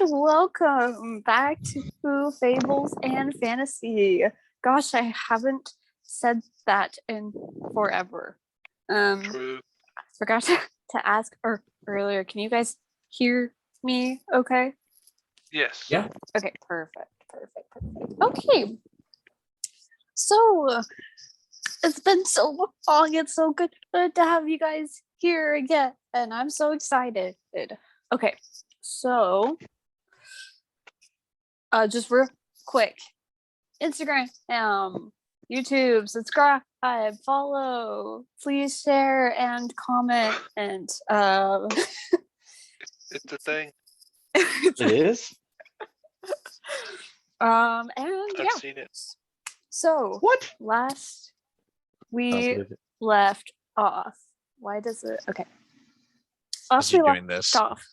welcome back to Fables and Fantasy. Gosh, I haven't said that in forever. True. I forgot to ask earlier. Can you guys hear me okay? Yes. Yeah. Okay, perfect. Okay. So, it's been so long. It's so good to have you guys here again. And I'm so excited. Okay, so just real quick. Instagram, YouTube, subscribe, follow, please share and comment and It's a thing. It is? and I've yeah. seen it. So What? last Don't we believe it. left off. Why does it okay? Is he doing this? Off.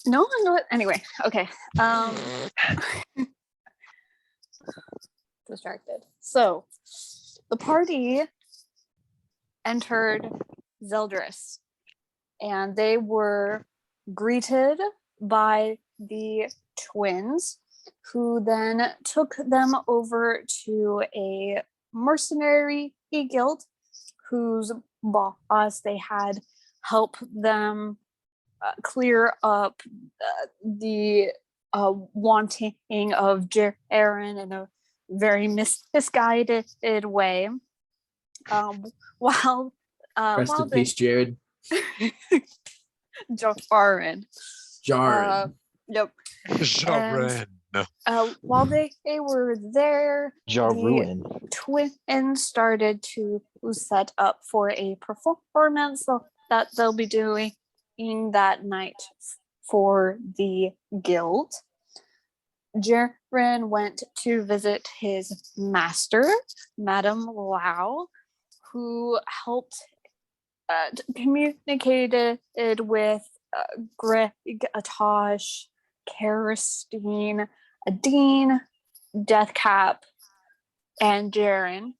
No, I'm not. Anyway, okay. Distracted. So, the party entered Zeldris, and they were greeted by the twins, who then took them over to a mercenary guild, whose boss they had help them clear up the wanting of Jarren in a very misguided way. While Rest in peace, Jared. Jarren. Yep. Jarren. While they were there, Jarruin. the twins started to set up for a performance that they'll be doing that night for the guild. Jarren went to visit his master, Madame Lau, who helped communicated with Greg, Atosh, Kerstine, Adine, Deathcap, and Jarren,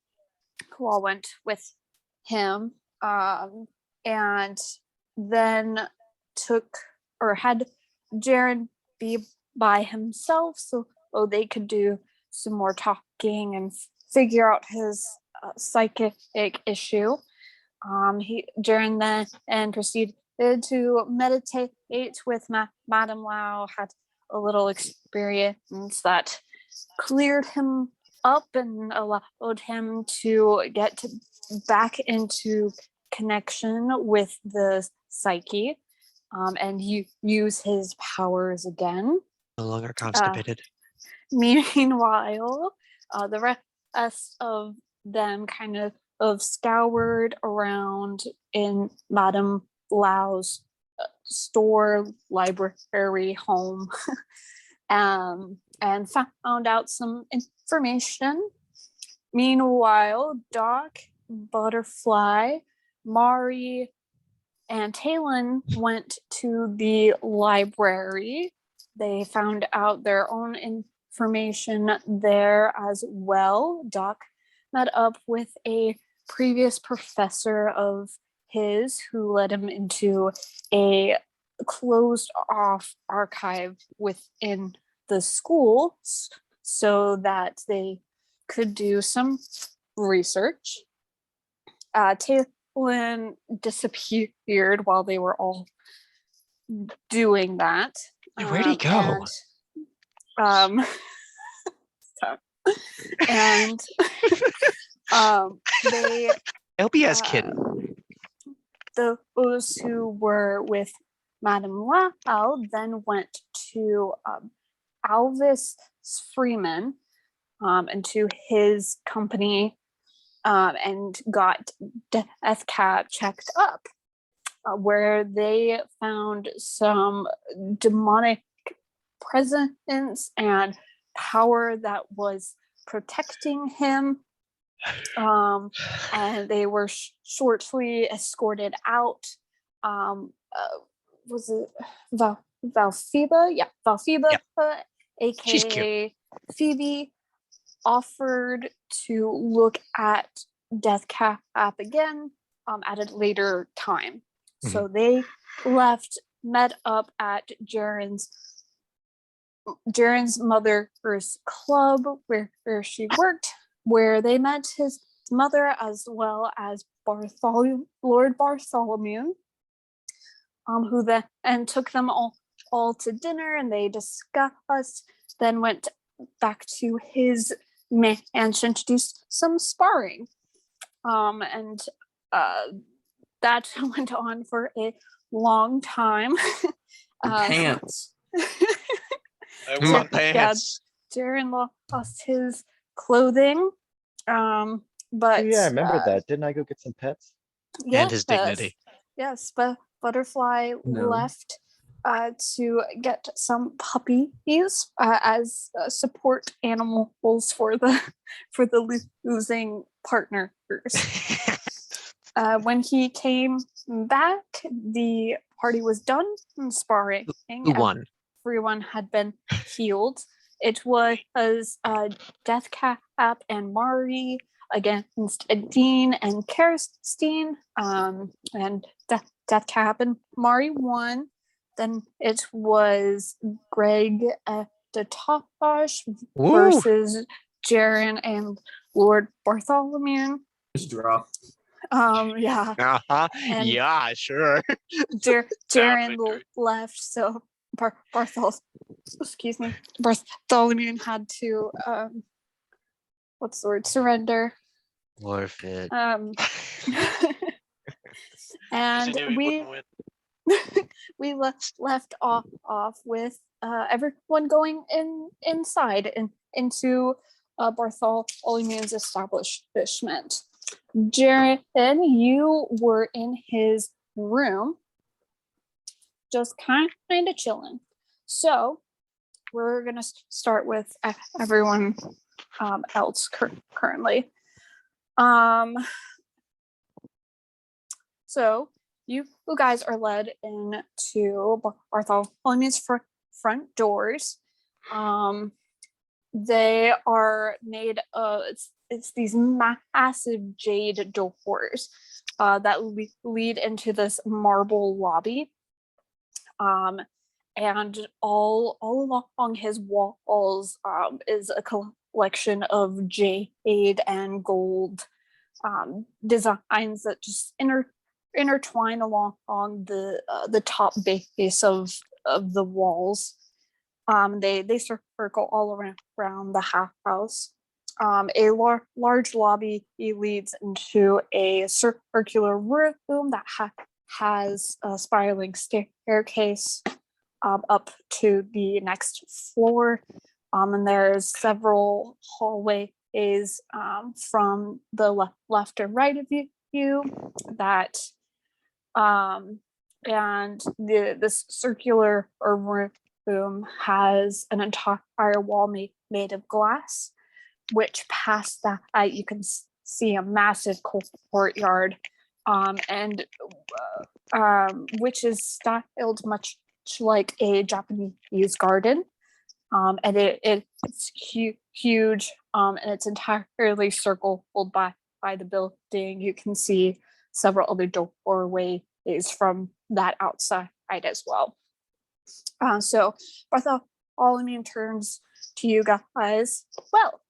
who all went with him, and then had Jarren be by himself so they could do some more talking and figure out his psychic issue. Jarren then proceeded to meditate with Madame Lau, had a little experience that cleared him up and allowed him to get back into connection with the psyche, and use his powers again. No longer constipated. Meanwhile, the rest of them kind of scoured around in Madame Lau's store, library, home, and found out some information. Meanwhile, Doc, Butterfly, Mari, and Talon went to the library. They found out their own information there as well. Doc met up with a previous professor of his who led him into a closed off archive within the school so that they could do some research. Talon disappeared while they were all doing that. Where'd he go? And they LBS kid. Those who were with Madame Lau then went to Alvis Freeman and to his company and got Deathcap checked up, where they found some demonic presence and power that was protecting him, and they were shortly escorted out. Was it Valphiba? Yeah, Valphiba, aka Phoebe, offered to look at Deathcap again at a later time. So they left met up at Jarren's mother's club where she worked, where they met his mother as well as Lord Bartholomune, who then took them all to dinner, and they discussed, then went back to his mansion to do some sparring. And that went on for a long time. Pants. I My want pants. Jarren lost his clothing. But Oh, yeah, I remember that. Didn't I go get some pets? And his dignity. Yes, but Butterfly No. left to get some puppies as support animals for the losing partners. When he came back, the party was done and sparring. Who won? Everyone had been healed. It was Deathcap and Mari against Dean and Kerstein, and Deathcap and Mari won. Then it was Greg Detosh versus Jarren and Lord Bartholomune. Just draw. Yeah. Uh-huh. And- Yeah, sure. Jarren victory. left, so Bartholomune had to what's the word? Surrender. Forfeit. And Because he knew he wouldn't win. we left off with everyone going inside and into Bartholomew's establishment. Jarren, you were in his room, just kind of chilling. So we're gonna start with everyone else currently. So you guys are led into Bartholomew's front doors. They are made of it's these massive jade doors that lead into this marble lobby. And all along his walls is a collection of jade and gold designs that just intertwine along the top base of the walls. They circle all around the house. A large lobby leads into a circular room that has a spiraling staircase up to the next floor. And there's several hallways from the left and right of you that and this circular room has an entire wall made of glass, which past that you can see a massive courtyard, and which is styled much like a Japanese garden, and it's huge, and it's entirely circled by the building. You can see several other doorways from that outside as well. So Bartholomune turns to you guys. Well,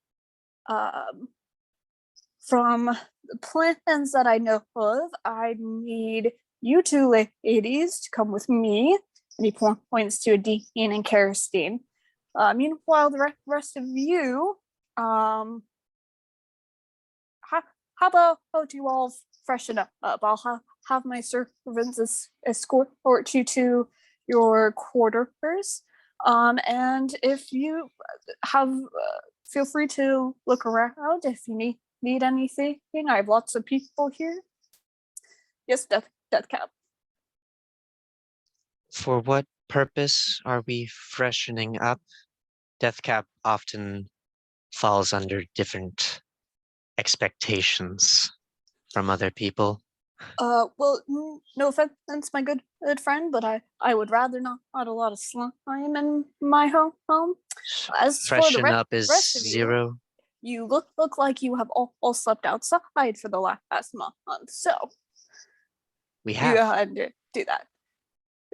from the plans that I know of, I need you two ladies to come with me. And he points to Dean and Kerstein. Meanwhile, the rest of you, how about you all freshen up? I'll have my servants escort you to your quarters. And if you have, feel free to look around if you need anything. I have lots of people here. Yes, Deathcap. For what purpose are we freshening up? Deathcap often falls under different expectations from other people. Well, no offense, my good friend, but I would rather not a lot of slime in my home. As for the Freshen up is rest of you, zero. You look like you have all slept outside for the last month, so We you have. do that.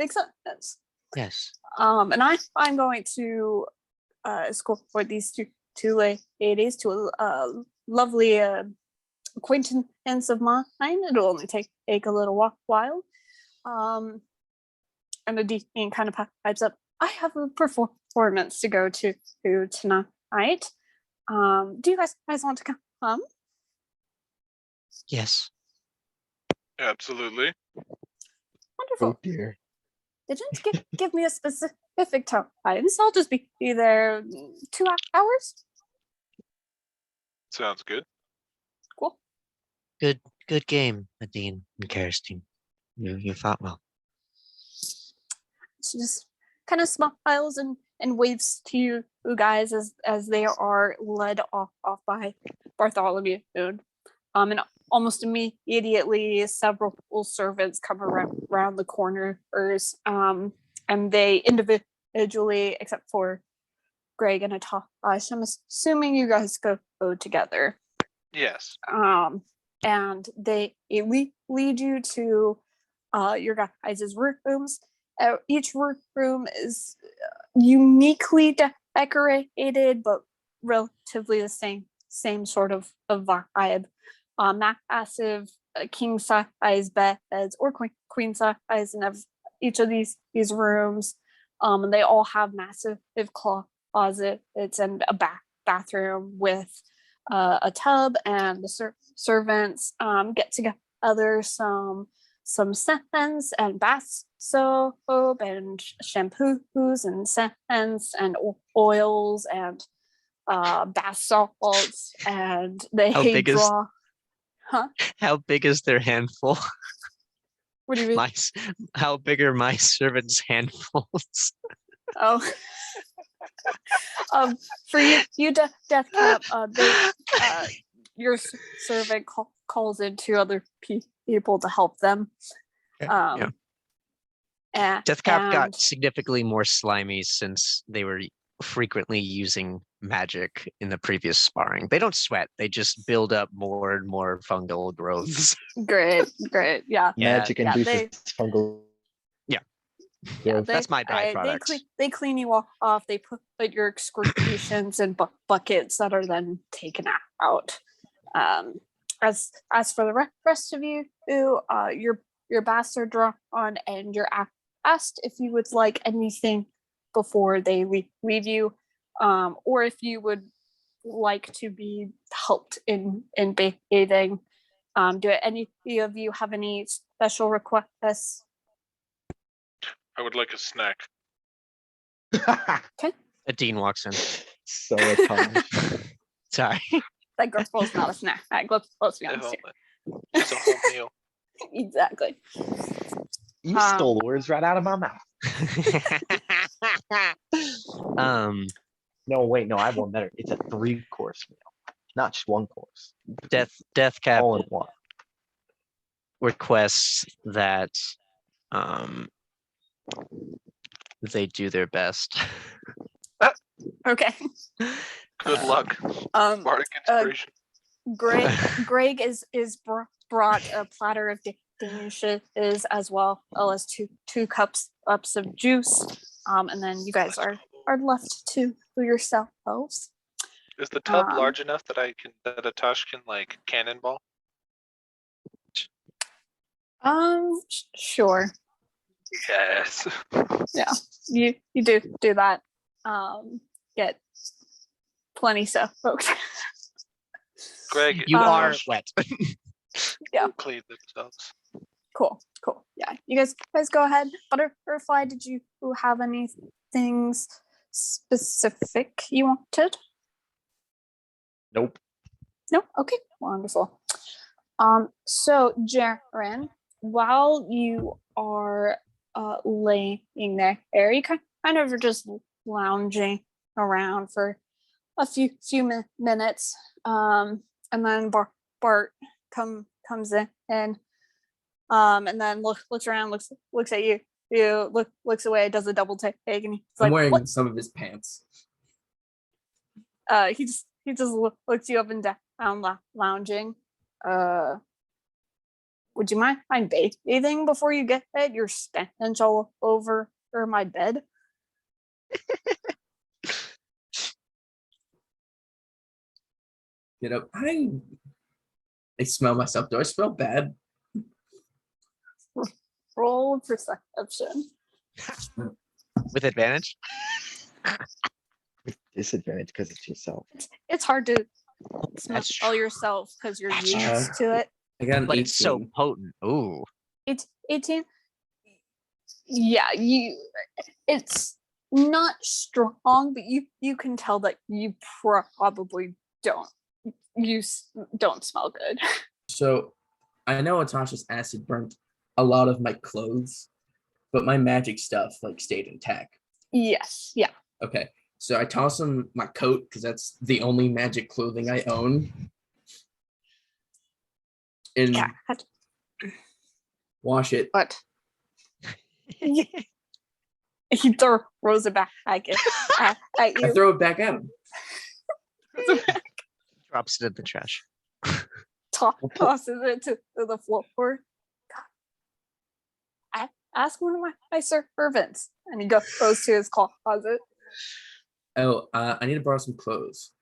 makes sense. Yes. And I'm going to escort these two ladies to a lovely acquaintance of mine. It'll only take a little while. And the dean kind of pipes up. I have a performance to go to tonight. Do you guys want to come? Yes. Absolutely. Wonderful. Oh dear. They didn't give me a specific time, so I'll just be there 2 hours. Sounds good. Cool. Good game, Nadine and Kerstein. You fought well. She just kind of smiles and waves to you guys as they are led off by Bartholomune. And almost immediately, several servants come around the corners, and they individually, except for Greg and Atash, I'm assuming you guys go together. Yes. And they lead you to your guys' rooms. Each room is uniquely decorated, but relatively the same sort of vibe. Massive king size beds or queen size in each of these rooms. And they all have massive closets and a bathroom with a tub, and the servants get together some scents and bath soap and shampoos and scents and oils and bath salts, and they draw. How big is their handful? What do you mean? How big are my servants' handfuls? Oh. For you, Deathcap, your servant calls in 2 other people to help them. Yeah. Deathcap got significantly more slimy since they were frequently using magic in the previous sparring. They don't sweat; they just build up more and more fungal growths. Great, yeah. Magic induces fungal. Yeah, that's my byproduct. They clean you off. They put your excretions in buckets that are then taken out. As for the rest of you, your baths are drawn and you're asked if you would like anything before they leave you, or if you would like to be helped in bathing. Do any of you have any special requests? I would like a snack. Okay. A dean walks in. So Atash. Sorry. That girl's not a snack. Let's be honest here. It's a whole meal. Exactly. You stole the words right out of my mouth. No, wait, no, I have one better. It's a 3-course meal, not just 1 course. Deathcap all in one. Requests that they do their best. Okay. Good luck. Bardic inspiration. Greg is brought a platter of dishes as well as two cups of juice. And then you guys are left to yourselves. Is the tub large enough that Atash can like cannonball? Sure. Yes. Yeah, you do that. Get plenty stuff, folks. Greg, you are wet. Yeah. Clean themselves. Cool. Yeah, you guys go ahead. Butterfly, did you have any things specific you wanted? Nope. No. Okay. Wonderful. So Jarren, while you are laying there, you kind of are just lounging around for a few minutes, and then Bart comes in, and then looks around, looks at you, looks away, does a double take, and he's I'm like, wearing what? some of his pants. He just looks you up and down, lounging. Would you mind bathing before you get your stench all over my bed? Get up. I smell myself. Do I smell bad? Roll perception. With advantage? With disadvantage because it's yourself. It's hard to smell That's true. yourself because you're That's used true. to it. I got an But 18. it's so potent. Ooh. It's 18. Yeah, it's not strong, but you can tell that you probably don't smell good. So I know Atasha's acid burnt a lot of my clothes, but my magic stuff like stayed intact. Yes, yeah. Okay. So I toss him my coat because that's the only magic clothing I own. And Yeah. wash it. But he throws it back at you. I throw it back at him. Drops it in the trash. Tosses it to the floor. I ask one of my servants, and he goes to his closet. Oh, I need to borrow some clothes.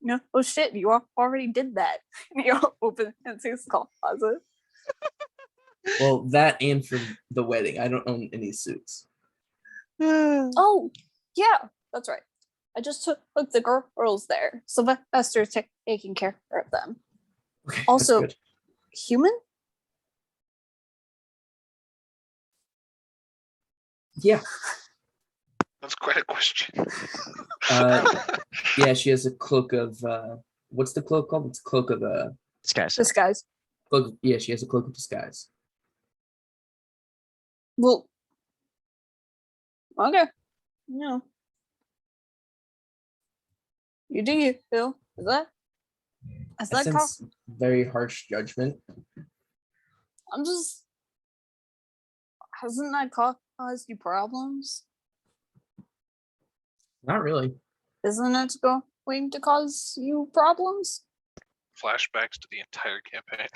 No, oh shit, you already did that. And he opens his closet. Well, that and for the wedding. I don't own any suits. Oh, yeah, that's right. I just took the girls there. Sylvester's taking care of them. Okay, that's Also, good. human? Yeah. That's quite a question. Yeah, she has a cloak of what's the cloak called? It's a cloak of Disguise. Disguise. cloak. Yeah, she has a cloak of disguise. Well, okay. No. You do you, Phil. Is that I sense very harsh judgment. I'm just. Hasn't that caused you problems? Not really. Isn't it going to cause you problems? Flashbacks to the entire campaign.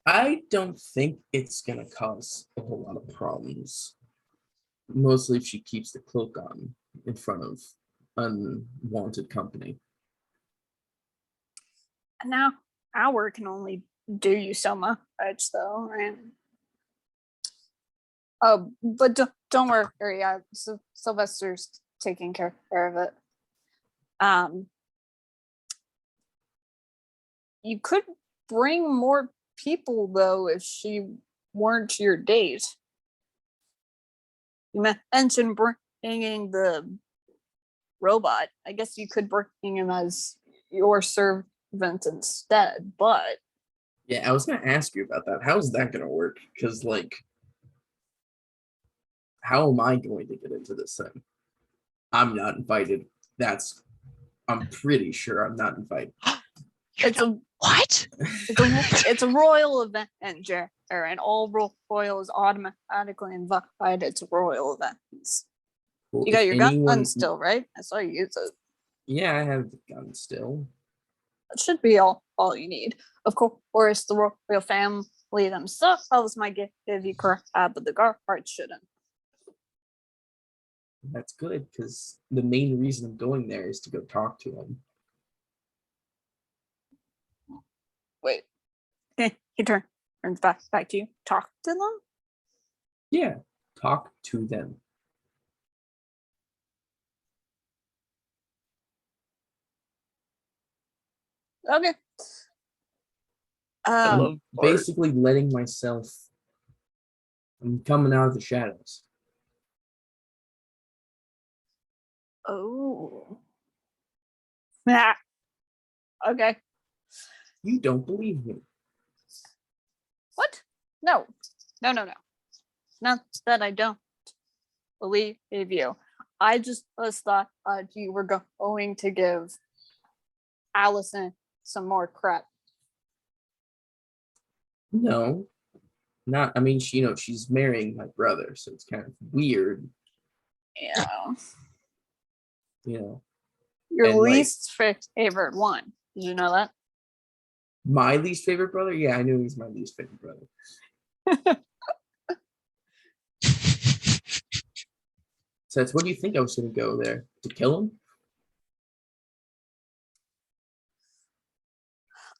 I don't think it's gonna cause a whole lot of problems. Mostly if she keeps the cloak on in front of unwanted company. And now our can only do you so much, though, right? Oh, but don't worry. Sylvester's taking care of it. You could bring more people though if she weren't your date. You mentioned bringing the robot. I guess you could bring him as your servant instead, but Yeah, I was gonna ask you about that. How's that gonna work? Because like, how am I going to get into this thing? I'm not invited. I'm pretty sure I'm not invited. it's a What? it's a royal event, Jarren. All royals automatically invited to royal events. Well, You got if your gun anyone- still, right? I saw you use it. Yeah, I have the gun still. That should be all you need. Of course, the royal family themselves might give you crap, but the guards shouldn't. That's good because the main reason I'm going there is to go talk to him. Wait, he turns back to you. Talk to them. Yeah, talk to them. Okay. I love Bart. Basically letting myself. I'm coming out of the shadows. Oh. Yeah. Okay. You don't believe me. What? No. Not that I don't believe you. I just thought you were going to give Allison some more crap. No, not. I mean, she's marrying my brother, so it's kind of weird. Yeah. You know. Your And, like- least favorite one. Did you know that? My least favorite brother? Yeah, I knew he was my least favorite brother. So that's what do you think I was gonna go there? To kill him?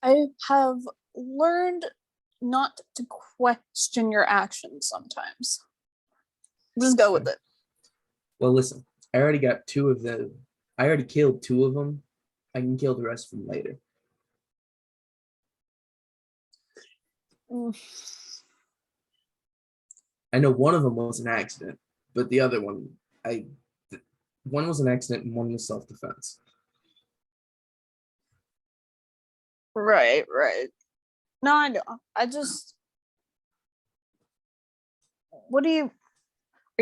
I have learned not to question your actions sometimes. Just go with it. Well, listen, I already got two of the. I already killed two of them. I can kill the rest of them later. Mm. I know one of them was an accident, but the other one, one was an accident and one was self-defense. Right, right. No, I know. I just. What are you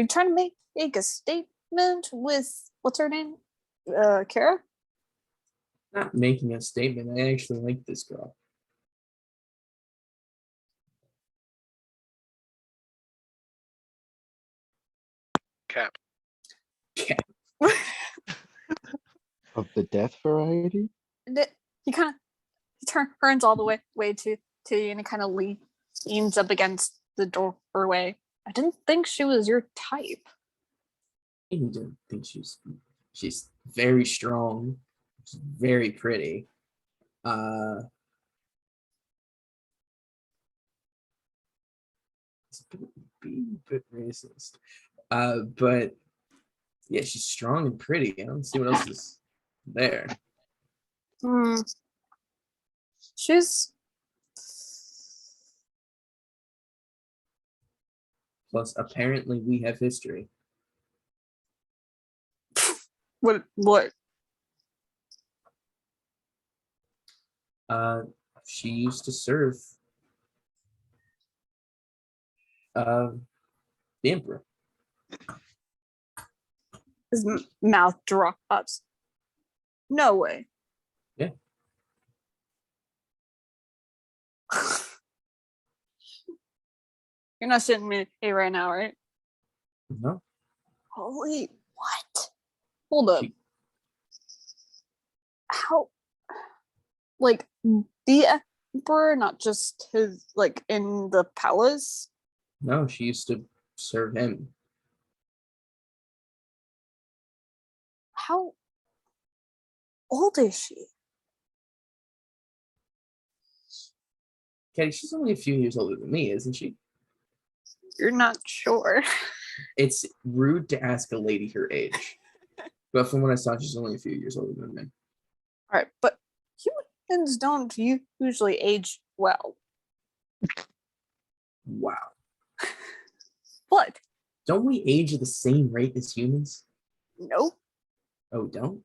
trying to make a statement with what's her name? Kara? Not making a statement. I actually like this girl. Cap. Of the death variety? He kind of turns all the way to you and kind of leans up against the doorway. I didn't think she was your type. I don't think she's very strong. She's very pretty. It's being a bit racist. But yeah, she's strong and pretty. I don't see what else is there. She's Plus, apparently, we have history. what? She used to serve the emperor. His mouth drops. No way. Yeah. You're not sitting me right now, right? No. Holy what? Hold up. How? Like the emperor, not just his like in the palace? No, she used to serve him. How old is she? Katie, she's only a few years older than me, isn't she? You're not sure. It's rude to ask a lady her age. But from what I saw, she's only a few years older than me. All right, but humans don't usually age well. Wow. What? Don't we age at the same rate as humans? No, Oh, don't?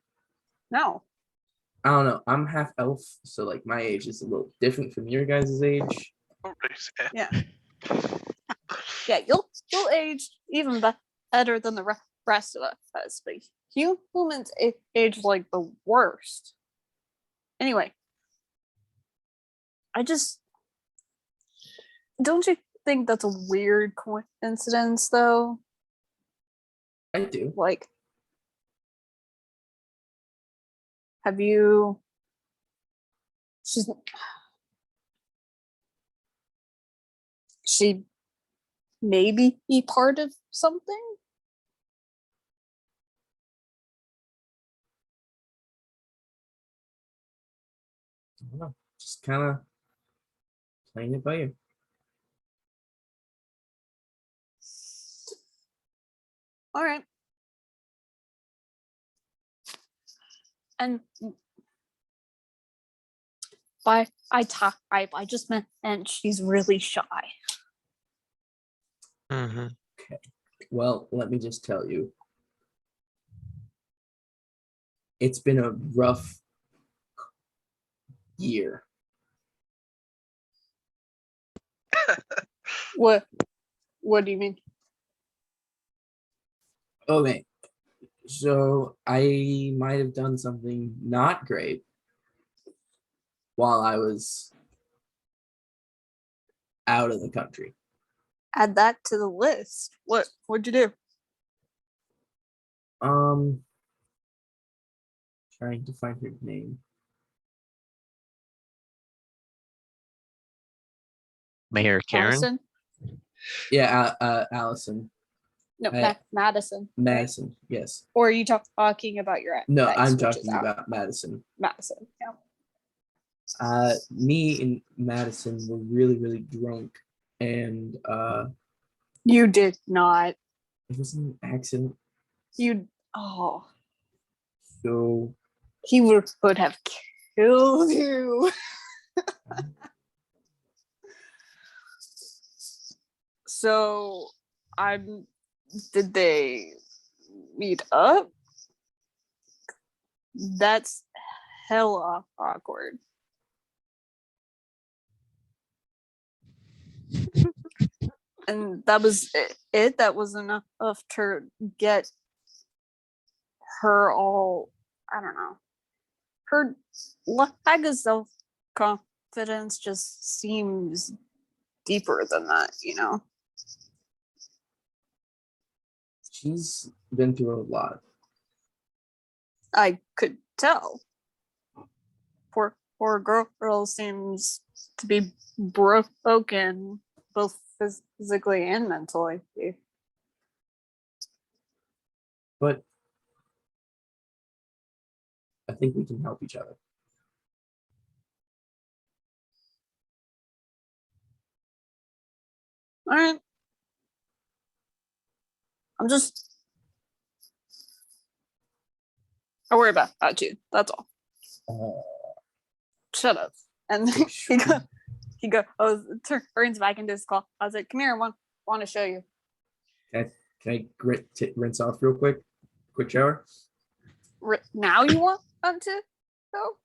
no. I don't know. I'm half elf, so like my age is a little different from your guys' age. Yeah, yeah. You'll age even better than the rest of us, but humans age like the worst. Anyway, I just don't you think that's a weird coincidence, though? I do. Like, have you? She maybe be part of something. I don't know. Just kind of playing it by ear. All right. And by type, I just meant and she's really shy. Mm-hmm. Okay. Well, let me just tell you. It's been a rough year. What do you mean? Okay. So I might have done something not great while I was out of the country. Add that to the list. What'd you do? Trying to find her name. Mayor Karen. Allison? Yeah, Allison. No, I- Madison. right? Madison, yes. Or are you talking about your No, ex, I'm which is talking about Madison. Madison. Yeah. Me and Madison were really, really drunk, and You did not. it was an accident. You. So He would have killed you. So, did they meet up? That's hella awkward. And that was it. That was enough to get her all, I don't know. Her lack of self confidence just seems deeper than that, you know? she's been through a lot. I could tell. Poor girl seems to be broken both physically and mentally. But I think we can help each other. All right. I worry about you. That's all. Shut up. And he turns back into his claw. I was like, come here, I want to show you. Can I rinse off real quick? Quick shower? Now you want to go?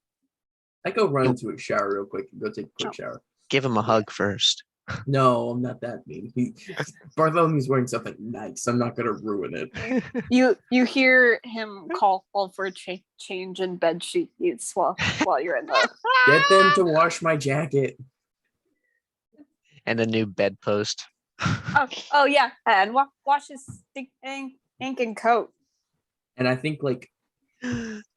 I go run into a shower real quick and go take a quick shower. Give him a hug first. No, I'm not that mean. Bartholumune's wearing something nice. I'm not gonna ruin it. You hear him call for a change in bed sheets while you're in the. Get them to wash my jacket. And a new bedpost. Oh yeah, and wash his stinking coat. And I think like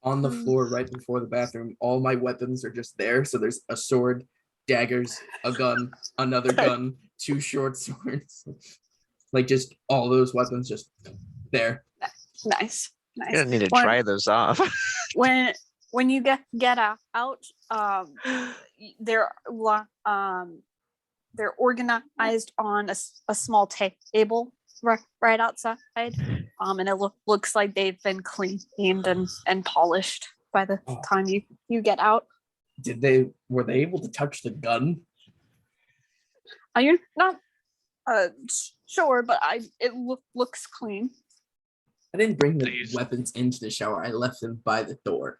on the floor right before the bathroom, all my weapons are just there. So there's a sword, daggers, a gun, another gun, 2 short swords. Like just all those weapons just there. Nice. You don't need to try those off. when you get out, they're organized on a small table right outside, and it looks like they've been cleaned and polished by the time you get out. Were they able to touch the gun? You're not sure, but it looks clean. I didn't bring the weapons into the shower. I left them by the door.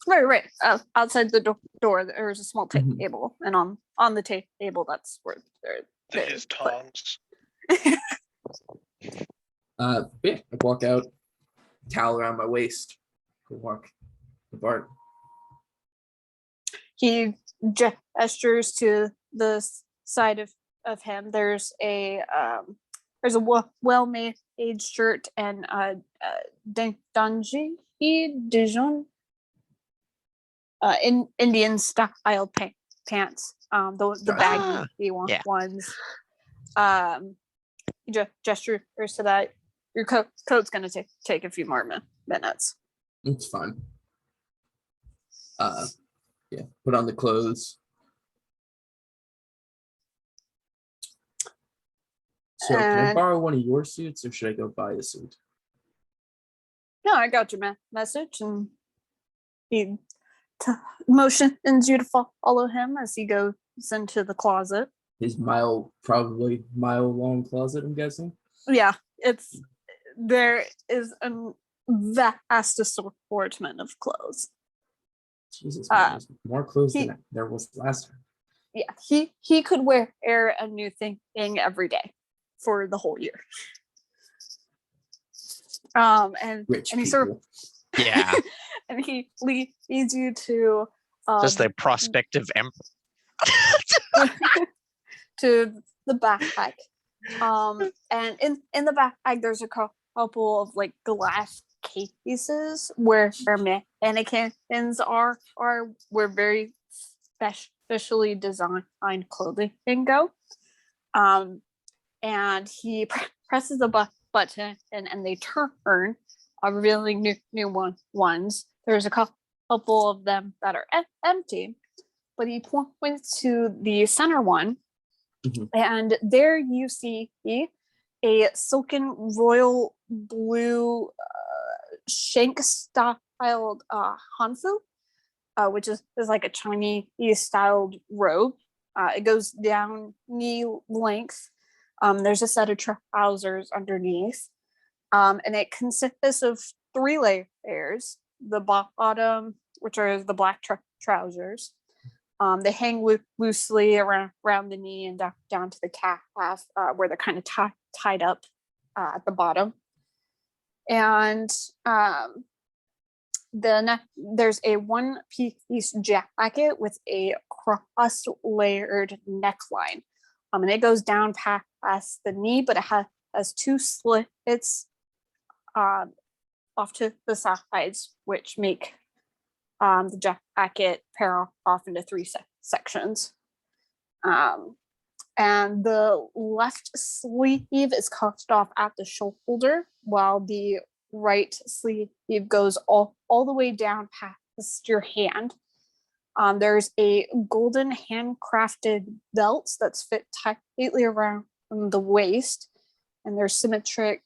Right. Outside the door, there's a small table, and on the table, that's where They use tongs. Yeah, I walk out, towel around my waist, go walk the Bart. He gestures to the side of him. There's a well-made shirt and dungy Dijon in Indian style pants. The baggy ones. He gestures to that. Your coat's gonna take a few more minutes. It's fine. Yeah, put on the clothes. So can I borrow one of your suits, or should I go buy a suit? No, I got your message, and he motions you to follow him as he goes into the closet. His probably mile-long closet, I'm guessing. Yeah, there is a vast assortment of clothes. Jesus, man, there's more clothes than there was last time. Yeah, he could wear a new thing every day for the whole year. And Rich and he people. Yeah. and he leads you to Just the prospective to the backpack. And in the backpack there's a couple of like glass cases where mannequins are where very specially designed clothing can go. And he presses the button, and they turn, revealing new ones. There's a couple of them that are empty, but he points to the center one, and there you see a silken royal blue shank styled hanfu, which is like a Chinese styled robe. It goes down knee length. There's a set of trousers underneath, and it consists of 3 layers. The bottom, which are the black trousers, they hang loosely around the knee and down to the calf, where they're kind of tied up at the bottom. And then there's a 1-piece jacket with a cross-layered neckline. And it goes down past the knee, but it has 2 slits off to the sides, which make the jacket pair off into 3 sections. And the left sleeve is cuffed off at the shoulder, while the right sleeve goes all the way down past your hand. There's a golden handcrafted belt that's fit tightly around the waist, and there's symmetric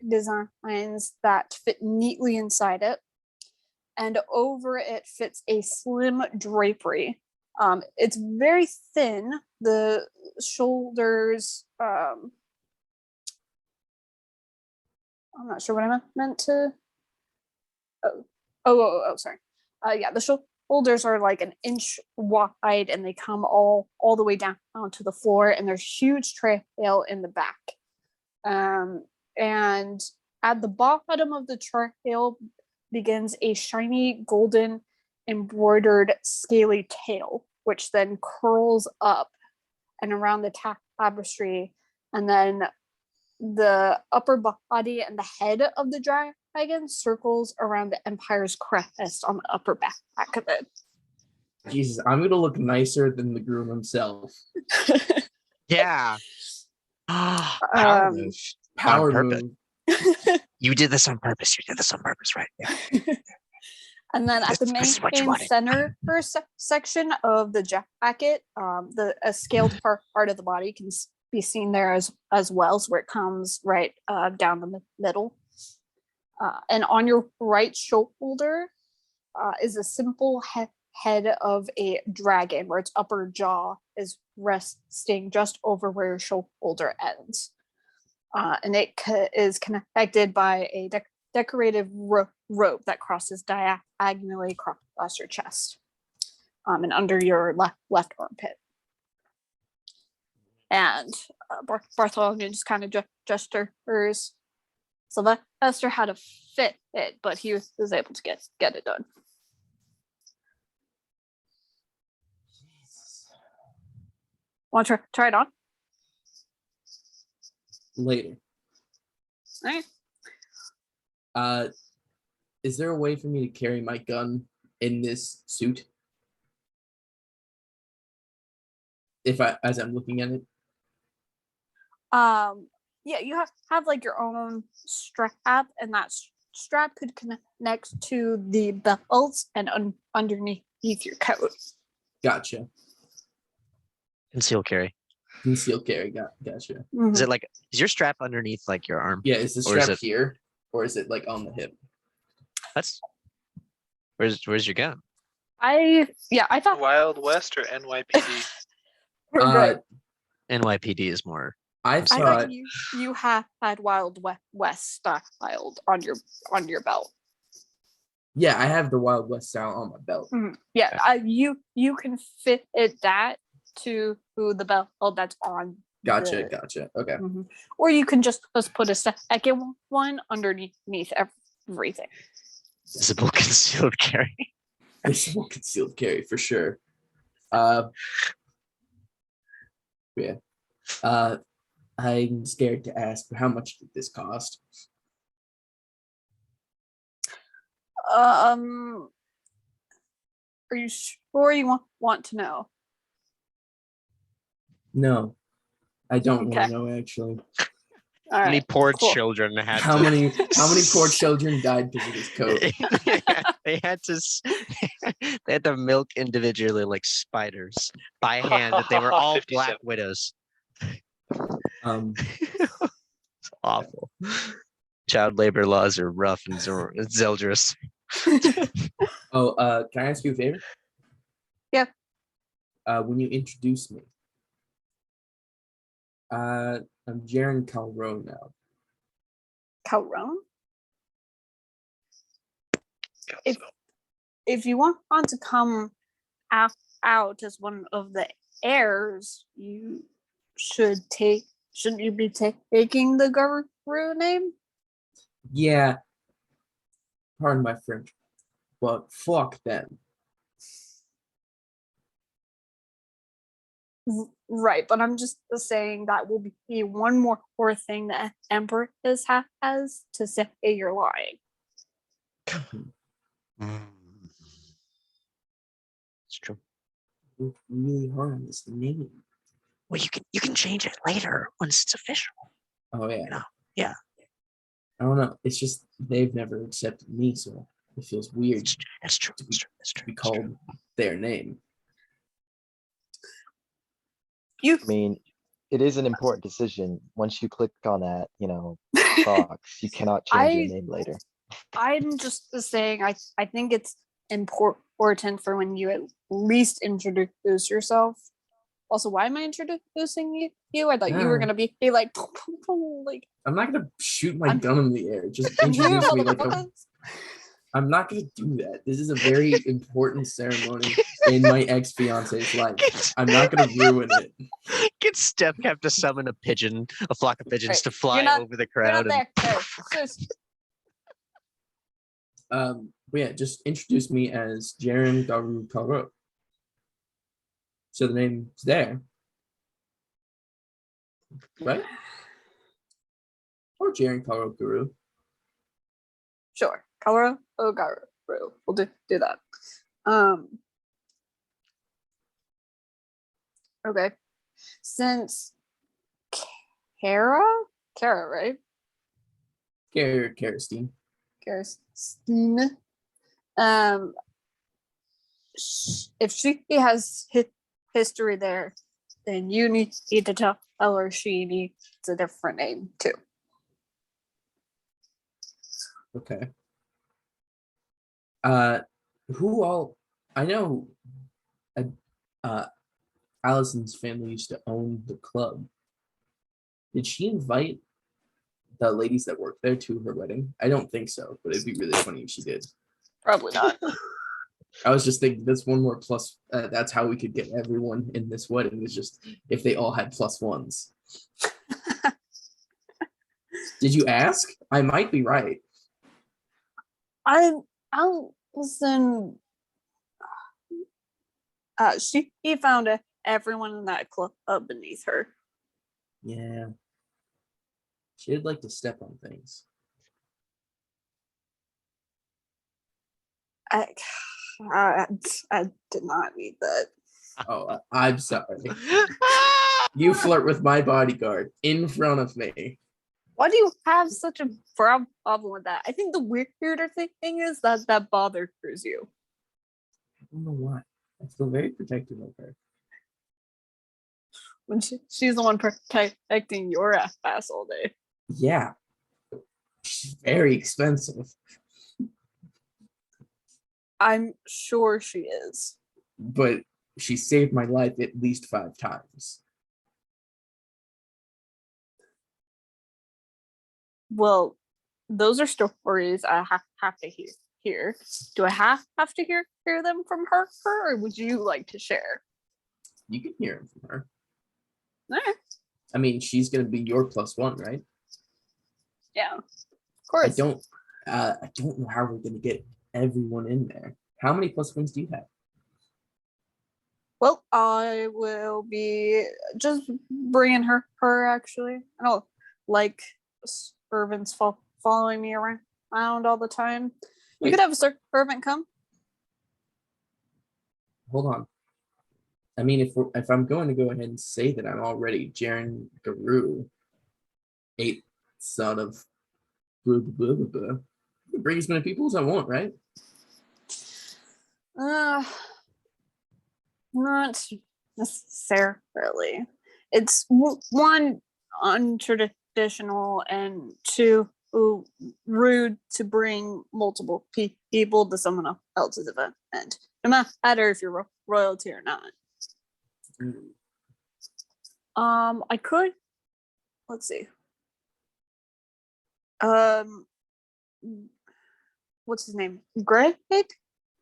designs that fit neatly inside it. And over it fits a slim drapery. It's very thin. The shoulders, I'm not sure what I meant to. Sorry. Yeah, the shoulders are like 1 inch wide, and they come all the way down to the floor, and there's huge trail in the back. And at the bottom of the trail begins a shiny golden embroidered scaly tail, which then curls up and around the tapestry, and then the upper body and the head of the dragon circles around the empire's crest on the upper back of it. Jesus, I'm gonna look nicer than the groom himself. Yeah. Power move. Power On purpose. move. You did this on purpose. You did this on purpose, right? Yeah. And then at the This is what you main wanted. center section of the jacket, a scaled part of the body can be seen there as well, so where it comes right down the middle. And on your right shoulder is a simple head of a dragon, where its upper jaw is resting just over where your shoulder ends. And it is connected by a decorative rope that crosses diagonally across your chest, and under your left armpit. And Bartholomune just kind of gestures. Selvestor had to fit it, but he was able to get it done. Want to try it on? Later. All right. Is there a way for me to carry my gun in this suit? As I'm looking at it? Yeah, you have like your own strap, and that strap could connect to the belts and underneath your coat. Gotcha. Conceal carry. Conceal carry. Gotcha. Mhm. Is it like, is your strap underneath like your arm? Yeah, is the Or is strap it- here, or is it like on the hip? That's where's your gun? I thought Wild West or NYPD? right. NYPD is more. I I thought thought you had Wild West styled on your belt. yeah, I have the Wild West style on my belt. Mhm. Yeah, you can fit that to the belt that's on. Gotcha. Okay. Mhm. Or you can just put a second one underneath everything. Visible concealed carry. Visible concealed carry for sure. Yeah. I'm scared to ask, but how much did this cost? Are you sure you want to know? No, I don't want Okay. to know actually. All How many right. poor cool. children had How to many poor children died because of this code? they had to they had to milk individually like spiders by hand, that they were all black 57. widows. Um, It's awful. Child labor laws are rough and Zeldris. can I ask you a favor? Yeah. When you introduce me, I'm Jarren Calro now. Calrone? Yeah, If- so- If you want to come out as one of the heirs, you shouldn't you be taking the Guru name? Yeah, pardon my French, but fuck them. Right, but I'm just saying that will be one more thing that Empress has to say you're lying. It's true. Worked really hard on this name. Well, you can change it later once it's official. Oh yeah. know, yeah. I don't know. It's just they've never accepted me, so it feels weird That's true. to That's true. That's to true. be That's true. called their name. You I mean, it is an important decision. Once you click on that, box, you cannot change your name later. I'm just saying I think it's important for when you at least introduce yourself. Also, why am I introducing you? I thought you were Yeah. gonna be like like I'm not gonna shoot my I'm- gun in the air. Just you introduce me like a. motherfuckers. I'm not gonna do that. This is a very important ceremony in my ex-fiance's life. I'm not gonna ruin it. Get Steph have to summon a pigeon, a flock of pigeons Right, to fly you're not- over the You're not crowd. And there. Seriously. But yeah, just introduce me as Jarren Garu Karo. So the name's there. Right? Or Jarren Karo Guru. Sure. Color Ogaru. We'll do that. Okay. Since Kara, right? Karastine. Karastine. If she has history there, then you need to tell her she needs a different name too. Okay. Who all I know Allison's family used to own the club. Did she invite the ladies that work there to her wedding? I don't think so, but it'd be really funny if she did. Probably not. I was just thinking that's one more plus. That's how we could get everyone in this wedding, is just if they all had +1s. Did you ask? I might be right. I'll listen. He found everyone in that club beneath her. Yeah. She'd like to step on things. I did not need that. Oh, I'm sorry. You flirt with my bodyguard in front of me. Why do you have such a problem with that? I think the weirder thing is that bothers you. I don't know why. I feel very protective of her. When she's the one protecting your ass all day. Yeah. She's very expensive. I'm sure she is. But she saved my life at least 5 times. Well, those are stories I have to hear. Do I have to hear them from her, or would you like to share? You can hear them from her. Alright. I mean, she's gonna be your +1, right? Yeah, of I course. don't know how we're gonna get everyone in there. How many +1s do you have? Well, I will be just bringing her actually. I don't like servants following me around all the time. You Wait. could have a servant come. Hold on. I mean, if I'm going to go ahead and say that I'm already Jarren Guru, 8th son of blah, blah, blah, blah, I can bring as many people as I want, right? Not necessarily. It's one untraditional and two rude to bring multiple people to someone else's event, and no matter if you're royalty or not. I could. Let's see. What's his name? Greg?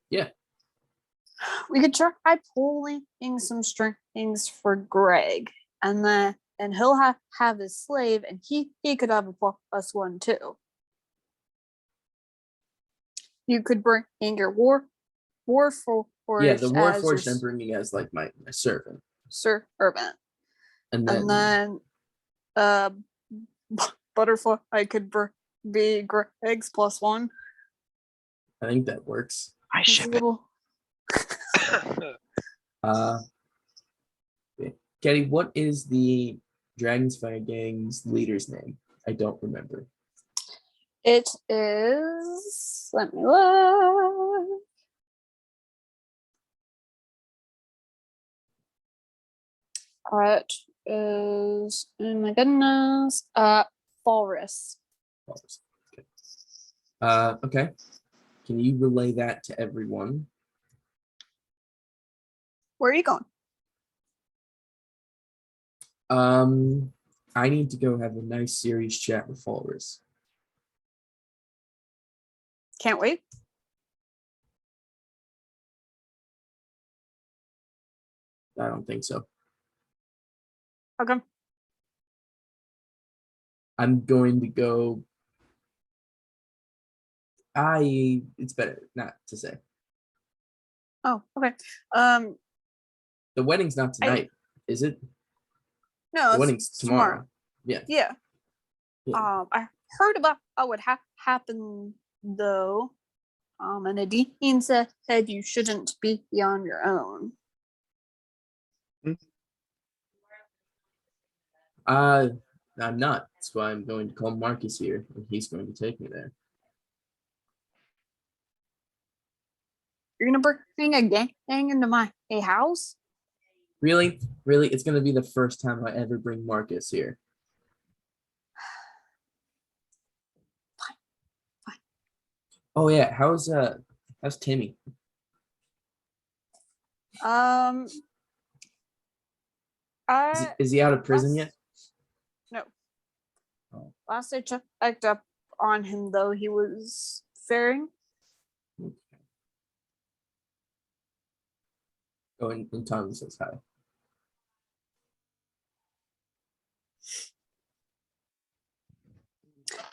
Yeah. We could try pulling some strings for Greg, and he'll have his slave, and he could have a +1 too. You could bring your warforged. Yeah, the as your Warforged I'm bringing as like my servant. servant, And and then Butterfly I could be Greg's +1. I think that works. I It's a ship it. little. Kenny, what is the Dragonsfire Gang's leader's name? I don't remember. It is. Let me look. It is. Oh my goodness. Walrus. Okay. Okay. Can you relay that to everyone? Where are you going? I need to go have a nice serious chat with Walrus. Can't wait. I don't think so. How come? I'm going to go. It's better not to say. Oh, okay. The wedding's not tonight, is it? No, The it's wedding's tomorrow. Yeah. Yeah. Yeah. I heard about what would happen though. And Nadine said you shouldn't be on your own. I'm not. That's why I'm going to call Marcus here, and he's going to take me there. You're gonna bring a gang into my house? Really? Really? It's going to be the first time I ever bring Marcus here. Fine. Oh yeah, how's Timmy? Is he out of prison yet? No. Oh. Last I checked up on him, though, he was faring. Okay. Oh, and Tom says hi.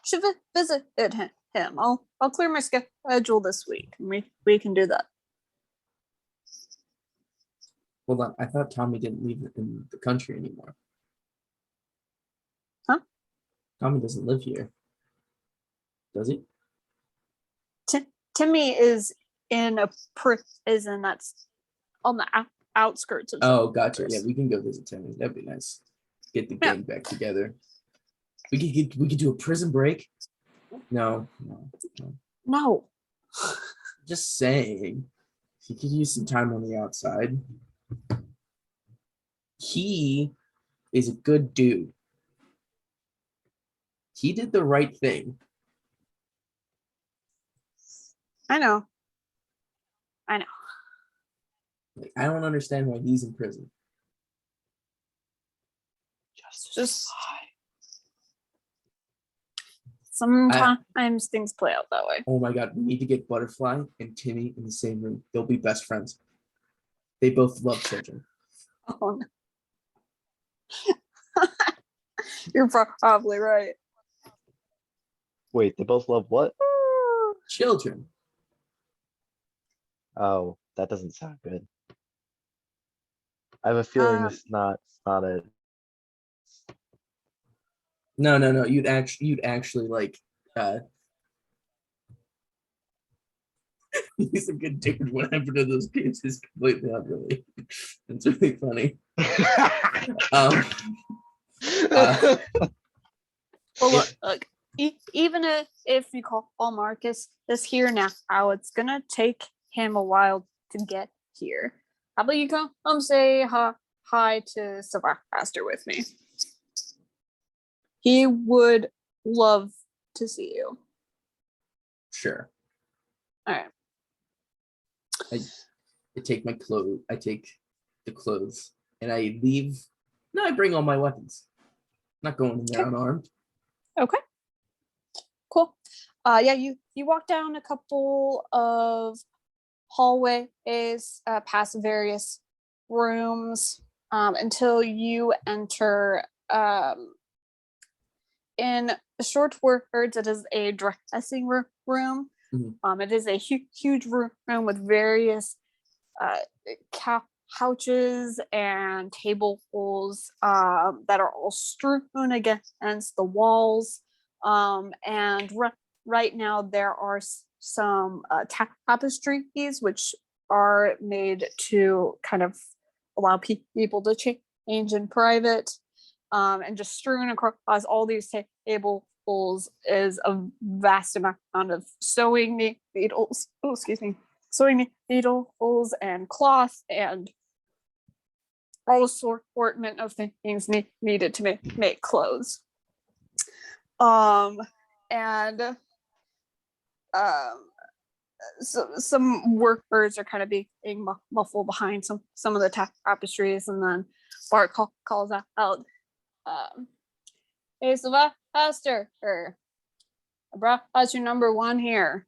Should visit him. I'll clear my schedule this week. We can do that. Hold on, I thought Tommy didn't live in the country anymore. Huh? Tommy doesn't live here, does he? Timmy is in a prison that's on the outskirts of. Oh, gotcha. Yeah, we can go visit Timmy. That'd be nice. Get the gang back together. We could do a prison break. No. No. Just saying. He could use some time on the outside. He is a good dude. He did the right thing. I know. Like, I don't understand why he's in prison. Just sometimes things play out that way. Oh my god, we need to get Butterfly and Timmy in the same room. They'll be best friends. They both love children. Oh, no. You're probably right. Wait, they both love what? Children. Oh, that doesn't sound good. I have a feeling this is not it. No. You'd actually like He's a good dude. What happened to those kids is completely unrelated. It's really funny. Um, Well, Yeah. look, even if you call Marcus this here now, it's gonna take him a while to get here. How about you come say hi to Sylvester with me? He would love to see you. sure. All right. I take my clothes. I take the clothes and I leave. No, I bring all my weapons. I'm not going in there unarmed. Okay. Cool. Yeah, you walk down a couple of hallways, past various rooms, until you enter. In short words, it is a dressing room. It is a huge room with various couches and tables that are all strewn against the walls. And right now there are some tapestries which are made to kind of allow people to change in private. And just strewn across all these tables is a vast amount of sewing needles. Oh, excuse me. Sewing needles and cloth and all assortment of things needed to make clothes. And so some workers are kind of being muffled behind some of the tapestries, and then Bart calls out, "Hey, Sylvester, I brought you number one here."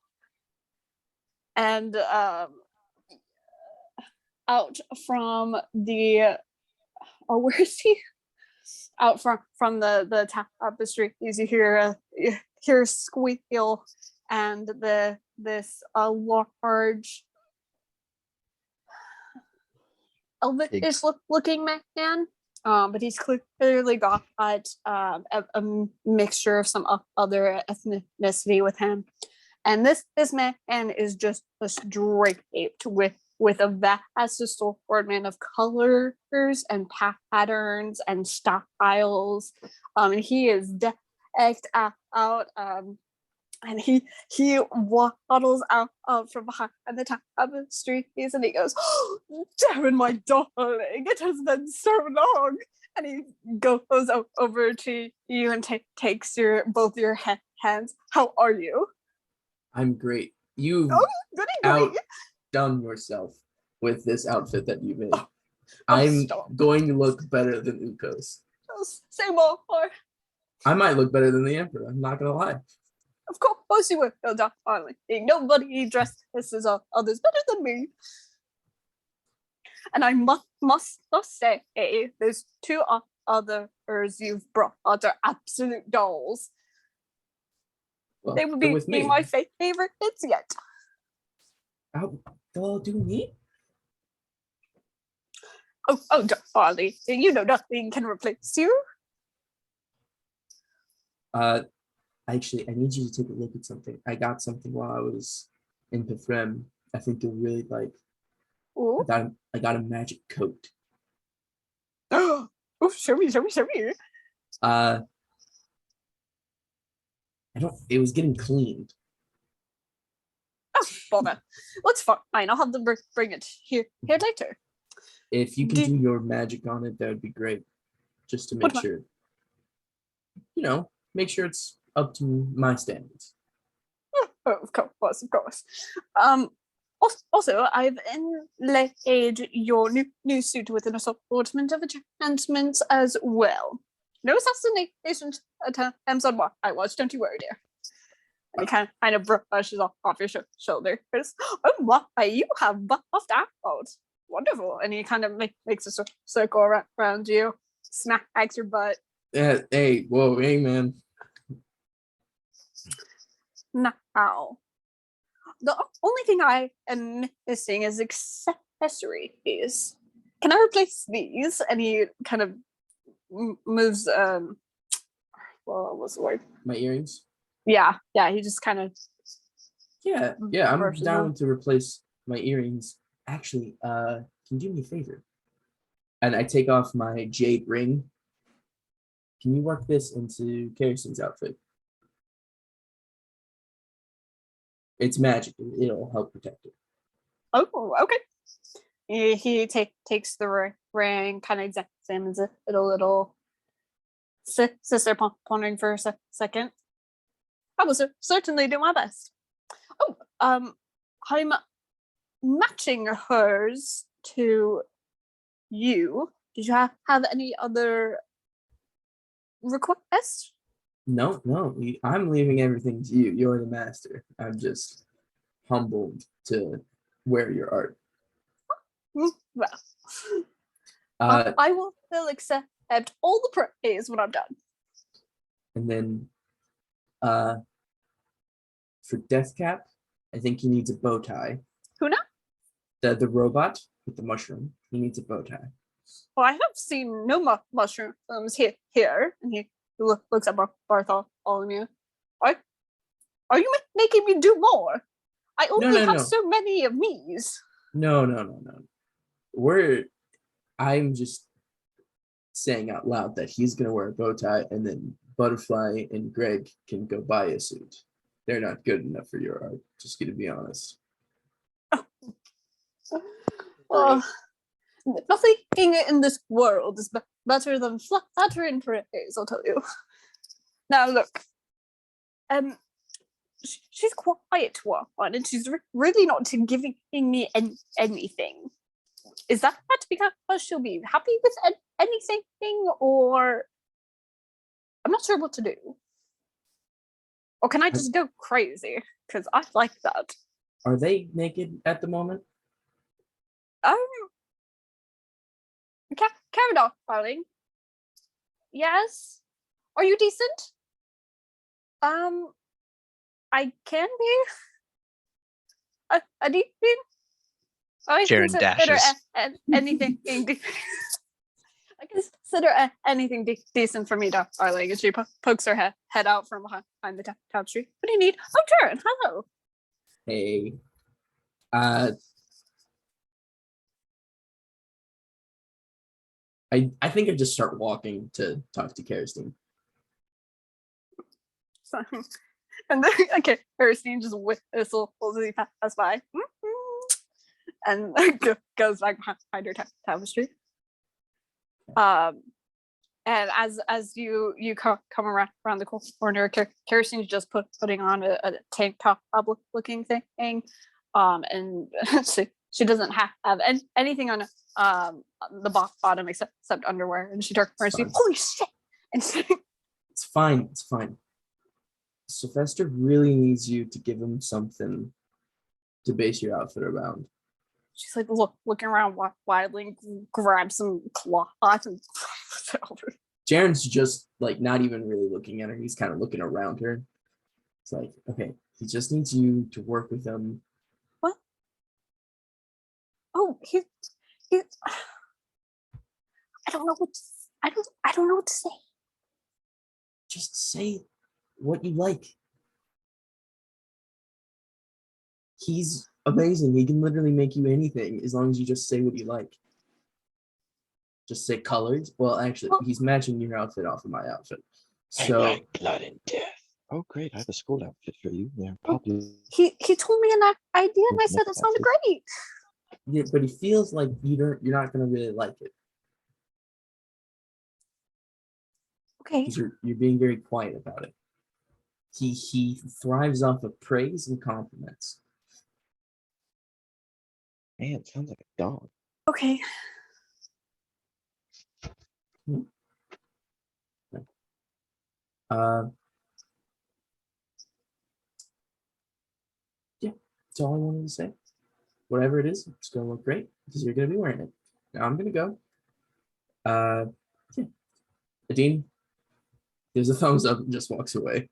And out from the where is he? Out from the tapestry, you hear a squeal, and this large elvish looking man. But he's clearly got a mixture of some other ethnicity with him. And this man is just draped with a vast assortment of colors and patterns and styles. And he is decked out. And he waddles out from behind the tapestries, and he goes, "Oh, Jarren, my darling, it has been so long." And he goes over to you and takes both your hands. "How are you?" I'm great. You've goody. outdone yourself with this outfit that you made. Oh, I'm stop. going to look better than Ukos. Say more. I might look better than the Emperor. I'm not gonna lie. Of course you will, darling. Nobody dresses others better than me. And I must say, there's two others you've brought are absolute dolls. Well, They would they're be with me. my favorites yet. Oh, they'll all do me. Oh, darling, nothing can replace you. Actually, I need you to take a look at something. I got something while I was in Pithrem. I think you'll really like. Ooh. I got a magic coat. Oh, show me. It was getting cleaned. Oh, bother. What's fine? I'll have them bring it here later. If you can do your magic on it, that would be great. Just to make sure. Make sure it's up to my standards. Oh, of course. Also, I've inlaid your new suit with an assortment of enchantments as well. No assassination attempts on what I was. Don't you worry, dear. And he kind of brushes off your shoulders. Oh my, you have buffed out. Wonderful. And he kind of makes a circle around you, smacks your butt. Hey, whoa, hey, man. Now, the only thing I am missing is accessories. Can I replace these? And he kind of moves. What's the word? My earrings. Yeah. He just kind of Yeah, I'm versus down them. to replace my earrings. Actually, can you do me a favor? And I take off my jade ring. Can you work this into Kirsten's outfit? It's magic. It'll help protect it. Oh, okay. He takes the ring, kind of examines it a little. Sister pondering for a second. I will certainly do my best. Oh, I'm matching hers to you. Did you have any other requests? No, I'm leaving everything to you. You're the master. I'm just humbled to wear your art. Well, Uh, I will accept all the praise when I'm done. and then, for Deathcap, I think he needs a bow tie. Who now? The robot with the mushroom. He needs a bow tie. Well, I have seen no mushrooms here. And he looks at Bartholomune. Are you making me do more? I only have so many of me's. No. I'm just saying out loud that he's gonna wear a bow tie, and then Butterfly and Greg can go buy a suit. They're not good enough for your art. Just gonna be honest. Well, nothing in this world is better than flattering praise, I'll tell you. Now look, she's quiet one, and she's really not giving me anything. Is that because she'll be happy with anything, or I'm not sure what to do? Or can I just go crazy? Because I like that. Are they naked at the moment? Carrot, darling. Yes. Are you decent? I can be. A decent. I Jarren consider dashes. anything. I consider anything decent for me, darling. And she pokes her head out from behind the tapestry. What do you need? Oh, Jarren, hello. Hey. I think I just start walking to talk to Kirsten. And then Kirsten just whistles as he passes by. And goes back behind her tapestry. And as you come around the corner, Kirsten's just putting on a tank top looking thing, and she doesn't have anything on the bottom except underwear, and she turns to you, holy shit! And it's fine. Selvestor really needs you to give him something to base your outfit around. She's like looking around wildly, grabs some cloth and over. Jarren's just like not even really looking at her. He's kind of looking around her. It's like, okay, he just needs you to work with him. What? Oh, he. I don't know what. I don't know what to say. Just say what you like. He's amazing. He can literally make you anything as long as you just say what you like. Just say colors. Well, actually, he's matching your outfit off of my outfit. So I like blood and death. Oh, great! I have a school outfit for you. Yeah, probably. He told me an idea, and I said it sounded great. Yeah, but he feels like you're not gonna really like it. Okay. Because you're being very quiet about it. He thrives off of praise and compliments. Man, it sounds like a dog. Okay. Yeah, that's all I wanted to say. Whatever it is, it's gonna look great because you're gonna be wearing it. Now I'm gonna go. Yeah. Adine gives a thumbs up and just walks away.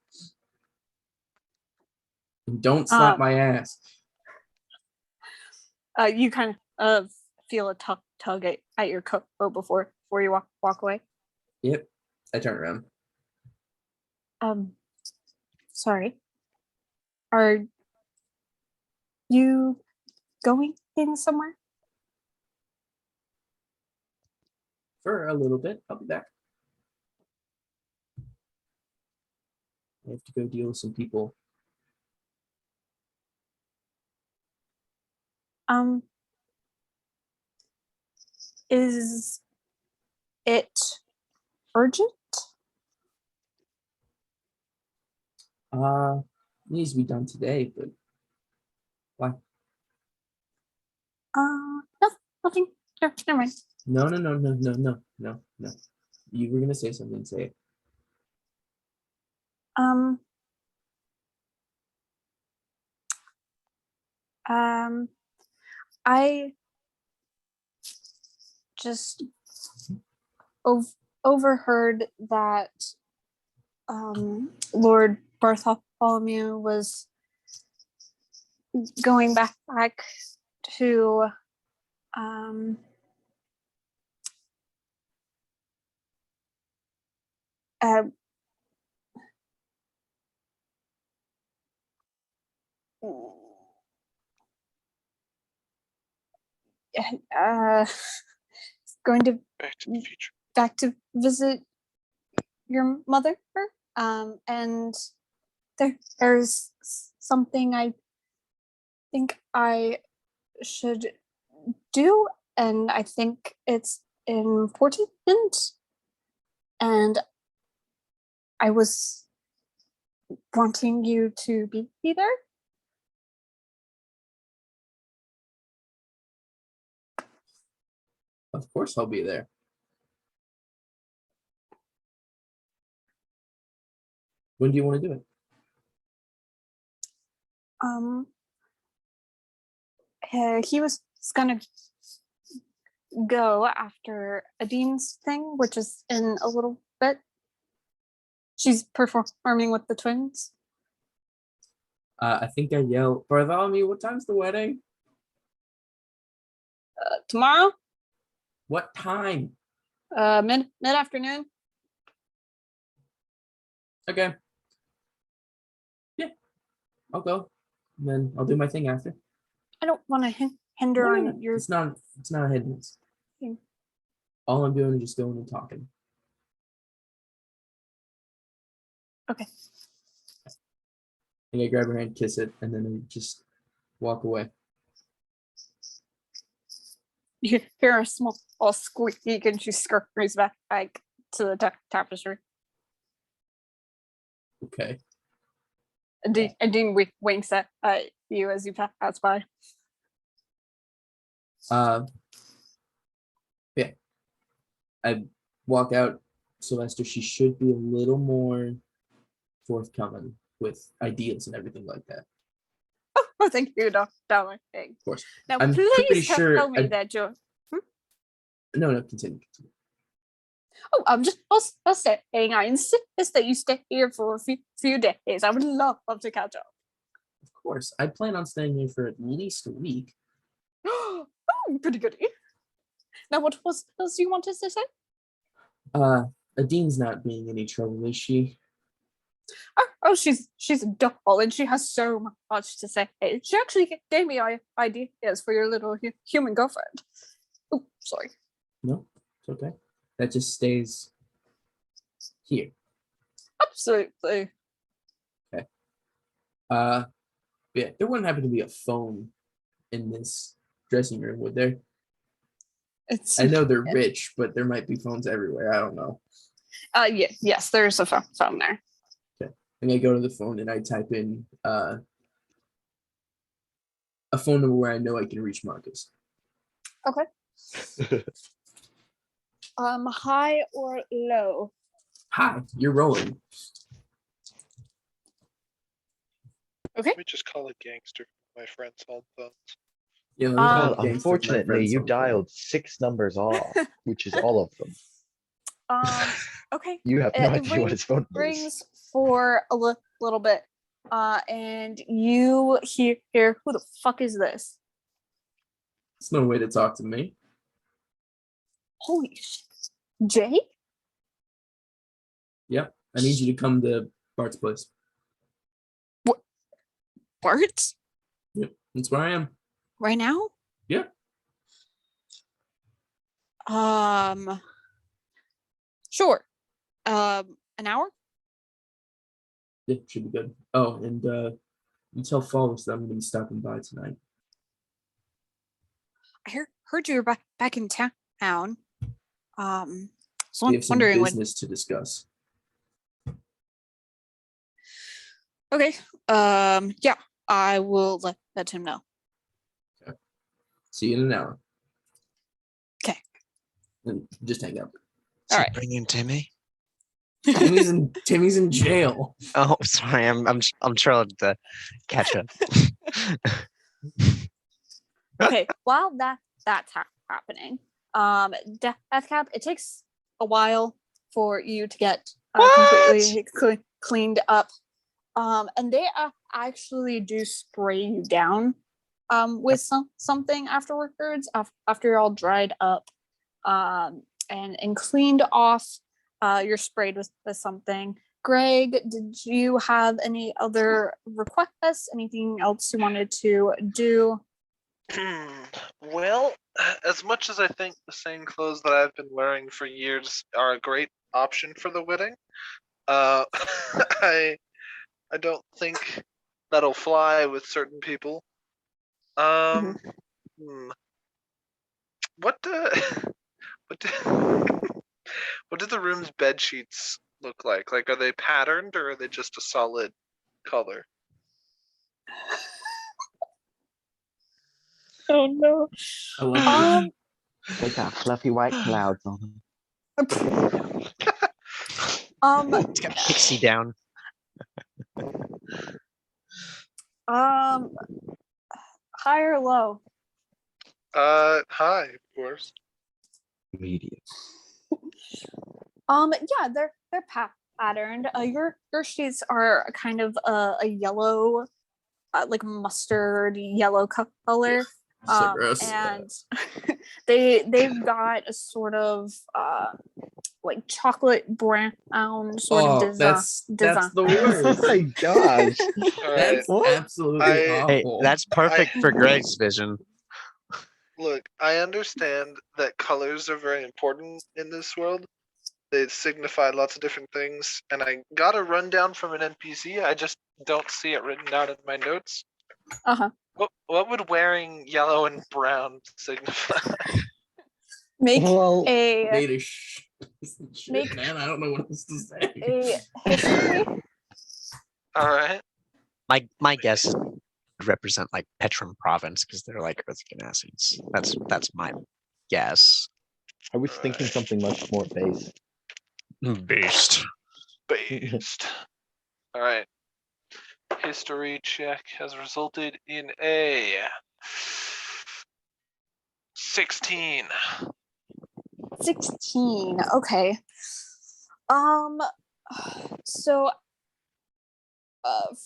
And don't slap my ass. You kind of feel a tug at your coat before you walk away. Yep. I turn around. Sorry. Are you going in somewhere? For a little bit. I'll be back. I have to go deal with some people. Is it urgent? Needs to be done today, but why? No, nothing. Never mind. No. You were gonna say something, say it. I just overheard that Lord Bartholomune was going back to going to Back to the Future. back to visit your mother, and there's something I think I should do, and I think it's important, and I was wanting you to be there. Of course I'll be there. When do you want to do it? He was gonna go after Adine's thing, which is in a little bit. She's performing with the twins. I think I yelled, Bartholomew, what time's the wedding? Tomorrow, What time? mid afternoon. Okay. Yeah, I'll go. And then I'll do my thing after. I don't want to hinder No, on your. It's not a hindrance. thing. All I'm doing is just going and talking. Okay. And I grab her hand, kiss it, and then I just walk away. You hear a small squeak, and she scurries back to the tapestry. Okay. And Dean winks at you as you pass by. Yeah. I walk out. Selvestor, she should be a little more forthcoming with ideas and everything like that. Oh, thank you, darling. Of course. Now, I'm pretty please sure tell me that you're. No, continue. Oh, I'm just saying. I insist that you stay here for a few days. I would love to catch up. Of course. I plan on staying here for at least a week. Oh, pretty good. Now, what else you wanted to say? Adine's not being any trouble, is she? Oh, she's a doll, and she has so much to say. She actually gave me ideas for your little human girlfriend. Oh, sorry. No, it's okay. That just stays here. Absolutely. Okay. Yeah, there wouldn't happen to be a phone in this dressing room, would there? I know they're rich, but there might be phones everywhere. I don't know. Yes, there's a phone there. Okay. And I go to the phone and I type in a phone number where I know I can reach Marcus. Okay. High or low? Hi, you're rolling. Okay. Let me just call a gangster from my friend's home phones. Yeah, Well, unfortunately, you dialed 6 numbers off, which is all of them. Okay. You have no idea what his phone number is. Rings for a little bit. And you hear, who the fuck is this? It's no way to talk to me. Holy shit. Jake? Yep. I need you to come to Bart's place. What? Bart? Yep. That's where I am. Right now? Yeah. Sure. An hour? Yeah, should be good. Oh, and you tell Fables that I'm gonna be stopping by tonight. I heard you were back in town. So We I'm have some wondering when. business to discuss. Okay. Yeah, I will let him know. See you in an hour. Okay. And just hang up. All right. Bring in Timmy. Timmy's in jail. Oh, sorry. I'm trying to catch up. Okay. While that's happening, Deathcap, it takes a while for you to get completely cleaned up. And they actually do spray you down with something afterwards after you're all dried up and cleaned off. You're sprayed with something. Greg, did you have any other requests? Anything else you wanted to do? Well, as much as I think the same clothes that I've been wearing for years are a great option for the wedding, I don't think that'll fly with certain people. What what do the room's bed sheets look like? Like, are they patterned or are they just a solid color? Oh no. I like They got fluffy white clouds on them. It's got pixie down. High or low? High, of course. Medium. Yeah, they're patterned. Your sheets are kind of a yellow, like mustard yellow color. so gross. And they've got a sort of like chocolate brown sort of design. That's the Oh worst. my gosh. That's absolutely Hey, awful. that's perfect for Greg's vision. Look, I understand that colors are very important in this world. They signify lots of different things, and I got a rundown from an NPC. I just don't see it written down in my notes. Uh-huh. What would wearing yellow and brown signify? Make Well, a Data shit, Make- man. I don't know what else to say. a history. All right. My guess is would represent like Petrum province because they're like earth acids. That's my guess. I was thinking something much more base. Based. Based. All right. History check has resulted in a 16. 16. Okay. So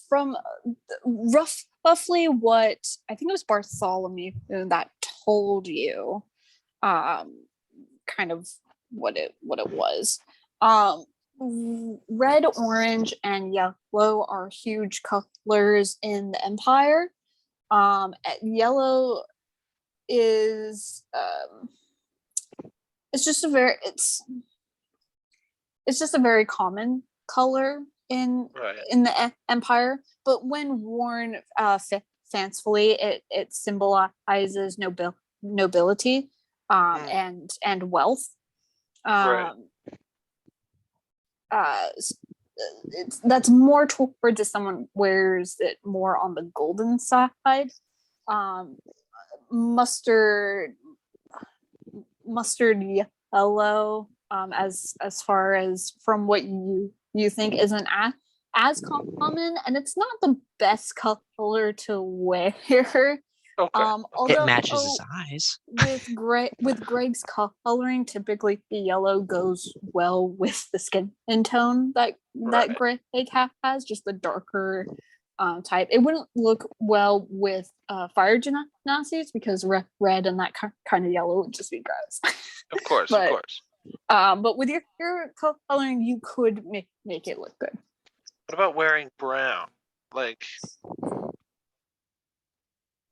from roughly what I think it was Bartholomune that told you kind of what it was. Red, orange, and yellow are huge colors in the Empire. Yellow is it's just a very common color in the Empire, but when worn fancifully, it symbolizes nobility and wealth. That's more towards if someone wears it more on the golden side. Mustard yellow, as far as from what you think isn't as common, and it's not the best color to wear. Although, it matches his eyes. with Greg's coloring, typically the yellow goes well with the skin tone that Greg has, just the darker type. It wouldn't look well with fire gymnastics because red and that kind of yellow would just be gross. Of course, but, of course. But with your coloring, you could make it look good. What about wearing brown? Like,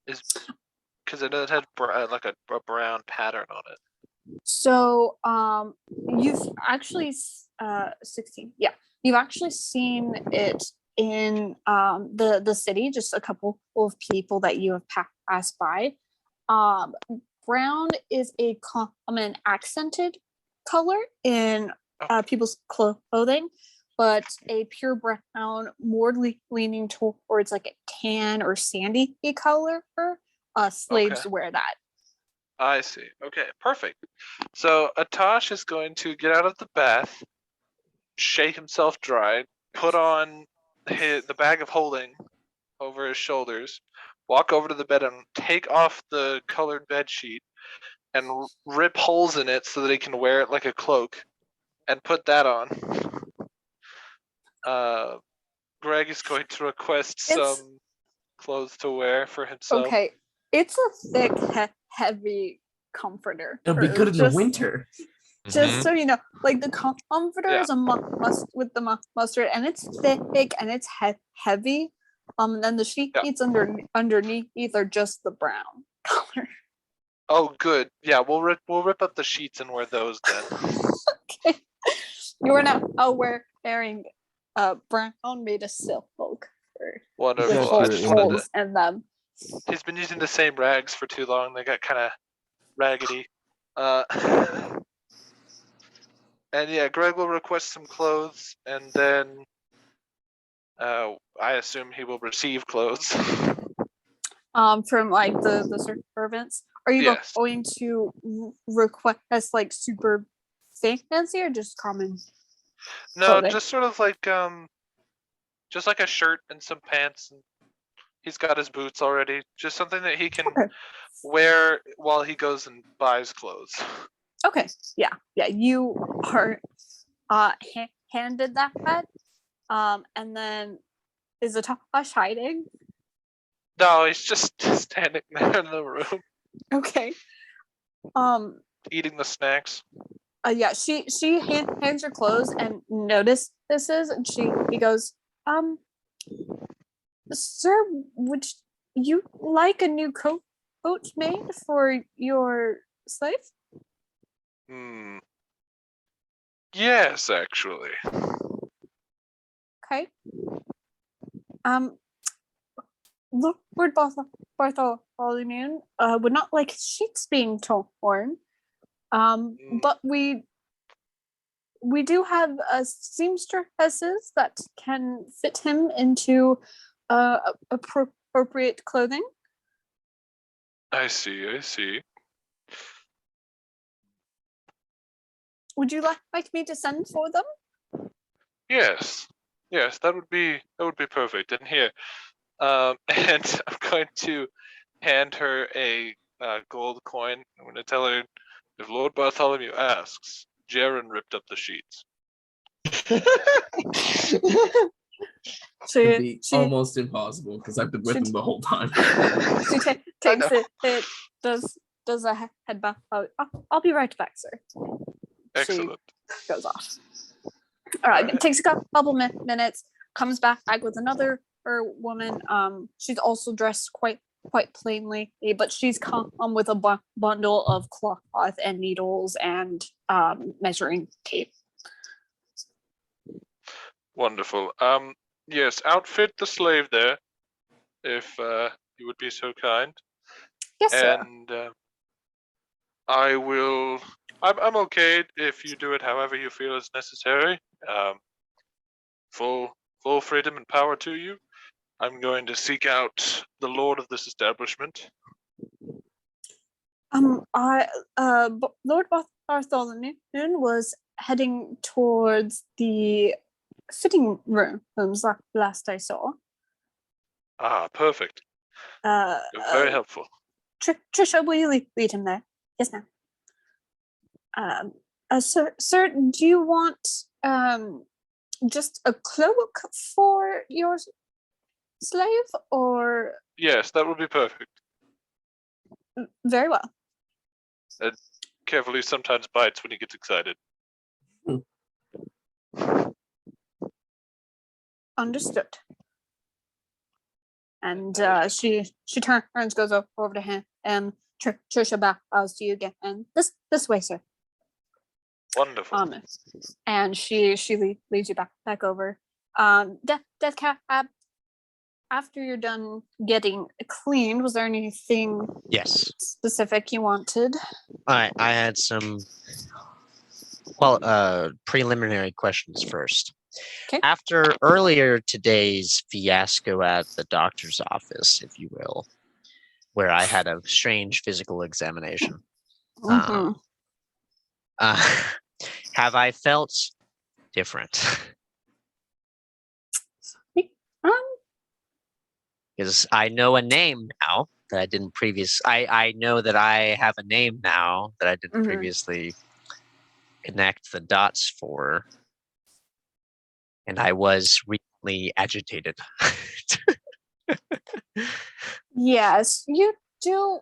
Is because I know it had like a brown pattern on it. So, you've actually 16. Yeah, you've actually seen it in the city. Just a couple of people that you have passed by. Brown is a common accented color in people's clothing, but a pure brown, more leaning towards like a tan or sandy color. Slaves wear that. I see. Okay, perfect. So Atash is going to get out of the bath, shake himself dry, put on the bag of holding over his shoulders, walk over to the bed and take off the colored bed sheet and rip holes in it so that he can wear it like a cloak and put that on. Greg is going to request some clothes to wear for himself. Okay, it's a thick, heavy comforter. It'll be good in the winter. Just so you know, like the comforter is a must with the mustard, and it's thick and it's heavy. And then the sheets underneath are just the brown color. Oh, good. Yeah, we'll rip up the sheets and wear those then. Okay, you are now wearing brown made of silk. Wonderful. With holes in them. He's been using the same rags for too long. They got kind of raggedy. And yeah, Greg will request some clothes, and then I assume he will receive clothes. From like the servants. Are you going to request like super fancy or just common? No, clothing? just sort of like just like a shirt and some pants. And he's got his boots already. Just something that he can wear while he goes and buys clothes. Okay. Yeah. You are handed that. And then is Atash hiding? No, he's just standing there in the room. Okay. Eating the snacks. Yeah. She hands her clothes and notices, and he goes, sir, would you like a new coat made for your slave? Yes, actually. Okay. Lord Bartholomune would not like sheets being torn. But we do have seamstresses that can fit him into appropriate clothing. I see. Would you like me to send for them? Yes, that would be perfect. And here, and I'm going to hand her a gold coin. I'm going to tell her, if Lord Bartholomew asks, Jarren ripped up the sheets. It'd be almost impossible because I've been with him the whole time. She takes it, does a head bow. I'll be right back, sir. Excellent. She goes off. All right, it takes a couple minutes, comes back with another woman. She's also dressed quite plainly, but she's come with a bundle of cloth and needles and measuring tape. Wonderful. Yes, outfit the slave there, if you would be so kind. Yes, sir. And I will. I'm okay if you do it however you feel is necessary. Full freedom and power to you. I'm going to seek out the lord of this establishment. Lord Bartholomune was heading towards the fitting rooms last I saw. Ah, perfect. You're very helpful. Trisha, will you lead him there? Yes, ma'am. Sir, do you want just a cloak for your slave, or? Yes, that would be perfect. Very well. Carefully sometimes bites when he gets excited. Understood. And she turns, goes over to him, and Trisha bows to you again. And this way, sir. Wonderful. And she leads you back over. Death Cap. After you're done getting cleaned, was there anything Yes. specific you wanted? I had some preliminary questions first. Okay. After earlier today's fiasco at the doctor's office, if you will, where I had a strange physical examination, Mm-hmm. have I felt different? Because I know a name now that I didn't I know that I have a name now that I didn't previously connect the dots for. And I was really agitated. Yes, you do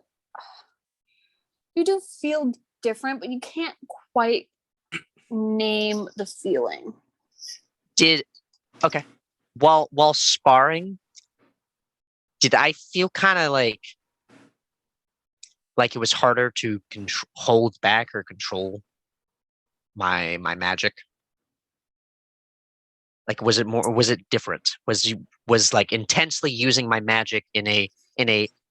feel different, but you can't quite name the feeling. While sparring, did I feel kind of like it was harder to hold back or control my magic? Like, was it more, or was it different? Was like intensely using my magic in a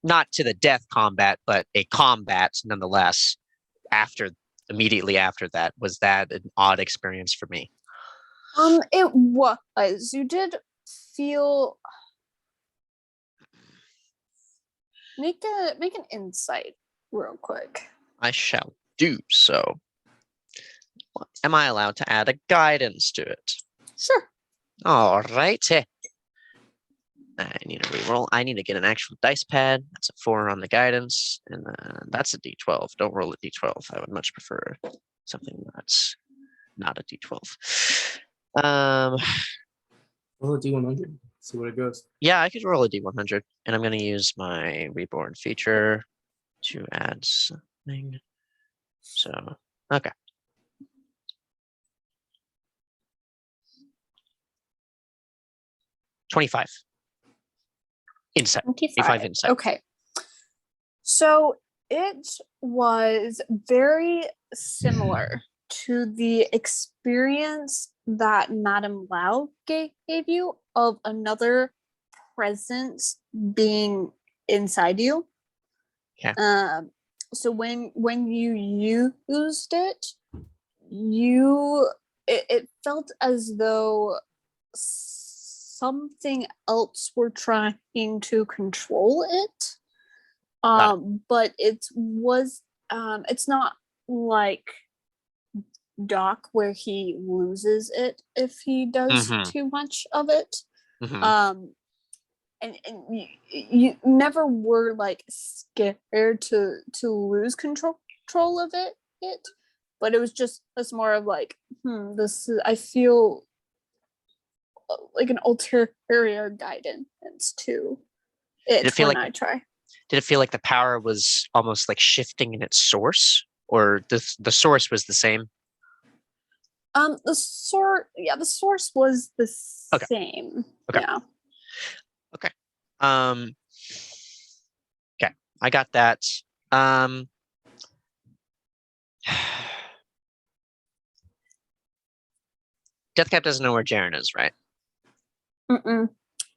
not to the death combat, but a combat nonetheless. Immediately after that, was that an odd experience for me? It was. You did feel. Make an insight real quick. I shall do so. Am I allowed to add a guidance to it? Sure. All right. I need to reroll. I need to get an actual dice pad. That's a 4 on the guidance, and that's a D12. Don't roll a D12. I would much prefer something that's not a D12. Roll a D100. See what it goes. Yeah, I could roll a D100, and I'm going to use my reborn feature to add something. So, okay. $25. Insight. 25 insight. Okay. So it was very similar to the experience that Madame Lau gave you of another presence being inside you. Yeah. So when you used it, it felt as though something else were trying to control it. But it's not like Doc where he loses it if he does too much of it. And you never were like scared to lose control of it, but it's more of like, I feel like an ulterior guidance to it. Did it feel when like I try? Did it feel like the power was almost like shifting in its source, or the source was the same? The source was the same. Okay. Yeah. Okay. Okay, I got that. Deathcap doesn't know where Jarren is, right? Nope.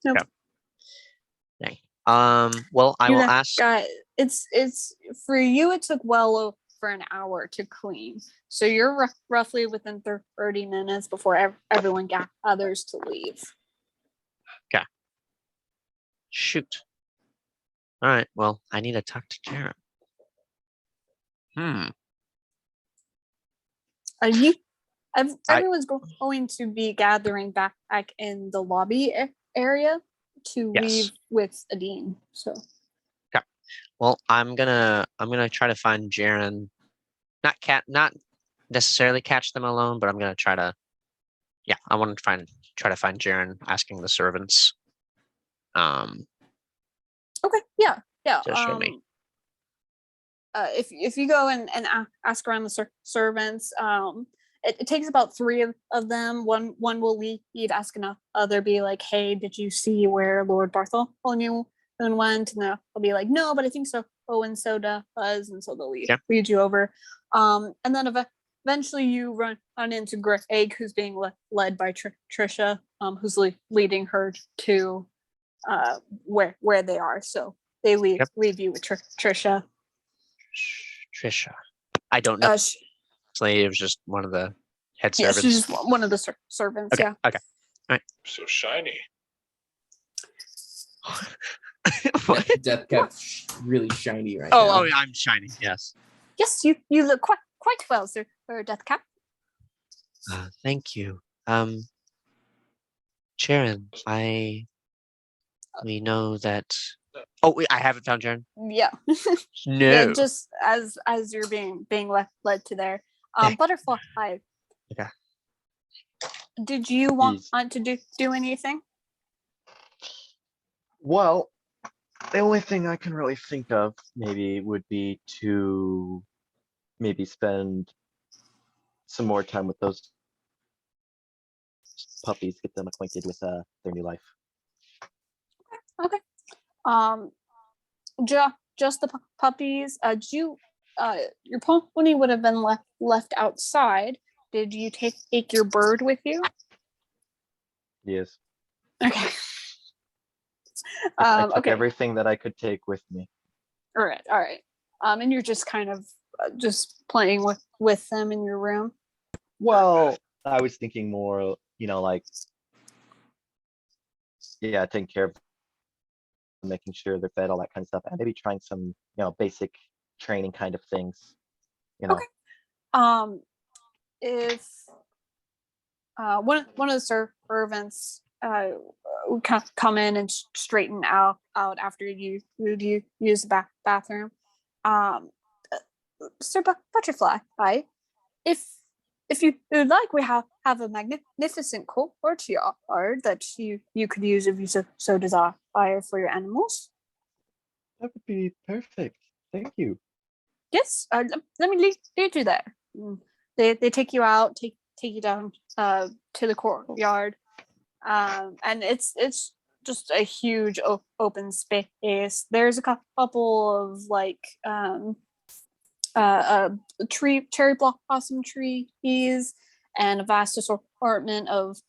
Okay. Dang. Well, I will ask. It's for you. It took well over an hour to clean, so you're roughly within 30 minutes before everyone gathers to leave. Okay. Shoot. All right. Well, I need to talk to Jarren. Everyone's going to be gathering back in the lobby area to leave with Adine. So. Okay. Well, I'm gonna try to find Jarren. Not necessarily catch them alone, but I'm gonna try to. Yeah, I want to try to find Jarren, asking the servants. Okay. Yeah. To show me. If you go and ask around the servants, it takes about 3 of them. One will leave, ask another, be like, "Hey, did you see where Lord Bartholomune went, and they'll be like, no, but I think so. Oh, and so does, and so they'll lead you over. And then eventually you run into Greg, who's being led by Trisha, who's leading her to where they are. So they leave you with Trisha. Trisha. I don't know. It was just one of the head servants. She's just one of the servants. Okay. Yeah. Okay. All right. So shiny. What? Death Cap's really shiny right now. Oh, I'm shiny. Yes. Yes, you look quite well, sir, for Death Cap. Thank you. Jarren, we know that. Oh, wait, I haven't found Jarren. Yeah. No. Yeah, just as you're being led to there. Butterfly. Okay. Did you want to do anything? Well, the only thing I can really think of maybe would be to maybe spend some more time with those puppies, get them acquainted with their new life. Okay. Just the puppies. Did you your pony would have been left outside. Did you take your bird with you? Yes. Okay. I took Okay. everything that I could take with me. All right. And you're just kind of just playing with them in your room. Well, I was thinking more, like, taking care of them, making sure they're fed, all that kind of stuff, and maybe trying some, basic training kind of things. Okay. If one of the servants come in and straighten out after you use the bathroom, Sir Butterfly, if you would like, we have a magnificent courtyard that you could use if you so desire for your animals. That would be perfect. Thank you. Yes, let me lead you there. They take you out, take you down to the courtyard, and it's just a huge open space. There's a couple of like cherry blossom trees, and a vast assortment of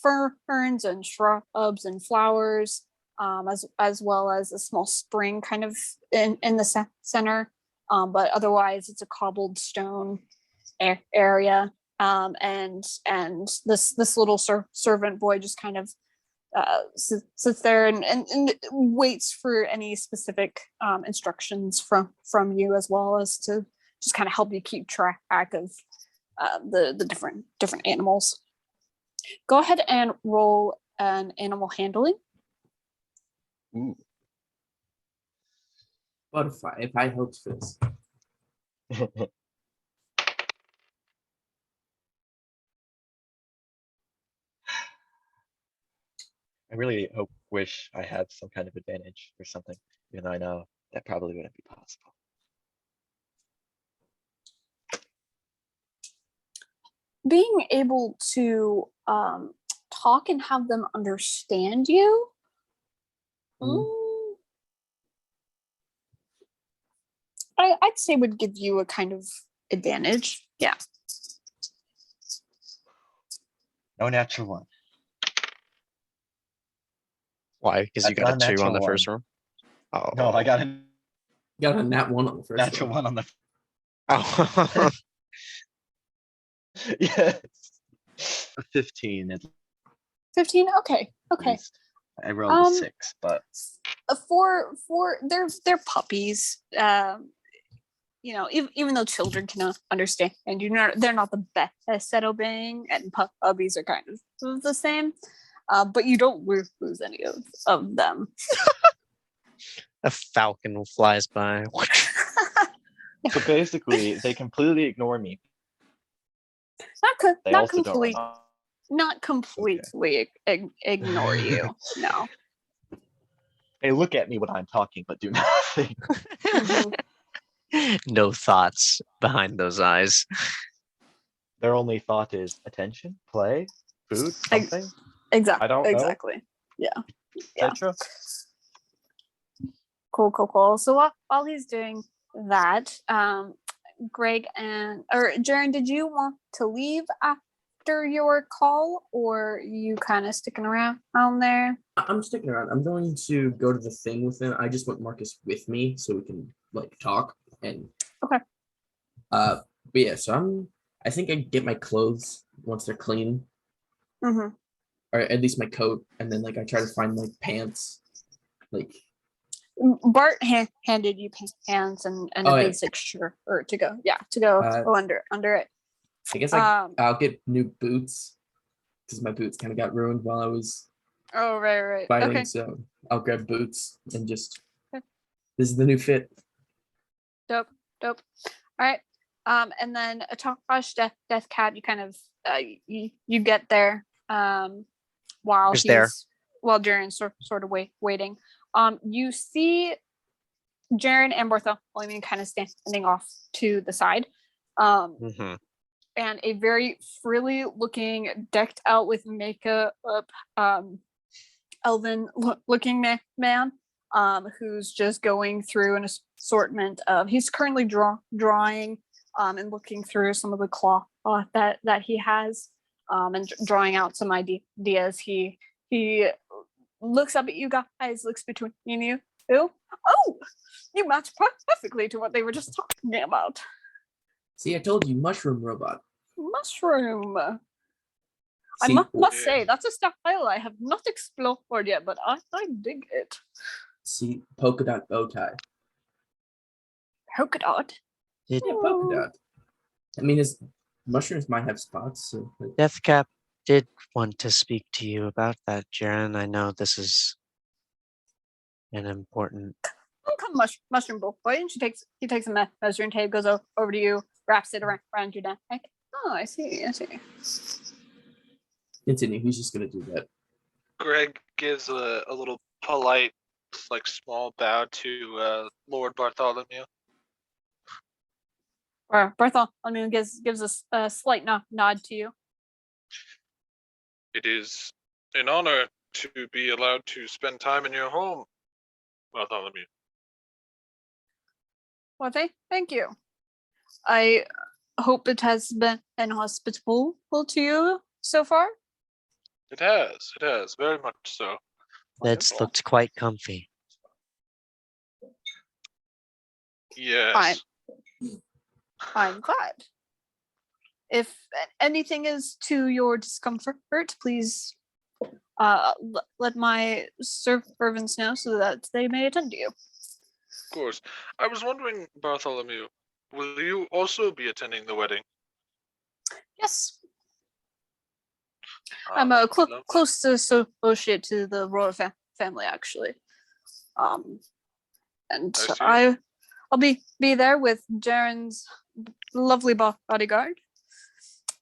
ferns and shrubs and flowers, as well as a small spring kind of in the center. But otherwise, it's a cobbled stone area. And this little servant boy just kind of sits there and waits for any specific instructions from you, as well as to just kind of help you keep track of the different animals. Go ahead and roll an animal handling. Ooh. Butterfly, if I hoped for this. I really wish I had some kind of advantage or something, even though I know that probably wouldn't be possible. Being able to talk and have them understand you. I'd say would give you a kind of advantage. Yeah. No natural one. Why? Because you got a 2 on the first round? Oh. No, I got a Got a nat 1 on the first natural one. one on the. Oh. Yes. 15 at 15. Okay. least. I rolled a 6, but for they're puppies. Even though children can understand, and they're not the best at obeying, and puppies are kind of the same. But you don't lose any of them. A falcon flies by. so basically, they completely ignore me. They Not also completely. don't run off. Not completely ignore you. No. They look at me when I'm talking, but do nothing. No thoughts behind those eyes. Their only thought is attention, play, food, something. Exactly. I don't know. Exactly. Yeah. Etc. Cool. So while he's doing that, Greg or Jarren, did you want to leave after your call, or you kind of sticking around there? I'm sticking around. I'm going to go to the thing with him. I just want Marcus with me so we can like talk and. Okay. But yeah, so I think I get my clothes once they're clean, Mm-hmm. or at least my coat, and then like I try to find like pants, like. Bart handed you pants and Oh, a yeah. basic shirt to go under it. I guess I'll get new boots because my boots kind of got ruined while I was right. fighting. Okay. So I'll grab boots and just. Okay. This is the new fit. Dope. All right. And then Tosh Death Cat, you kind of you get there while Who's there? while Jarren's sort of waiting. You see Jarren and Bartholomune kind of standing off to the side. Mhm. And a very frilly looking, decked out with makeup, elven looking man, who's just going through an assortment of. He's currently drawing, and looking through some of the cloth that he has, and drawing out some ideas. He looks up at you guys, looks between you. Oh, you match perfectly to what they were just talking about. See, I told you, mushroom robot. Mushroom. I See, must say, that's a style I have not explored yet, but I dig it. see, polka dot bow tie. Polka dot? Yeah, polka dot. I mean, his mushrooms might have spots. So like, Deathcap did want to speak to you about that, Jarren. I know this is an important. Come mushroom boy, and he takes a measuring tape, goes over to you, wraps it around your neck. Oh, I see. continue. He's just gonna do that. Greg gives a little polite, like small bow to Lord Bartholomew. Bartholomew gives a slight nod to you. It is an honor to be allowed to spend time in your home, Bartholomew. Well, thank you. I hope it has been hospitable to you so far. It has, very much so. Beds Wonderful. looked quite comfy. Yes. I'm glad. If anything is to your discomfort, please let my servants know so that they may attend to you. Of course. I was wondering, Bartholomew, will you also be attending the wedding? Yes. I'm a close associate to the royal family, actually. And I'll be there with Jarren's lovely bodyguard.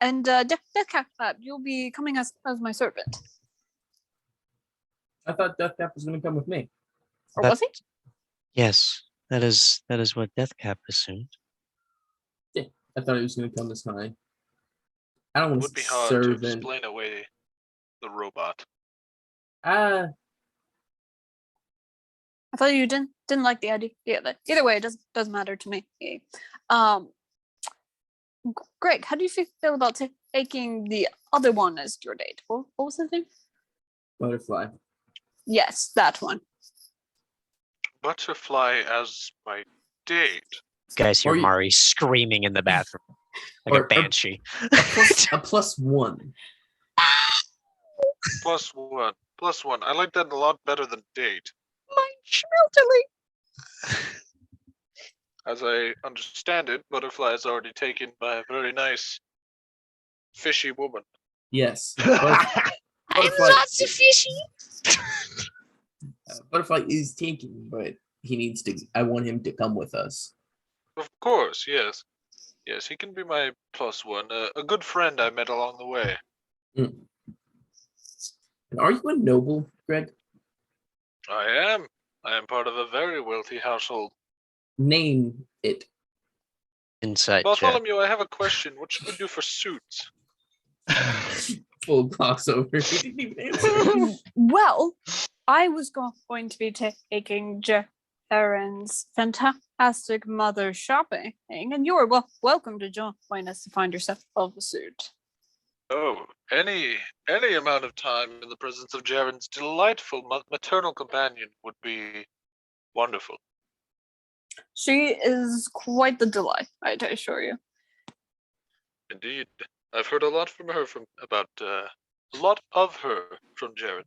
And Deathcap, you'll be coming as my servant. I thought Deathcap was gonna come with me. Or was he? Yes, that is what Deathcap assumed. Yeah, I thought he was gonna come this time. I don't It want would to be hard to servant. explain away the robot. I thought you didn't like the idea. Either way, it doesn't matter to me. Greg, how do you feel about taking the other one as your date? What was his name? Butterfly. Yes, that one. Butterfly as my date. Guys hear Or you- Mari screaming in the bathroom like Or- a banshee. A plus one. Plus one. I like that a lot better than date. My schmelterly. As I understand it, Butterfly is already taken by a very nice, fishy woman. Yes. I'm not so fishy. Butterfly is taken, but he needs to. I want him to come with us. Of course, yes. Yes, he can be my plus one. A good friend I met along the way. Mm. And are you a noble, Greg? I am. I am part of a very wealthy household. Name it. Insight check. Bartholomew, I have a question. What should we do for suits? Full crossover. He didn't even answer. Well, I was going to be taking Jarren's fantastic mother shopping, and you're welcome to join us to find yourself a suit. Oh, any amount of time in the presence of Jarren's delightful maternal companion would be wonderful. She is quite the delight, I assure you. Indeed, I've heard a lot from her about a lot of her from Jarren.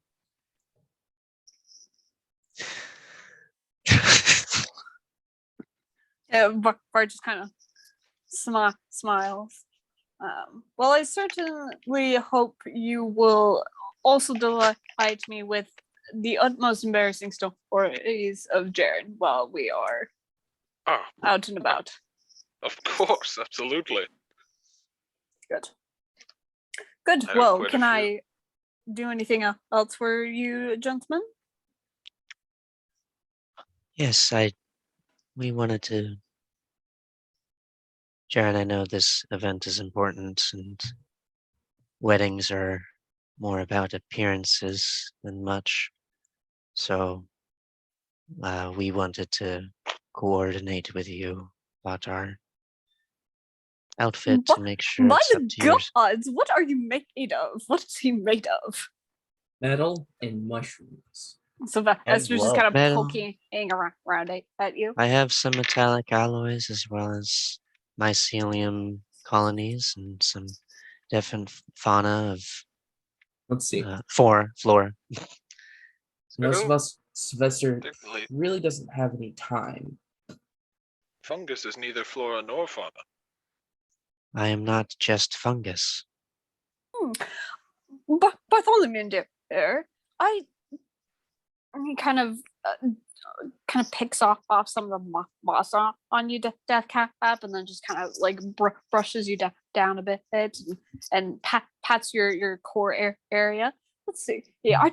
Yeah, Bart just kind of smiles. Well, I certainly hope you will also delight me with the utmost embarrassing stories of Jarren while we are out and about. Of course, absolutely. Good. Well, can I do anything else for you, gentlemen? Yes, we wanted to. Jarren, I know this event is important, and weddings are more about appearances than much. So we wanted to coordinate with you about our outfit to make sure By it's up the to yours. gods, what are you made of? What is he made of? Metal and mushrooms. So that's just love. kind of Metal. poking around at you. I have some metallic alloys as well as mycelium colonies and some different fauna of Let's see. flora. Most of Oh, us, Sylvester particularly really doesn't have any time. fungus is neither flora nor fauna. I am not just fungus. Bartholomune, dear, he kind of picks off some of the moss on you, Death Cap, and then just kind of like brushes you down a bit and pats your core area. Let's see. Yeah,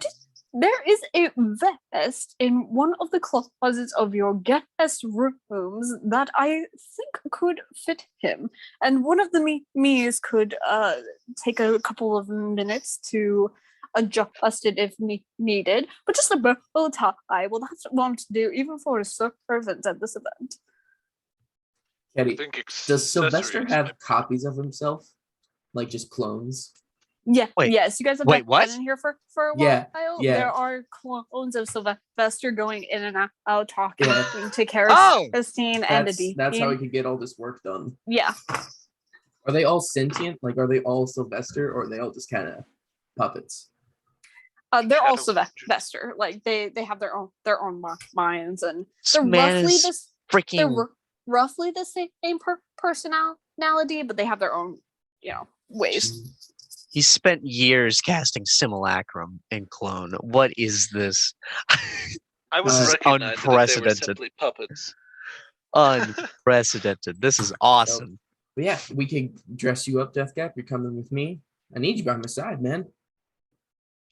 there is a vest in one of the closets of your guest rooms that I think could fit him, and one of the me's could take a couple of minutes to adjust it if needed, but just a bow tie. Well, that's what I'm to do, even for a servant at this event. Eddie, does Sylvester accessories have might- copies of himself? Like just clones? Yeah. Wait, yes, you guys have wait, what? been in here for a Yeah, while. yeah. There are clones of Sylvester going in and out, talking Yeah. to Oh! Christine and That's how we could get all this work done. Yeah. Are they all sentient? Like, are they all Sylvester, or are they all just kind of puppets? They're all Shadow Sylvester. Like they have their own minds, and This they're man roughly is this. freaking. They're roughly the same personality, but they have their own, ways. He spent years casting simulacrum and clone. What is this? I would This is recognize it if they were unprecedented. simply puppets. Unprecedented. This is awesome. But yeah, we can dress you up, Death Gap. You're coming with me. I need you by my side, man.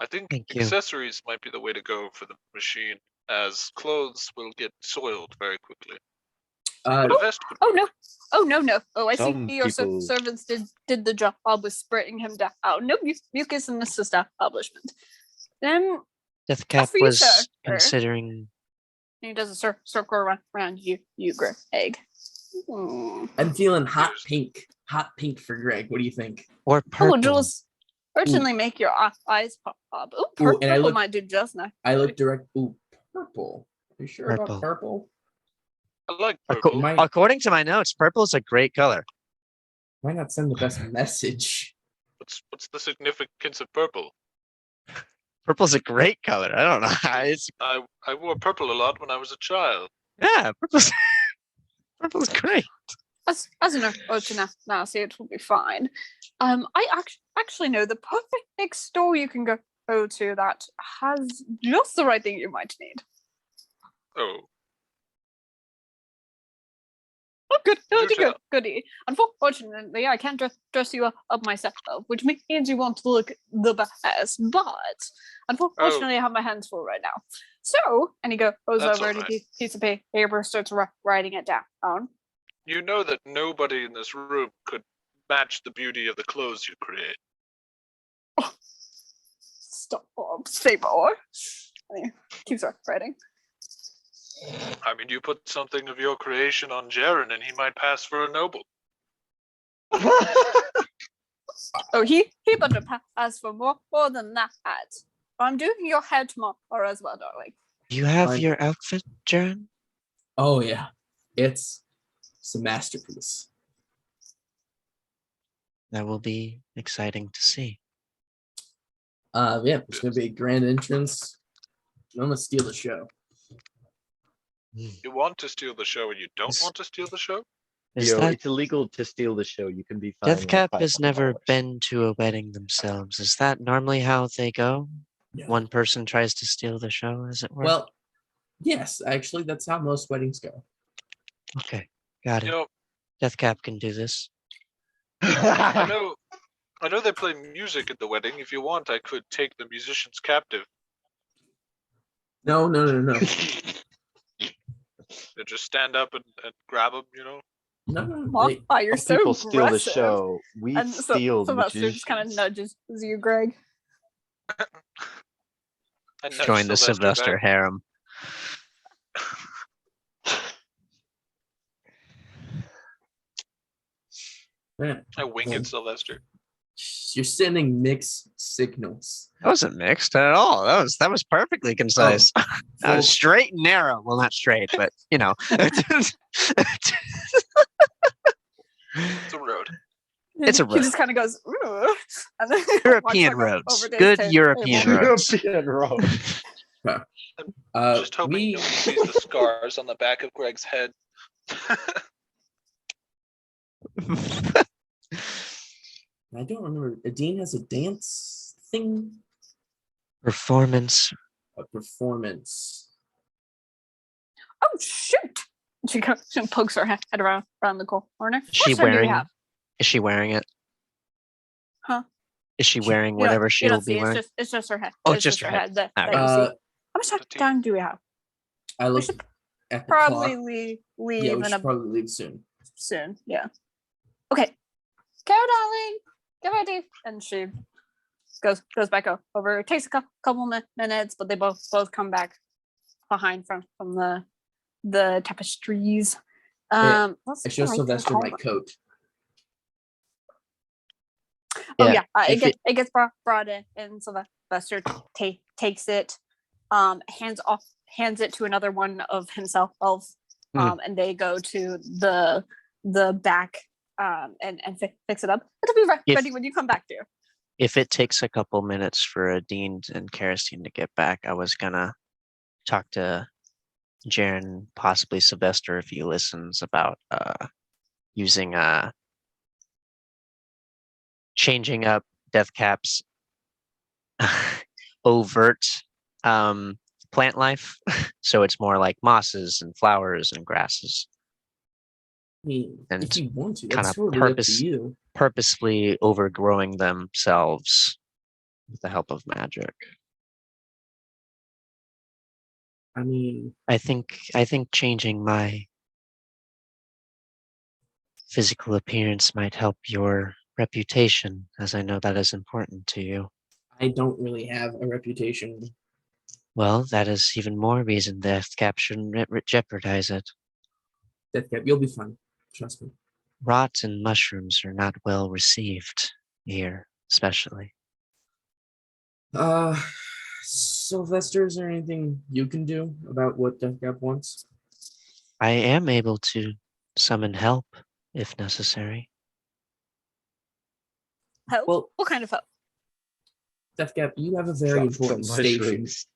I think Thank you. accessories might be the way to go for the machine, as clothes will get soiled very quickly. But a vest would Oh no! Oh, I Some see your people- servants did the job with spraying him down. Oh, no mucus in this establishment. Then Deathcap for you, was sir. considering. he does a circle around you, Greg. I'm feeling hot pink for Greg. What do you think? Or Oh, purple. Jules, certainly make your eyes pop. Oh, Ooh, and I purple look- might do just nice. I look direct. Ooh, purple. Are you sure Purple. about purple? I like Acco- purple. My- According to my notes, purple is a great color. Why not send the best message? What's the significance of purple? Purple's a great color. I don't know. It's, I wore purple a lot when I was a child. yeah, purple's great. As an now, see, it will be fine. I actually know the perfect store you can go to that has just the right thing you might need. Oh, Oh, Do tell. goody. Unfortunately, I can't dress you up myself, which means you want to look the best. But unfortunately, I have my hands full right now. So, and he goes That's over to alright. a piece of paper, starts writing it down. you know that nobody in this room could match the beauty of the clothes you create. Stop, say more. And he keeps writing. I mean, you put something of your creation on Jarren, and he might pass for a noble. Oh, he better pass for more than that. I'm doing your hair tomorrow as well, darling. You have Fine. your outfit, Jarren? Oh yeah, it's a masterpiece. That will be exciting to see. Yeah, there's gonna be a grand entrance. I'm gonna steal the show. You want to steal the show, and you don't Is- want to steal the show? Is Yo, that it's illegal to steal the show. You can be fined like Deathcap has never $500. been to a wedding themselves? Is that normally how they go? Yeah. One person tries to steal the show, as it were? Well, yes, actually, that's how most weddings go. Okay, got You it. know, Deathcap can do this. I know they play music at the wedding. If you want, I could take the musicians captive. No. They just stand up and grab them, you know? Wow, They- you're Some so people steal the aggressive. show. We And so steal the Sylvester just kind of musicians. nudges you, Greg. I nudge Join the Selvestor back. harem. Man, I wink at Sylvester. you're sending mixed signals. That wasn't mixed at all. That was perfectly concise. That Full- was straight and narrow. Well, not straight, but you know. It's a road. It's a He road. just kind of goes, ooh. And then European walks, like, roads. over to his Good table. European roads. European road. Just hoping we no one sees the scars on the back of Greg's head. I don't remember. Dean has a dance thing, Performance. a performance. Oh, shoot. She pokes her head around the corner. Is she What shirt do you wearing? have? Is she wearing it? Huh? Is she wearing You don't- whatever you she will don't be see, wearing? It's just her head. Oh, It's just just her her head that Okay. you see. How much Petite. time do we have? I look should at the Probably clock. leave Yeah, we in should a probably leave soon. soon. Yeah. Okay. Carol, darling, get ready. And she goes back over. It takes a couple minutes, but they both come back behind from the tapestries. Yeah, What's I the show right thing Sylvester my called? coat. Oh Yeah, yeah, if it gets brought in, and Sylvester takes it, hands it to another one of himself, and they go to the back, and fix it up. It'll be ready when you come back, dear. If it takes a couple minutes for Dean and Kerosene to get back, I was gonna talk to Jarren, possibly Selvestor, if he listens, about using changing up Deathcap's overt plant life, so it's more like mosses and flowers and grasses. I mean, And if you want to, kinda that's totally up to you. Purposefully overgrowing themselves with the help of magic. I mean, I think changing my physical appearance might help your reputation, as I know that is important to you. I don't really have a reputation. Well, that is even more reason Deathcap shouldn't jeopardize it. Deathcap, you'll be fine. Trust me. Rot and mushrooms are not well received here, especially. Sylvester, is there anything you can do about what Deathcap wants? I am able to summon help if necessary. Help? Well, What kind of help? Deathcap, you have a very Some important station. mushrooms.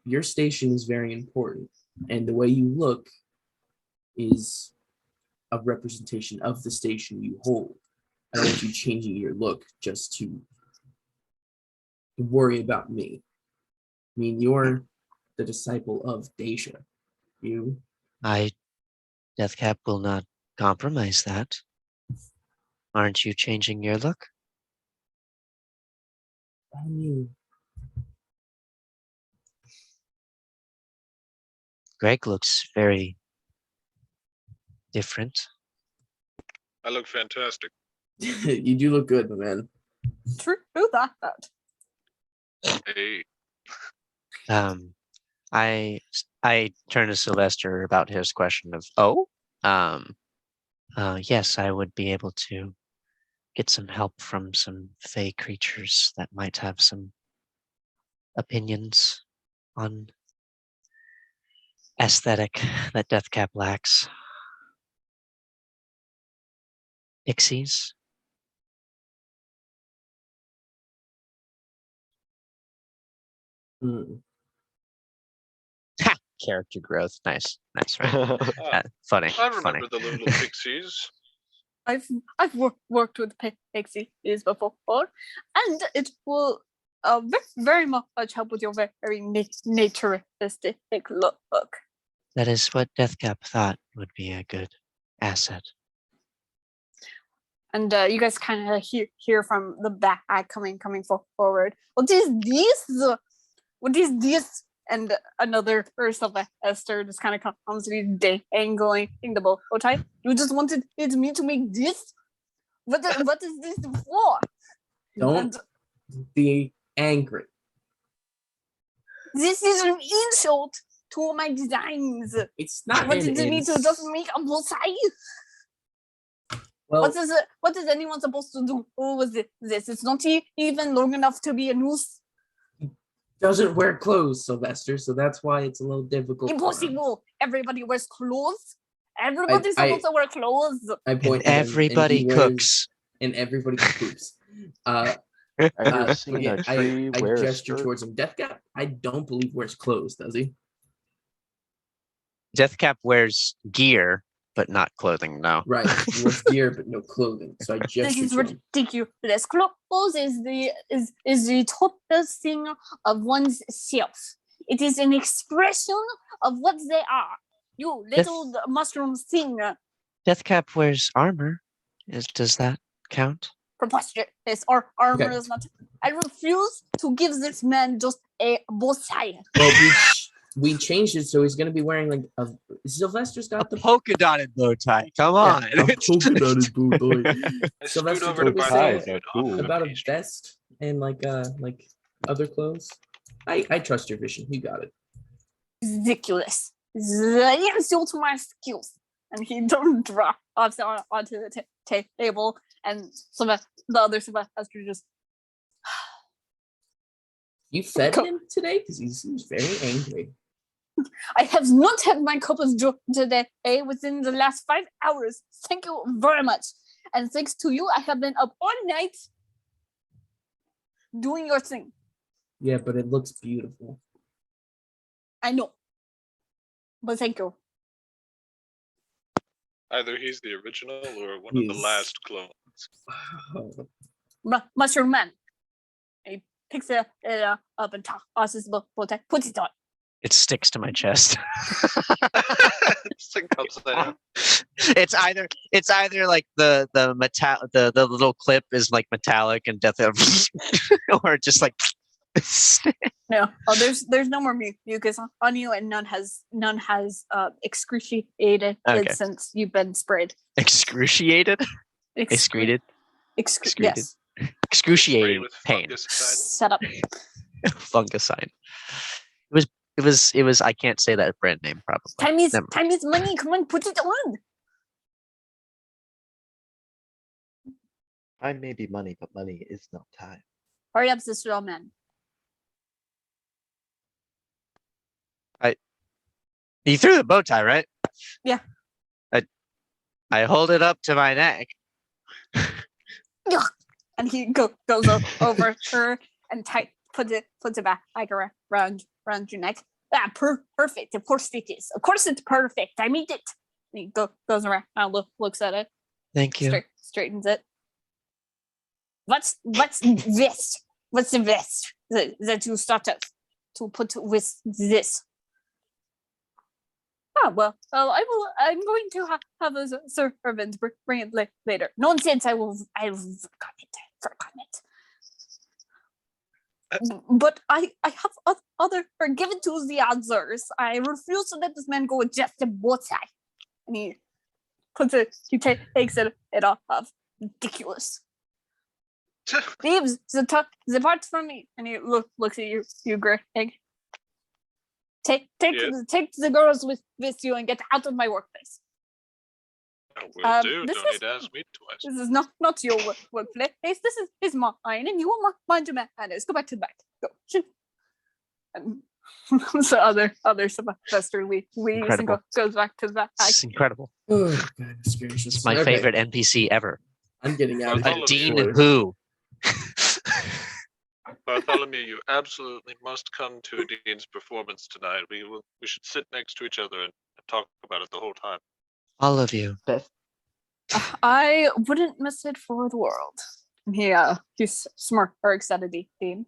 Your station is very important, and the way you look is a representation of the station you hold. I don't want you changing your look just to worry about me. I mean, you're the disciple of Dacia. Deathcap will not compromise that. Aren't you changing your look? I mean, Greg looks very different. I look fantastic. you do look good, my man. True that. Hey, I I turn to Selvestor about his question of, yes, I would be able to get some help from some fey creatures that might have some opinions on aesthetic that Deathcap lacks. Pixies? Hmm. Ha! Character growth. Nice. Right? Funny. I Funny. remember the little pixies. I've worked with pixies before, and it will very much help with your very naturistic look. That is what Deathcap thought would be a good asset. And you guys kind of hear from the back coming forward. What is this? What is this? And another Esther just kind of comes to you dangling the bow tie. You just wanted me to make this? What is this for? Don't be angry. This is an insult to my designs. It's not. What did me to just make a bow tie? Well, what is anyone supposed to do with this? It's not even long enough to be a noose. Doesn't wear clothes, Selvestor, so that's why it's a little difficult. Impossible. Everybody wears clothes. Everybody's supposed to wear clothes. I point and at him, everybody and cooks. And everybody poops. Ever seen a tree I wear a gesture skirt? towards him. Deathcap, I don't believe wears clothes, does he? Deathcap wears gear, but not clothing, no. Right. He wears gear but no clothing. So I gesture This is to him. ridiculous. Clothes is the total thing of one's self. It is an expression of what they are. You little mushroom thing. Deathcap wears armor. Does that count? Preposterous. Or armor is not. I refuse to give this man just a bow tie. Well, we changed it, so he's going to be wearing like a. Sylvester's got the polka dotted bow tie. Come on. Yeah, a polka dotted bow tie. I Sylvester, scoot over did to we ties say are cool. about a vest and like other clothes? I trust your vision. You got it. Ridiculous. The insult to my skills. And he drops onto the table, and some of the other Sylvester just. You fed him today because he seems very angry. I have not had my cup of joy today within the last 5 hours. Thank you very much. And thanks to you, I have been up all night doing your thing. Yeah, but it looks beautiful. I know. But thank you. Either he's the original or one of the last clones. Mushroom Man. He picks it up and tosses the bow tie, puts it on. It sticks to my chest. It's like upside down. It's either like the little clip is like metallic and death, or just like. No, there's no more mucus on you, and none has excruciated since you've been sprayed. Excruciated? Excreted? Yes. Excruciating pain. Set up. Fungicide. It was. I can't say that brand name probably. Time is money. Come on, put it on. Time may be money, but money is not time. Hurry up, sister man. You threw the bow tie, right? Yeah. I hold it up to my neck. And he goes over her and puts it back around your neck. Perfect. Of course it is. Of course it's perfect. I made it. And he goes around and looks at it. Thank you. Straightens it. What's this? What's the vest that you started to put with this? Oh, well, I'm going to have a servant bring it later. Nonsense, I've forgotten it. But I have other given to the others. I refuse to let this man go with just a bow tie. And he takes it off. Ridiculous. Leaves the part from me. And he looks at you, Greg. take the girls with you and get out of my workplace. Will do. this Don't is- need to ask me twice. This is not your workplace. This is mine, and you will mind your manners. Go back to the back. Go. Shoot. And so other Selvestor leaves and Incredible. goes back to the back. It's incredible. Oh, goodness gracious. It's my Okay, favorite NPC ever. I'm getting out of A here. Bartholomew. Dean Sure. who? Bartholomew, you absolutely must come to a Dean's performance tonight. We should sit next to each other and talk about it the whole time. All of you. Best I wouldn't miss it for the world. And he's smirks at a Dean.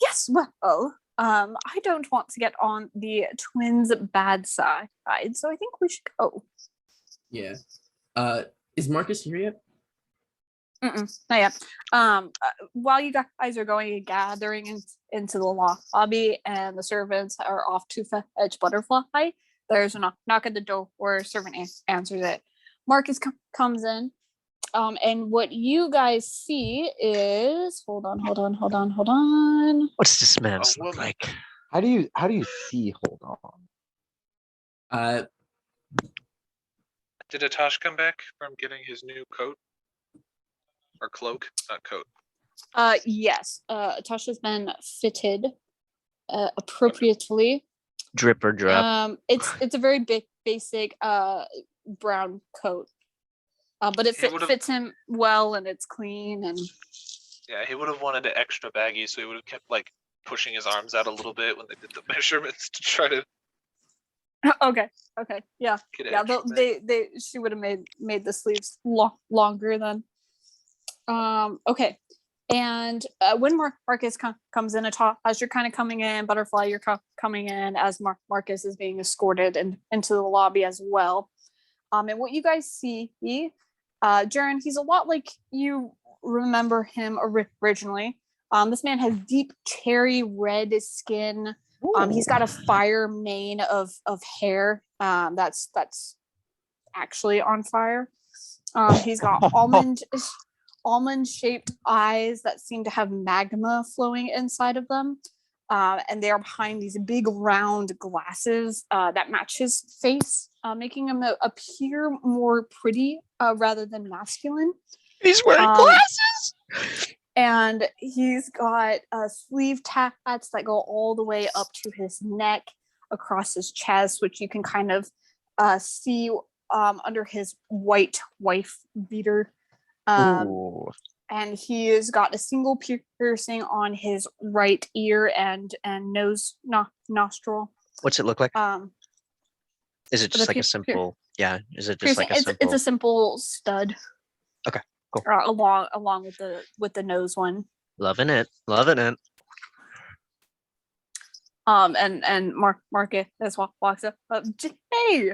Yes, well, I don't want to get on the twins' bad side, so I think we should go. Yeah. Is Marcus here yet? Not yet. While you guys are going and gathering into the lobby, and the servants are off to fetch Butterfly, there's a knock at the door, or a servant answers it. Marcus comes in, and what you guys see is hold on. What's this man A look woman. like? How do you see? Hold on. Did Atash come back from getting his new coat? Or cloak? Not coat. Yes. Tasha's been fitted appropriately. Drip or drop? It's a very basic brown coat. But it He would've- fits him well, and it's clean, and Yeah, he would have wanted it extra baggy, so he would have kept like pushing his arms out a little bit when they did the measurements to try to okay, yeah. get it Yeah, extra baggy. she would have made the sleeves longer then. Okay, and when Marcus comes in, as you're kind of coming in, Butterfly, you're coming in as Marcus is being escorted into the lobby as well. And what you guys see, Jarren, he's a lot like you remember him originally. This man has deep cherry red skin. He's got a fire mane of hair that's actually on fire. He's got almond shaped eyes that seem to have magma flowing inside of them, and they are behind these big round glasses that match his face, making him appear more pretty rather than masculine. He's wearing glasses. And he's got sleeve tats that go all the way up to his neck, across his chest, which you can kind of see under his white wife beater. Ooh. And he has got a single piercing on his right ear and nose nostril. What's it look like? Is it just the like a pier- simple? Yeah. Is it just Piercing. like a simple? It's a simple stud. Okay, cool. Along with the nose one. Loving it. Loving it. And Marcus walks up. Hey.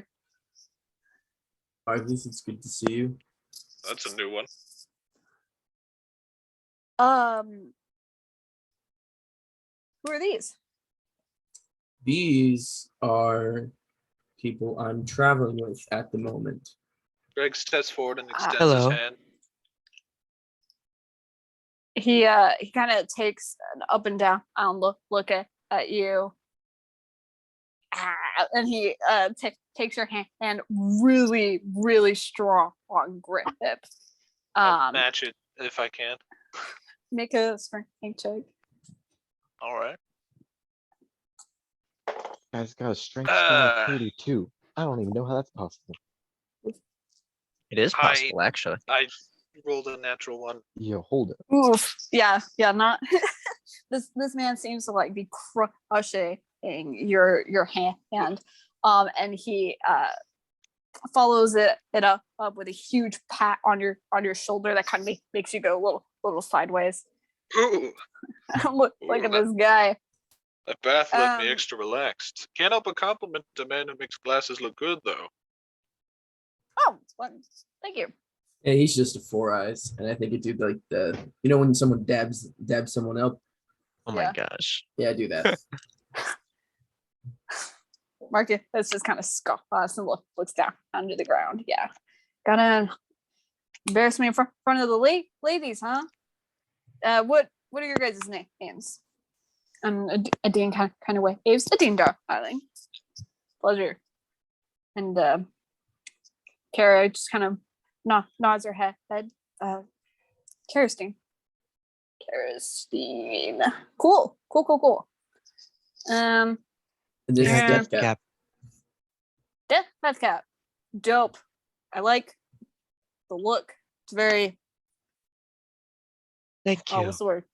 Marcus, it's good to see you. That's a new one. Who are these? These are people I'm traveling with at the moment. Greg steps forward and extends Hello. his hand. He kind of takes an up and down look at you, and he takes your hand really strong grip. I'll match it if I can. Make a strength check. All right. Guy's got a strength score of 32. I don't even know how that's possible. It is possible, actually. I rolled a natural one. Yo, hold it. Oof. Yeah. Not this man seems to like be crushing your hand. And he follows it up with a huge pat on your shoulder that kind of makes you go a little sideways. Ooh, Look at this guy. that bath left me Um, extra relaxed. Can't help but compliment a man who makes glasses look good, though. Oh, well, thank you. Yeah, he's just a Four Eyes, and I think it do like when someone dabs someone up. Oh Yeah. my gosh. Yeah, I do that. Marcus just kind of scoffs and looks down onto the ground. Yeah, gonna embarrass me in front of the ladies, huh? What are your guys' names? And Adine kind of waves. Adine, darling. pleasure. And Kara just kind of nods her head. Karastine. Cool. And this is Yeah. Death Cap. Death Cap. Dope. I like the look. It's very, Thank oh, you. what's the word?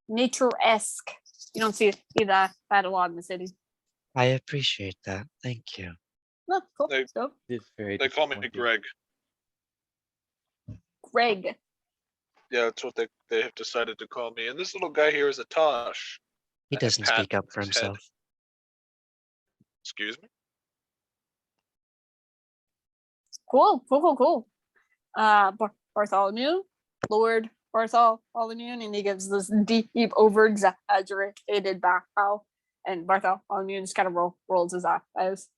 Nature-esque. You don't see that a lot in the city. I appreciate that. Thank you. No, cool. They- Dope. It's very They call me disappointing. Greg. Greg. Yeah, that's what they have decided to call me. And this little guy here is a Tosh. He And I doesn't pat speak up for his head. himself. Excuse me? Cool. Bartholomew, Lord Bartholomew, and he gives this deep, over exaggerated bow, and Bartholomew just kind of rolls his eyes.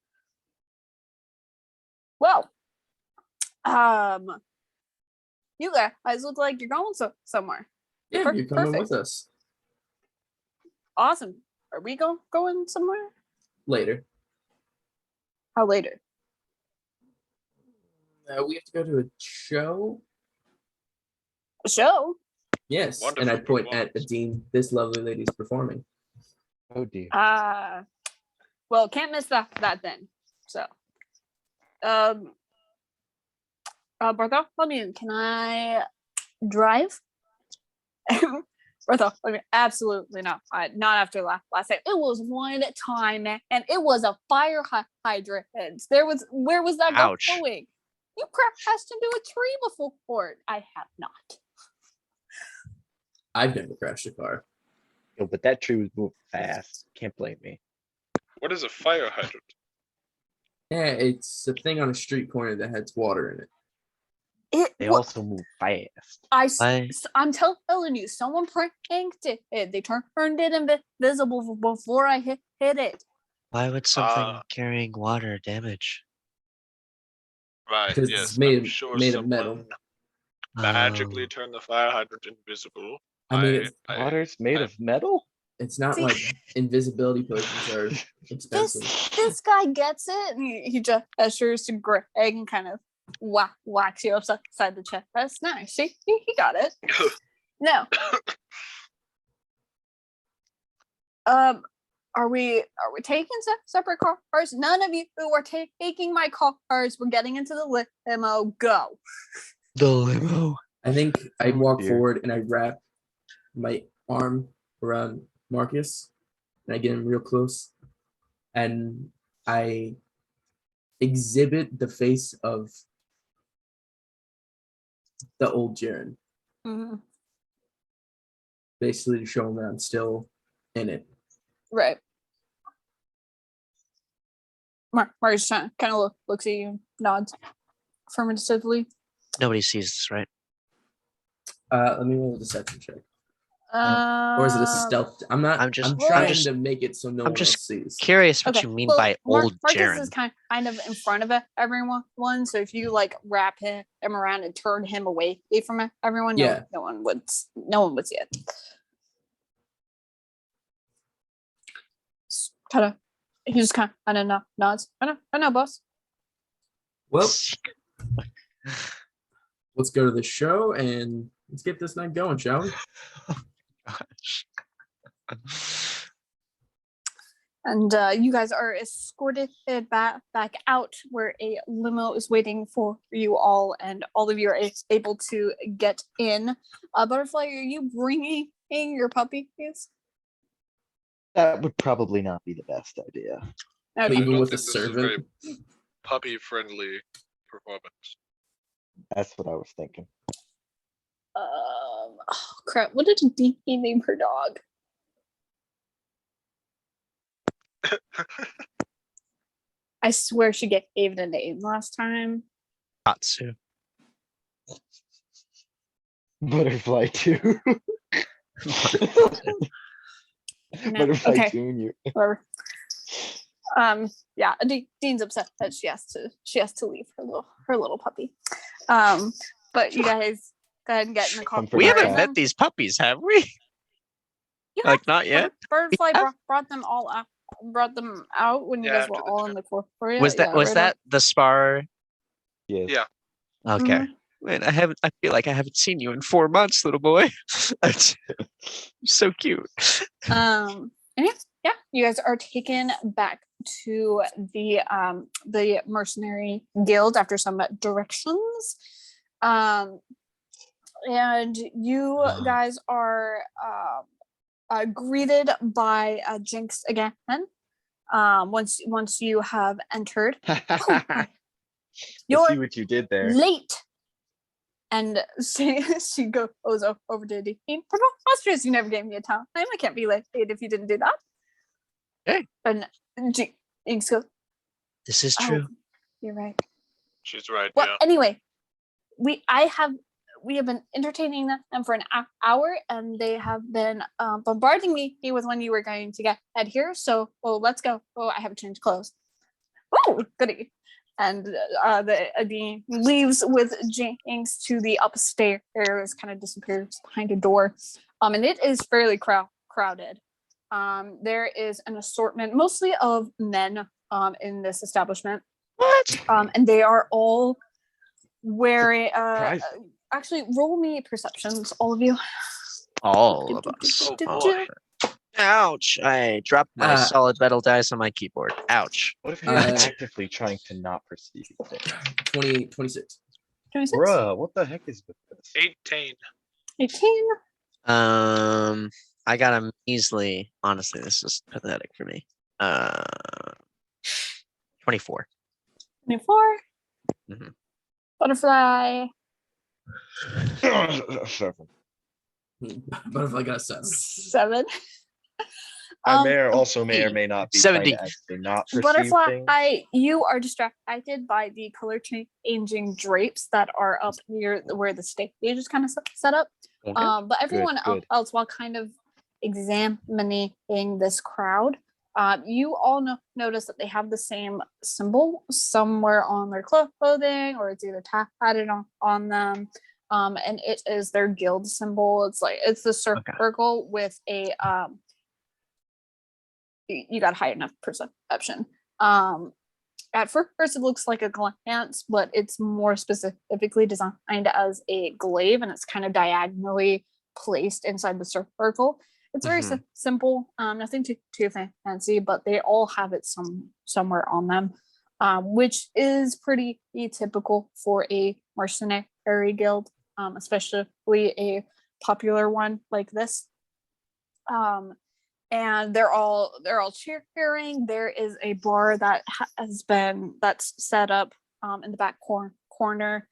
Well, you guys look like you're going somewhere. Yeah, you're coming with us Awesome. Are we going somewhere? later. How later? We have to go to a show. A show? Yes, and Wonderful I point at performance. Adine. This lovely lady's performing. Oh dear. Well, can't miss that then. So, Bartholomew, can I drive? Bartholomew, absolutely not. Not after last night. It was one time, and it was a fire hydrant. Where was that Ouch. going? You crashed into a tree before. I have not. I've never crashed a car. Yo, but that tree was moving fast. Can't blame me. What is a fire hydrant? Yeah, it's a thing on a street corner that has water in it. They also move fast. I'm telling you, someone pranked it. They turned it invisible before I hit it. Why would something Ah. carrying water damage? Right, Because yes. it's made I'm of- sure made of someone metal. magically Oh, turned the fire hydrant invisible. I mean, it's, Water's made I- of metal? it's not See- like invisibility potions are expensive. This guy gets it, and he just gestures to Greg and kind of whacks you upside the chest. That's nice. See, he got it. Now, are we taking separate cars? None of you who are taking my cars. We're getting into the limo. Go. the limo. I think I Oh, walk dear. forward and I wrap my arm around Marcus, and I get him real close, and I exhibit the face of the old Jarren, Mhm. basically to show him that I'm still in it. Right. Marcus kind of looks at you, nods affirmatively. Nobody sees this, right? Let me roll a deception check. Or is it a stealth? I'm not. I'm I'm, just- trying I'm just- to make it so no I'm one just else sees. Curious what Okay, you mean well, by old Marcus Jarren. is kind of in front of everyone. So if you like wrap him around and turn him away from everyone, Yeah. no one would see it. He just kind of nods. I know, boss. Well, let's go to the show and let's get this night going, shall we? Gosh. And you guys are escorted back out where a limo is waiting for you all, and all of you are able to get in. Butterfly, are you bringing your puppies? That would probably not be the best idea. Okay. Even don't with the think this is a very servant. puppy-friendly performance. That's what I was thinking. Oh crap! What did he name her dog? I swear she gave it a name last time. Tatsu. Butterfly too. No, Butterfly okay. Junior. Whatever. Yeah, Dean's upset that she has to leave her little puppy. But you guys go ahead and get in the car. Comfort We her haven't cat. met these puppies, have we? You Like, not yet? Butterfly have- brought them all brought them out when you Yeah, guys were after the all in trip. the Korea? Was that Yeah, was right that the spar? Yes. Yeah. Okay. Man, I feel like I haven't seen you in 4 months, little boy. So cute. And yeah, you guys are taken back to the mercenary guild after some directions. And you guys are greeted by Jinx again. Once you have entered, I you're see what you did there. late. And she goes over to Dean. Preposterous! You never gave me a time. I can't be late if you didn't do that. Hey. And Jinx goes, This is "Oh, true. you're right." She's right. Well, Yeah. anyway, we have been entertaining them for an hour, and they have been bombarding me with when you were going to get here. So, let's go. Oh, I have to change clothes. Oh, goody. And the Dean leaves with Jinx to the upstairs, kind of disappears behind a door. And it is fairly crowded. There is an assortment, mostly of men, in this establishment. What? And they are all wearing. Surprise. Actually, roll me perceptions, all of you. All of us. Oh, Oh, boy. ouch. I dropped my solid metal dice on my keyboard. Ouch. What if you're actively trying to not perceive things? 26. 26? Bruh, what the heck is with this? 18. 18? I got a measly. Honestly, this is pathetic for me. 24. 24? Mhm. Butterfly? Butterfly got 7. 7? I may or may not be 70. trying to actually not perceive Butterfly, things. you are distracted by the color changing drapes that are up near where the stage is kind of set up. Okay. But everyone good. else, while kind of examining this crowd, you all notice that they have the same symbol somewhere on their clothing, or it's either tatted on them. And it is their guild symbol. It's the circle with a you got high enough perception. At first it looks like a glance, but it's more specifically designed as a glaive, and it's kind of diagonally placed inside the circle. It's very simple, nothing too fancy, but they all have it somewhere on them, which is pretty typical for a mercenary guild, especially a popular one like this. And they're all cheering. There is a bar that that's set up in the back corner.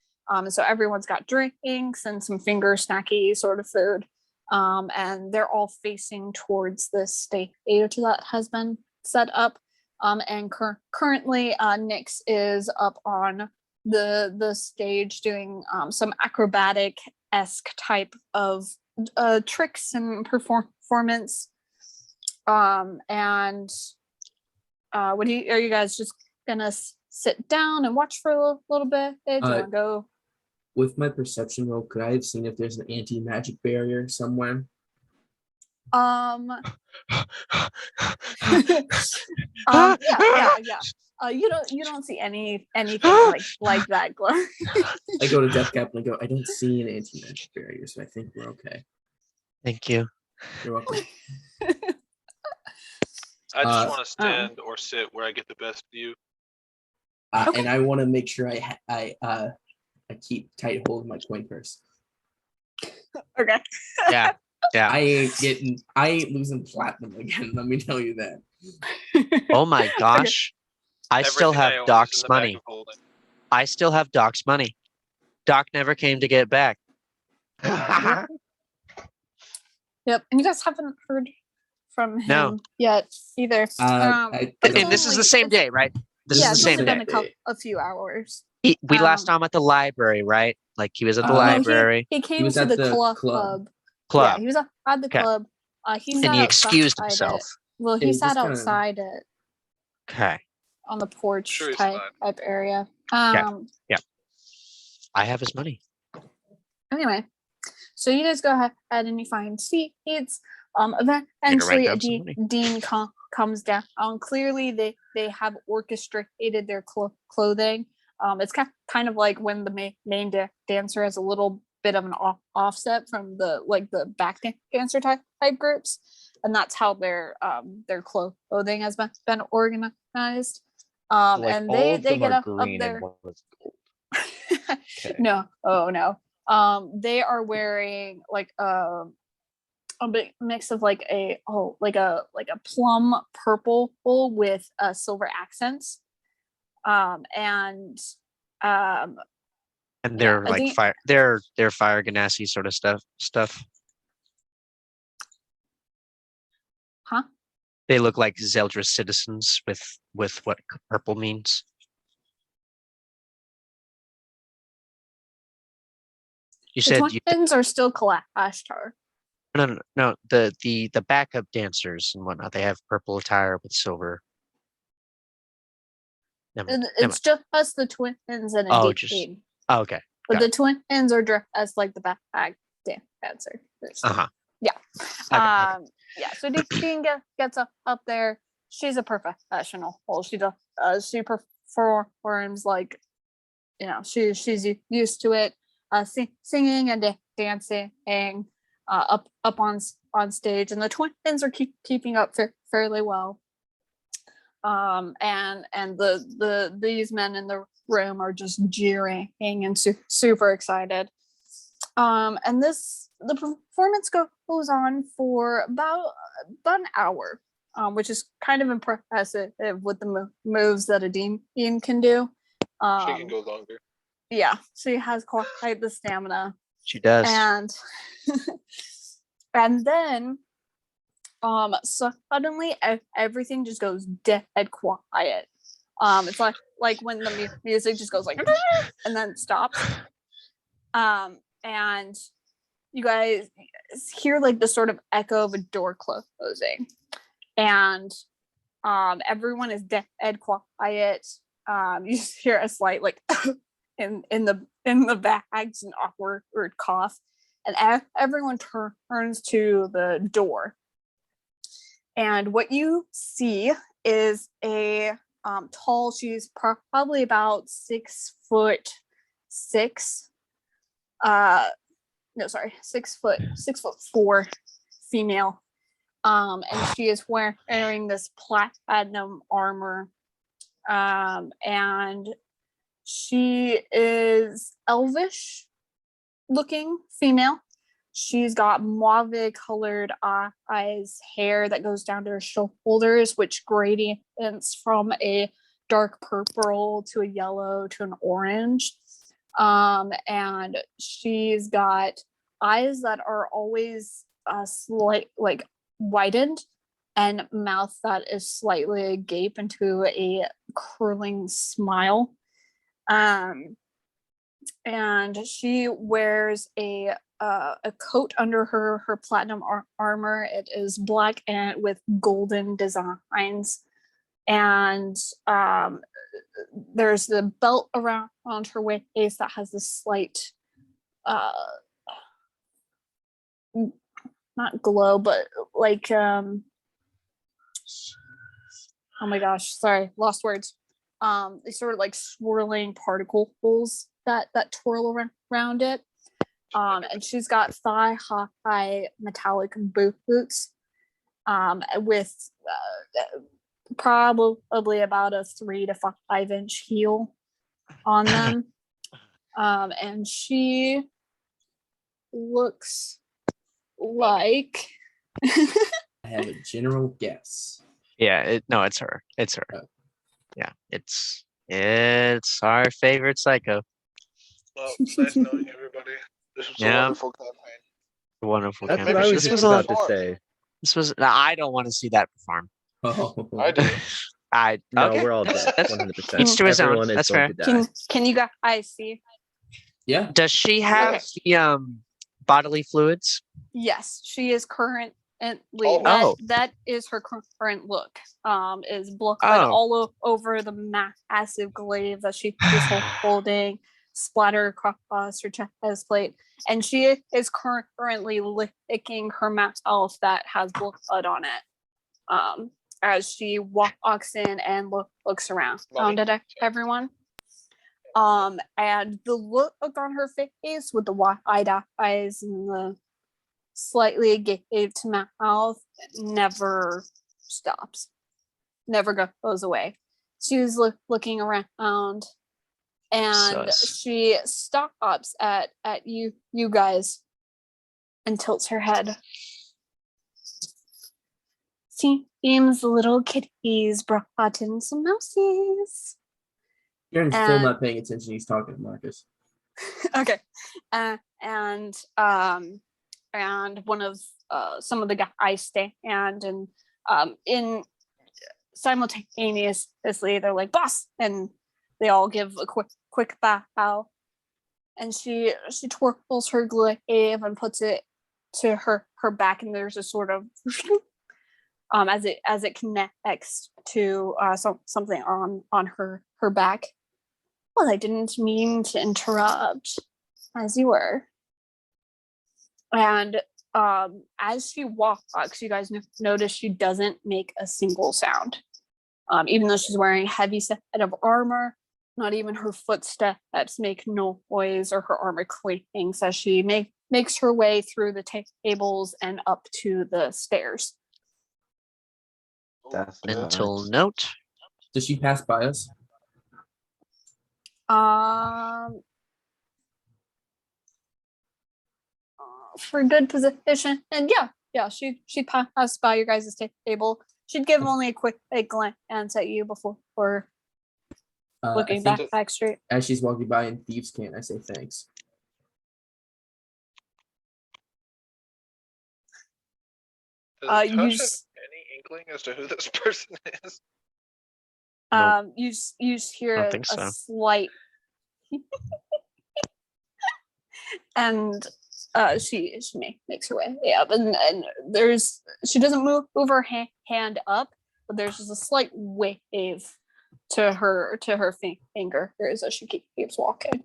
So everyone's got drinks and some finger snacky sort of food. And they're all facing towards this stage that has been set up. And currently, Nyx is up on the stage doing some acrobatic-esque type of tricks and performance. And are you guys just gonna sit down and watch for a little bit? Do you wanna go? With my perception roll, could I have seen if there's an anti-magic barrier somewhere? Yeah. You don't see anything like that glow. I go to Death Cap and I go, I don't see an anti-magic barrier, so I think we're okay. Thank you. You're welcome. I just want to stand or sit where I get the best view. Okay. And I want to make sure I keep tight hold of my coin purse. Okay. Yeah. I ain't losing platinum again. Let me tell you that. Oh my gosh. I still Everything I have own is Doc's in the bag money. of holding. I still have Doc's money. Doc never came to get it back. Yep. And you guys haven't heard from him No. yet either. I But don't- And this is the same day, right? This yeah, is it's the only same been day. a few hours. We last saw him at the library, right? Like he was at the No, he- library. He came was to at the the club. club. Yeah, he was at the Okay. club. He And sat he excused outside himself. It. Well, he Yeah, sat just kinda- outside it Okay. on the porch Sure he's type area. I have his money. Anyway, so you guys go ahead and you find seats. grab Eventually, some money. Dean comes down. Clearly, they have orchestrated their clothing. It's kind of like when the main dancer has a little bit of an offset from the back dancer type groups, and that's how their clothing has been organized. Like And all they of them get are up green there. and one was gold. Okay. No, no. They are wearing like a big mix of like a plum purple with silver accents. And they're I like think, fire. They're fire ganassi sort of stuff. huh? They look like Zeldris citizens with what purple means. You said The twins are still clashed her. no. The backup dancers and whatnot. They have purple attire with silver. It's just the twins and a Oh, team. Oh, okay. But Got the it. twins are dressed as like the back dancer. Uh-huh. Yeah. Okay. Yeah. So Dean gets up there. She's a professional. Well, she performs like, she's used to it. Singing and dancing up on stage, and the twins are keeping up fairly well. And these men in the room are just jeering and super excited. And the performance goes on for about an hour, which is kind of impressive with the moves that a dean can do. She can go longer. Yeah, she has quite the stamina. She does. And and then suddenly everything just goes dead quiet. It's like when the music just goes like and then stops. And you guys hear like the sort of echo of a door closing, and everyone is dead quiet. You just hear a slight like in the bags, an awkward cough, and everyone turns to the door. And what you see is a tall. She's probably about 6'6". 6'4" female. And she is wearing this platinum armor. And she is elvish looking female. She's got mauve colored eyes, hair that goes down to her shoulders, which gradients from a dark purple to a yellow to an orange. And she's got eyes that are always slight like widened, and mouth that is slightly agape into a curling smile. And she wears a coat under her platinum armor. It is black and with golden designs, and there's the belt around her waist that has this slight not glow, but like oh my gosh, sorry, lost words. These sort of like swirling particles that twirl around it. And she's got thigh-high metallic boots, with probably about a 3 to 5 inch heel on them. And she looks like I have a general guess. Yeah, it's her. It's her. Oh. Yeah, it's our favorite psycho. Well, nice knowing everybody. This was a Yeah. wonderful campaign. Wonderful That's what campaign. I was This just was about to say. This was. I don't want to see that perform. Oh, I do. No, Okay. we're all dead. That's- 100%. each to his own. Everyone is That's going fair. to die. can you guys see? yeah. Does she have the bodily fluids? Yes, she is currently Oh. that is her current look. Is blood Oh. all over the massive glaive that she is holding, splatter across her chest plate, and she is currently licking her mouth that has blood on it. as she walks in and looks around Mommy? at everyone. And the look on her face with the wide eyes and the slightly gave to mouth never stops, never goes away. She was looking around, and Sus. she stops at you guys and tilts her head. Seems the little kitties brought in some mousies. Jaren's still not paying attention. He's talking to Marcus. Okay, and one of some of the guys stand and in simultaneously they're like boss, and they all give a quick bow, and she twirls her glaive and puts it to her back, and there's a sort of as it connects to something on her back. Well, I didn't mean to interrupt, as you were. And as she walks, you guys notice she doesn't make a single sound. Even though she's wearing a heavy set of armor, not even her footsteps make noise or her armor clings as she makes her way through the tables and up to the stairs. That's Mental nice. note. Does she pass by us? For good position, and yeah, she'd pass by your guys' table. She'd give only a quick glance at you before looking back straight. As she's walking by in thieves' cant, I say thanks. Does You Tosh have any inkling as to who this person is? Nope. you hear I don't a think so. slight and she makes her way and there's she doesn't move her hand up, but there's just a slight wave to her finger as she keeps walking.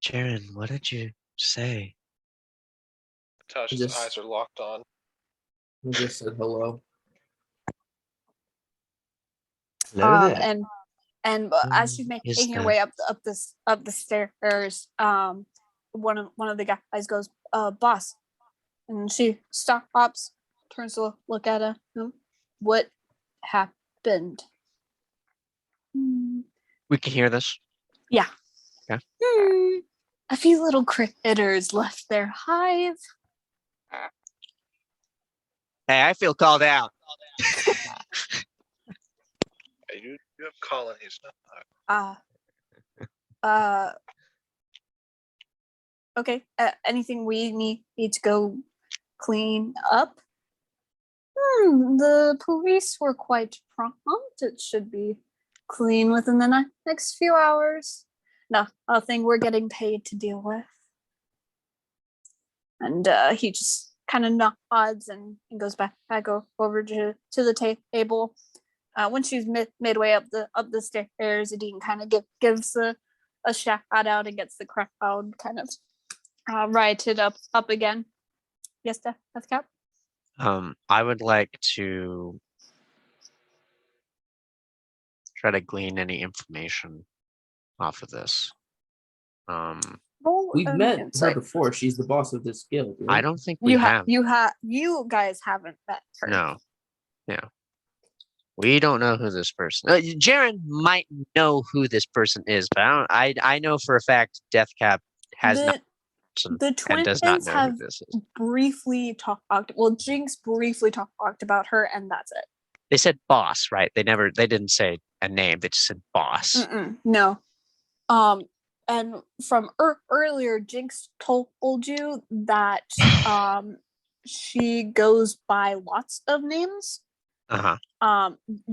Jarren, what did you say? Tosh's Just- eyes are locked on. I just said hello. Hello there. And as she's Is making her that- way up the stairs, one of the guys goes, boss, and she stops, turns to look at him. What happened? We can hear this. Yeah. Okay. A few little critters left their hive. Hey, I feel called out. You have colonies. Okay. Anything we need to go clean up? The police were quite prompt. It should be clean within the next few hours. No, nothing we're getting paid to deal with. And he just kind of nods and goes back over to the table. When she's midway up the stairs, Adine kind of gives a shout out and gets the crowd kind of rioted up again. Yes, Death Cap? I would like to try to glean any information off of this. Roll We've an met her insight. before. She's the boss of this guild. I Right? don't think we have. You guys haven't met her. No. Yeah. We don't know who this person. Jarren might know who this person is, but I know for a fact Deathcap has not. The And does not twins know have who this is. briefly talked. Well, Jinx briefly talked about her, and that's it. They said boss, right? They didn't say a name. They just said boss. No. And from earlier, Jinx told you that she goes by lots of names.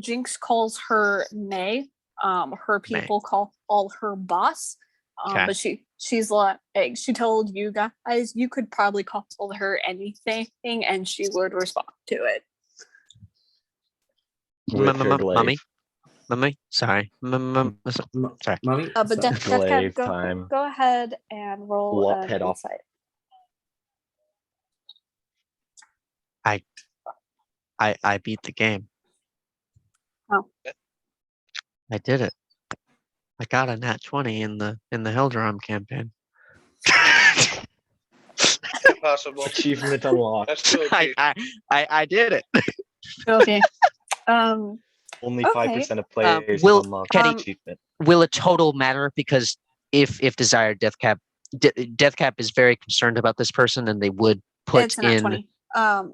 Jinx calls her May. Her people call her boss. Okay. But she's like, she told you guys you could probably call her anything, and she would respond to it. With her glaive. Mummy, sorry. Sorry. Mommy? But Sorry. Death Glaive Cat, time. go ahead and roll Lop an head off. insight. I beat the game. I did it. I got a nat 20 in the Hellderam campaign. Impossible. Achievement unlocked. That's still a I did it. Okay. Um. Only Okay. 5% of players have Will unlocked Kenny- the achievement. Will a total matter? Because if desired, Death Cap is very concerned about this person, and they would put It's not in. 20.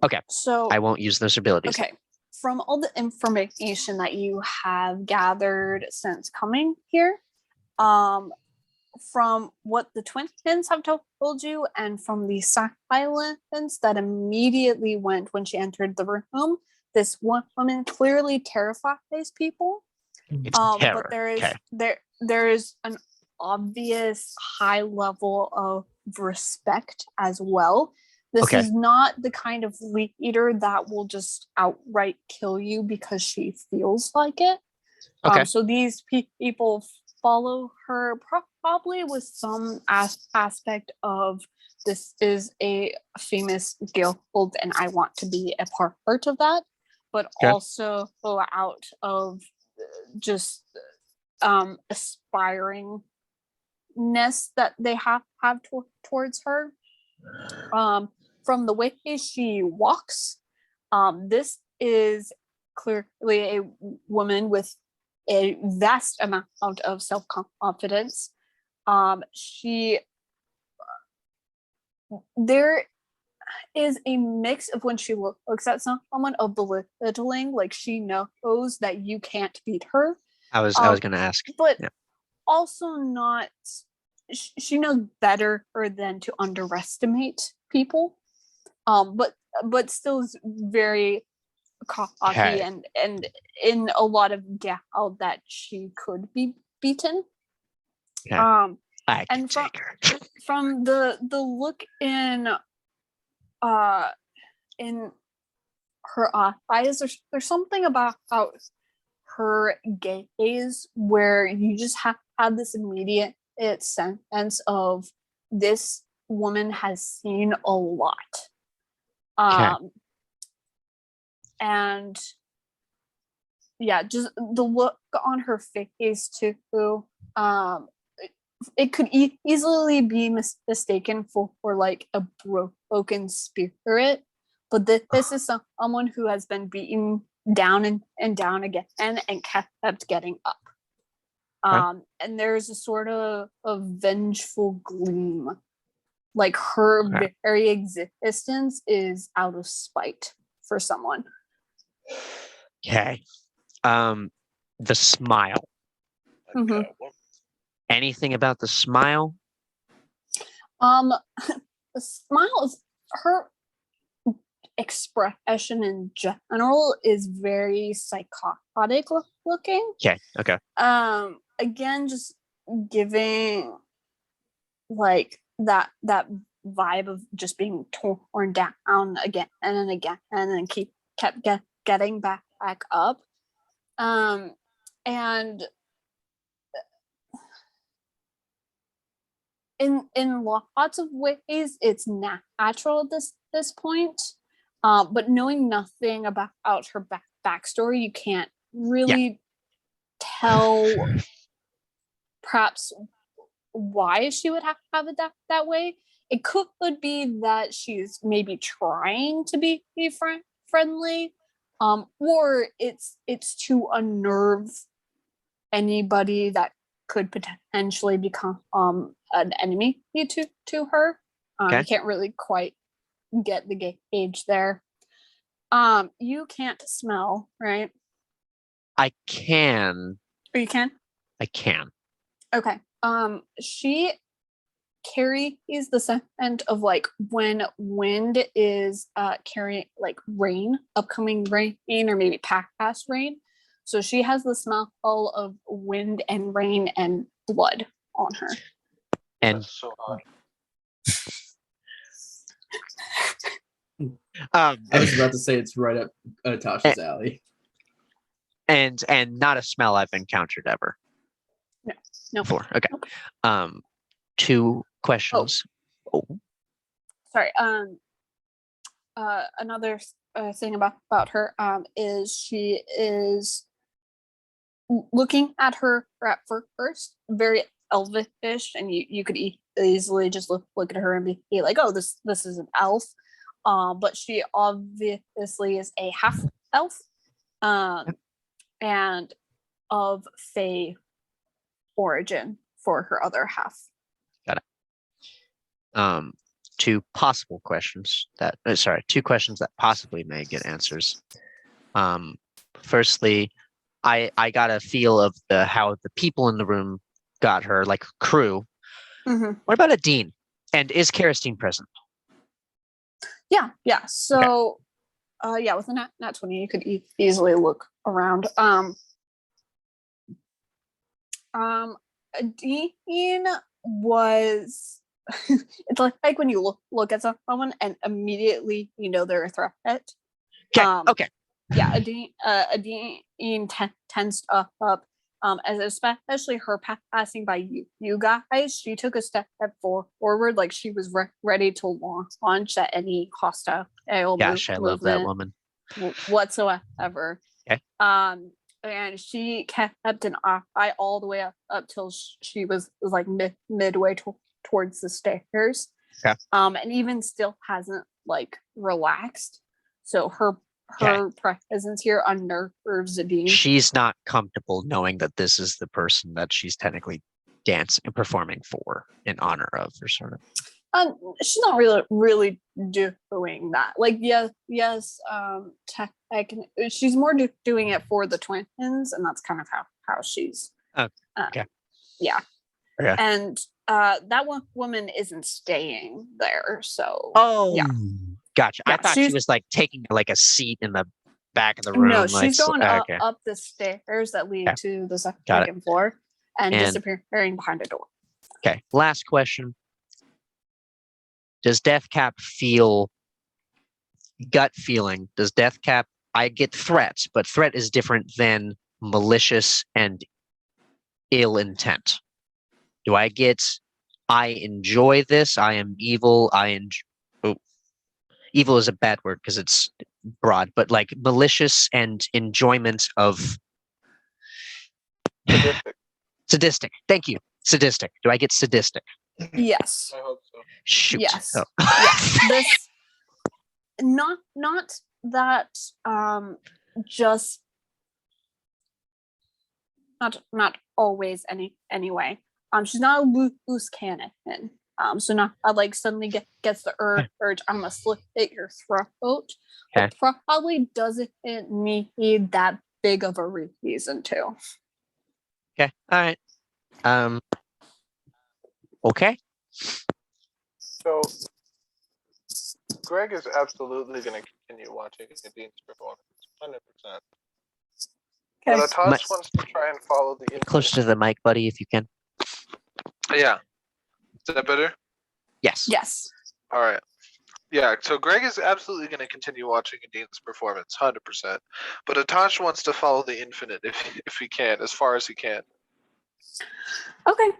Okay. So I won't use those abilities. okay. From all the information that you have gathered since coming here, from what the twins have told you, and from the silence that immediately went when she entered the room, this woman clearly terrifies people. It's terror. But there is Okay. there is an obvious high level of respect as well. This Okay. is not the kind of leader that will just outright kill you because she feels like it. Okay. So these people follow her probably with some aspect of, this is a famous guild and I want to be a part of that, but Okay. also out of just aspiringness that they have towards her. From the way she walks, this is clearly a woman with a vast amount of self-confidence. There is a mix of when she looks at someone of belittling, like she knows that you can't beat her. I was going to ask. But Yeah. also not, she knows better than to underestimate people. But still is very cocky. Okay. and in a lot of doubt that she could be beaten. Okay. I can And take her. from the look in her eyes, there's something about her gaze where you just have this immediate sense of, this woman has seen a lot. Okay. And yeah, just the look on her face too. It could easily be mistaken for like a broken spirit, but this is someone who has been beaten down and down again and kept getting up. And there's a sort of a vengeful gleam, like her very existence is out of spite for someone. Okay. The smile. Mhm. Anything about the smile? The smile is, her expression in general is very psychotic looking. Okay. Again, just giving like that vibe of just being torn down again and again, and then kept getting back up. And in lots of ways it's natural at this point. But knowing nothing about her backstory, you can't really tell perhaps why she would have it that way. It could be that she's maybe trying to be friendly, or it's to unnerve anybody that could potentially become an enemy to her. You can't really quite get the gauge there. You can't smell, right? I can. Or you can? I can. Okay. She carries the scent of like when wind is carrying like rain, upcoming rain, or maybe past rain. So she has the smell of wind and rain and blood on her. And That's so odd. I was about to say it's right up Tasha's alley. And not a smell I've encountered ever. No. Before. Okay. Nope. 2 questions. Oh. Sorry. Another thing about her is she is looking at her at first, very elvish, and you could easily just look at her and be like, oh, this is an elf. But she obviously is a half elf, and of Fey origin for her other half. Got it. Two possible questions that two questions that possibly may get answers. Firstly, I got a feel of how the people in the room got her, like crew. Mm-hmm. What about a dean? And is Karastine present? Yeah. So, with a nat 20, you could easily look around. Dean was. It's like when you look at someone and immediately you know they're a threat. Okay. Yeah, a dean tends up. As especially her passing by you guys, she took a step forward, like she was ready to launch at any hostile Gosh, I love that woman whatsoever. Okay. And she kept an eye all the way up till she was like midway towards the stairs. Okay. And even still hasn't like relaxed. So her presence here unnerves Dean. She's not comfortable knowing that this is the person that she's technically dancing and performing for in honor of, or sort of. She's not really doing that. Like, yes. She's more doing it for the twins, and that's kind of how she's. Okay. Yeah. Okay. And that woman isn't staying there, so. Oh. Yeah. Gotcha. Yeah, I thought she was like taking like a seat in the back of the room. No, like, she's going okay. up the stairs that lead to the second floor and disappearing behind a door. Okay. Last question. Does Deathcap feel gut feeling? Does Deathcap, I get threats, but threat is different than malicious and ill intent. Do I get, I enjoy this, I am evil, evil is a bad word because it's broad, but like malicious and enjoyment of sadistic. Thank you. Sadistic. Do I get sadistic? Yes. I hope so. Shoot. Yes. Oh. Yes. This not that just not always anyway. She's not a loose cannon. So not like suddenly gets the urge, I'm gonna slit your throat. Okay. But probably doesn't need that big of a reason to. Okay. All right. Okay. So, Greg is absolutely going to continue watching Dean's performance, 100%. But Atosh wants to try and follow the infinite. Closer to the mic, buddy, if you can. Yeah. Is that better? Yes. Yes. All right. Yeah, so Greg is absolutely going to continue watching Dean's performance, 100%. But Atosh wants to follow the infinite if he can, as far as he can. Okay.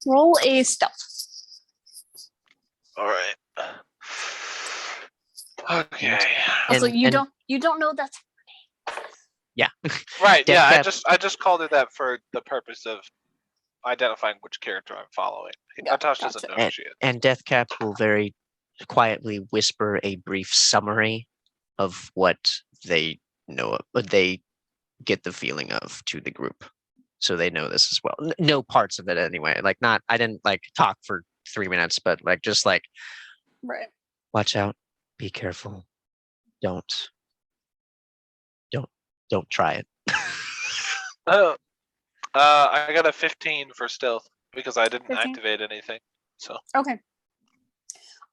Roll a stealth. All right. Okay. Also, you don't know that's Yeah. Right. Yeah. Deathcap. I just called it that for the purpose of identifying which character I'm following. Atosh doesn't know who she is. And Deathcap will very quietly whisper a brief summary of what they know, what they get the feeling of to the group, so they know this as well. No parts of it anyway. Like not, I didn't like talk for 3 minutes, but like just like, right. Watch out, be careful, don't try it. Oh. I got a 15 for stealth because I didn't 15? activate anything. So Okay.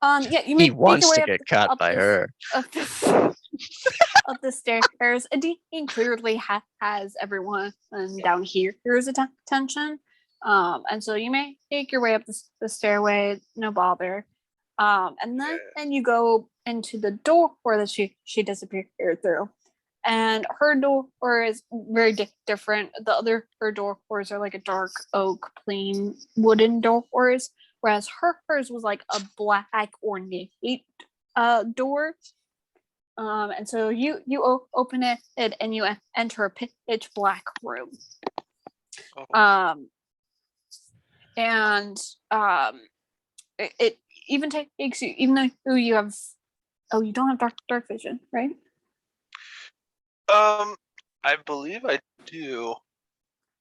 Yeah, you He make wants your way to get caught by her. Up the stairs. Dean clearly has everyone down here's attention. And so you may make your way up the stairway, no bother. And then you go into the door that she disappeared through. And her door is very different. The other her doors are like a dark oak, plain wooden doors, whereas hers was like a black ornate door. And so you open it and you enter a pitch black room. And it even takes you, even though you have, you don't have dark vision, right? I believe I do.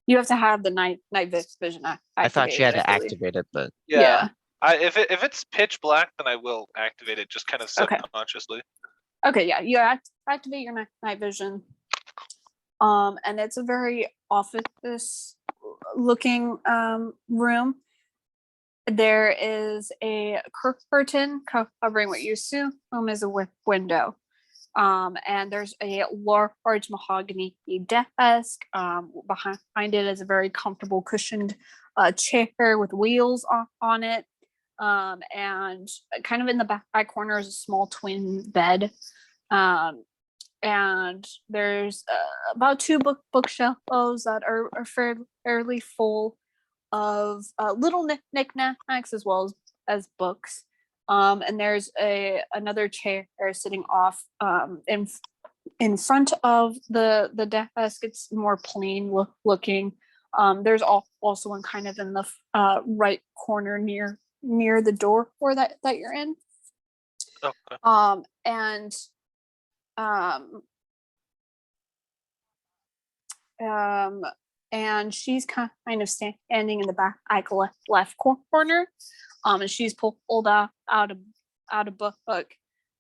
You have to have the night vision activated. I thought you had to I believe. activate it, but Yeah. If it's pitch black, then I will activate it, just kind of subconsciously. Okay, yeah, you activate your night vision. And it's a very office looking room. There is a curtain covering what you assume is a window. And there's a large mahogany desk. Behind it is a very comfortable cushioned chair with wheels on it. And kind of in the back corner is a small twin bed. And there's about 2 bookshelves that are fairly full of little knickknacks as well as books. And there's another chair sitting off in front of the desk. It's more plain looking. There's also one kind of in the right corner near the door that you're in. Okay. And she's kind of standing in the back left corner. And she's pulled out a book.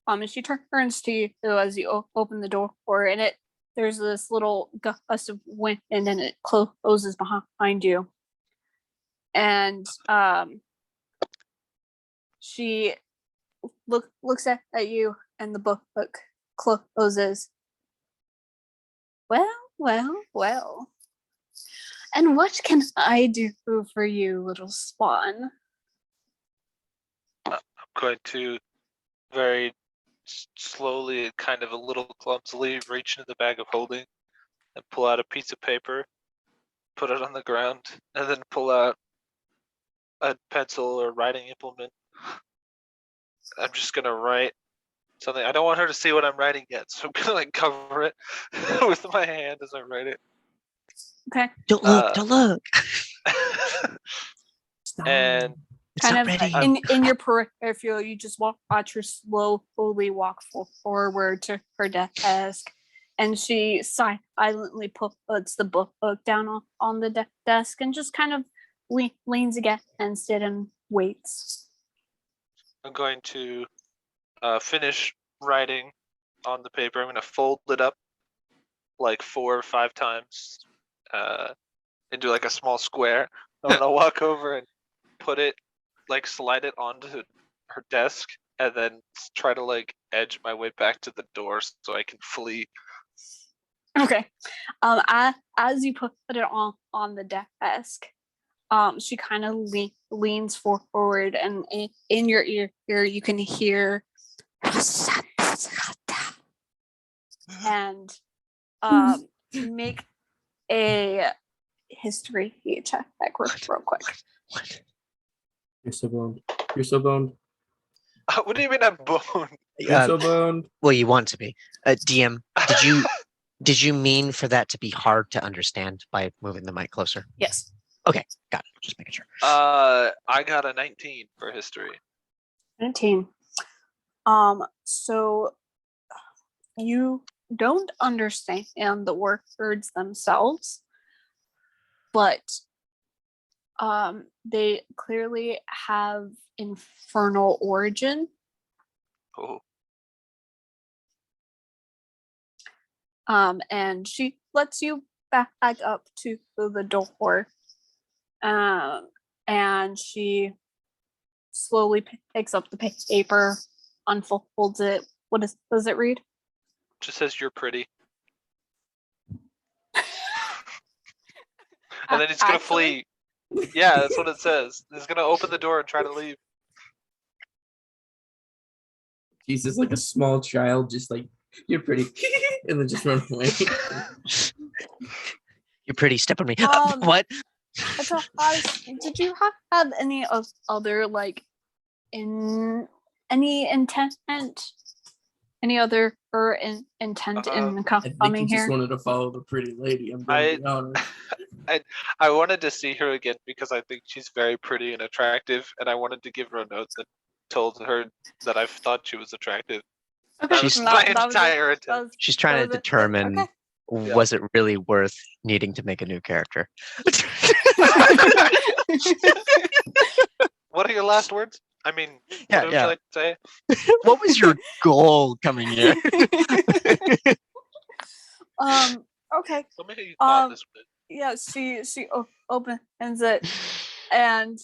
And she turns to you as you open the door, and there's this little gust of wind, and then it closes behind you. And she looks at you, and the book closes. Well. And what can I do for you, little spawn? I'm going to very slowly, kind of a little clumsily, reach into the bag of holding and pull out a piece of paper, put it on the ground, and then pull out a pencil or writing implement. I'm just gonna write something. I don't want her to see what I'm writing yet, so I'm gonna cover it with my hand as I write it. Okay. Don't look. And kind of in your peripheral, you just watch her slowly walk forward to her desk, and she silently puts the book down on the desk and just kind of leans against it and waits. I'm going to finish writing on the paper. I'm going to fold it up like 4 or 5 times into like a small square. I'm going to walk over and put it, like slide it onto her desk, and then try to like edge my way back to the door so I can flee. Okay. As you put it on the desk, she kind of leans forward, and in your ear you can hear and make a history check real quick. What? You're so boned. You're so boned. What do you mean I'm boned? You're so boned. Well, you want to be. DM, did you mean for that to be hard to understand by moving the mic closer? Yes. Okay, got it. Just making sure. I got a 19 for history. 19. So you don't understand the words themselves, but they clearly have infernal origin. Oh. And she lets you back up to the door. And she slowly picks up the paper, unfolds it. What does it read? Just says you're pretty. And then he's gonna flee. Yeah, that's what it says. He's gonna open the door and try to leave. Jesus, like a small child, just like, you're pretty, and then just run away. You're pretty. Step on me. What? Did you have any other like any intent any other intent in I think he coming just here? wanted to follow the pretty lady. I'm going to be honest. I wanted to see her again because I think she's very pretty and attractive, and I wanted to give her a note that told her that I thought she was attractive. Okay, That was She's- my that was it. entire That attempt. was- She's trying that to was it. determine Okay. was it really worth needing to make a new character. What are your last words? I mean, Yeah, what would yeah. you like to say? What was your goal coming here? Okay. Tell me how you thought this would. Yeah, she opens it, and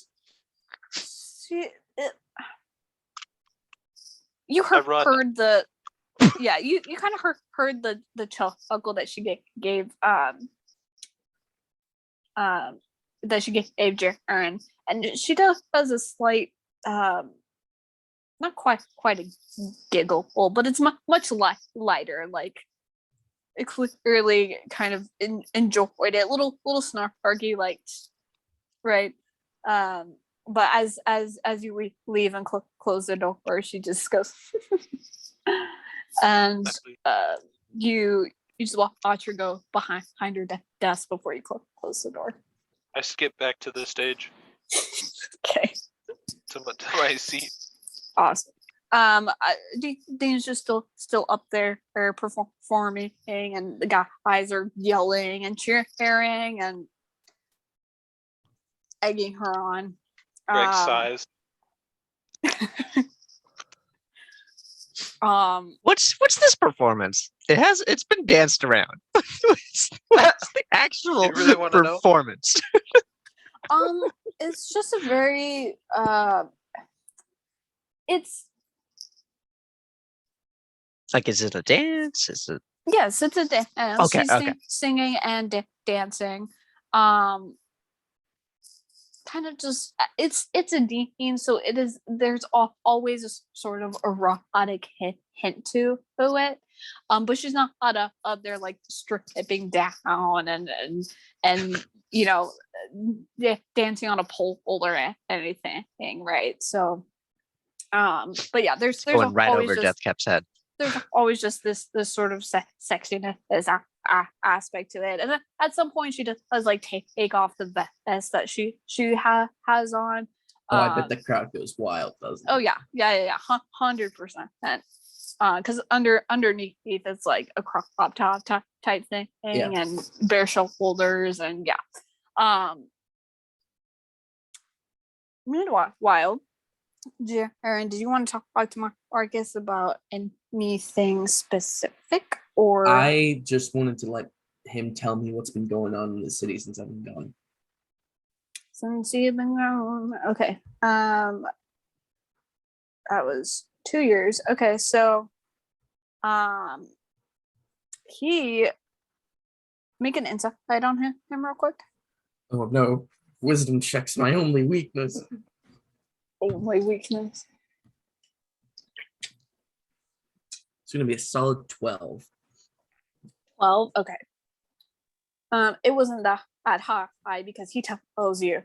you I run. heard the you kind of heard the chuckle that she gave that she gave Jarren, and she does a slight not quite a giggle, but it's much lighter, like it clearly kind of enjoyed it, little snarky, like, right. But as you leave and close the door, she just goes and you just watch her go behind her desk before you close the door. I skip back to the stage Okay, to my seat. awesome. Dean's just still up there performing, and the guys are yelling and cheering and egging her on. Greg sighs. What's this performance? It's been danced around. What's the actual You really wanna know? performance? It's just a very it's Like, is it a dance? Is it yes, it's a dance. Okay, She's okay. singing and dancing. Kind of just it's a Dean, so it is. There's always a sort of erotic hint to it. But she's not up there like stripping down and you know dancing on a pole or anything, right? So, but yeah, there's going right always over just Deathcap's head? there's always just this sort of sexiness aspect to it, and then at some point she does like take off the vest that she has on. Oh, I bet the crowd goes wild, doesn't it? Oh yeah, 100%. Because underneath it's like a crop top type thing, Yeah. and bare shoulders, and yeah. Meanwhile, Jarren, did you want to talk to Marcus about anything specific, or I just wanted to let him tell me what's been going on in the city since I've been gone. since you've been gone? Okay. That was 2 years. Okay, so he make an insight on him real quick. Oh no, wisdom check's my only weakness. Only weakness. It's gonna be a solid 12. 12. Okay. It wasn't that high because he tells you,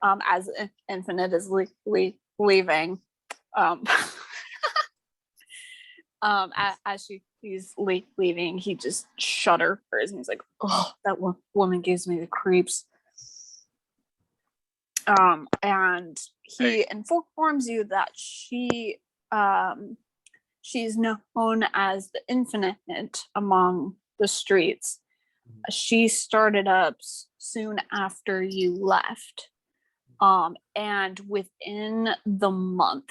as Infinite is leaving, as she's leaving, he just shudders and he's like, "Oh, that woman gives me the creeps." And he informs you that she's known as the Infinite among the streets. She started up soon after you left, and within the month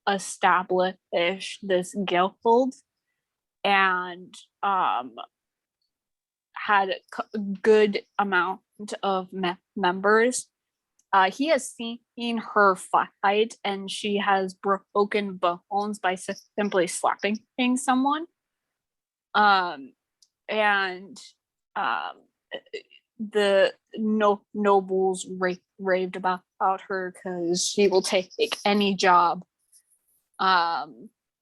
established this guild, and had a good amount of members. He has seen her fight, and she has broken bones by simply slapping someone. And the nobles raved about her because she will take any job, no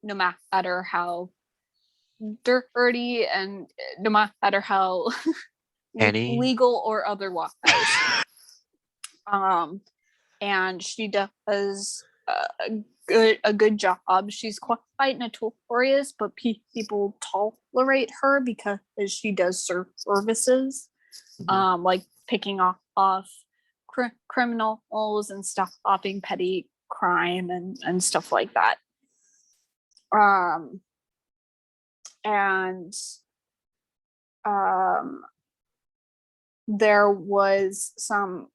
matter how dirty and no matter how legal or otherwise. And she does a good job. She's quite notorious, but people tolerate her because she does services, like picking off criminals and stopping petty crime and stuff like that. And there was some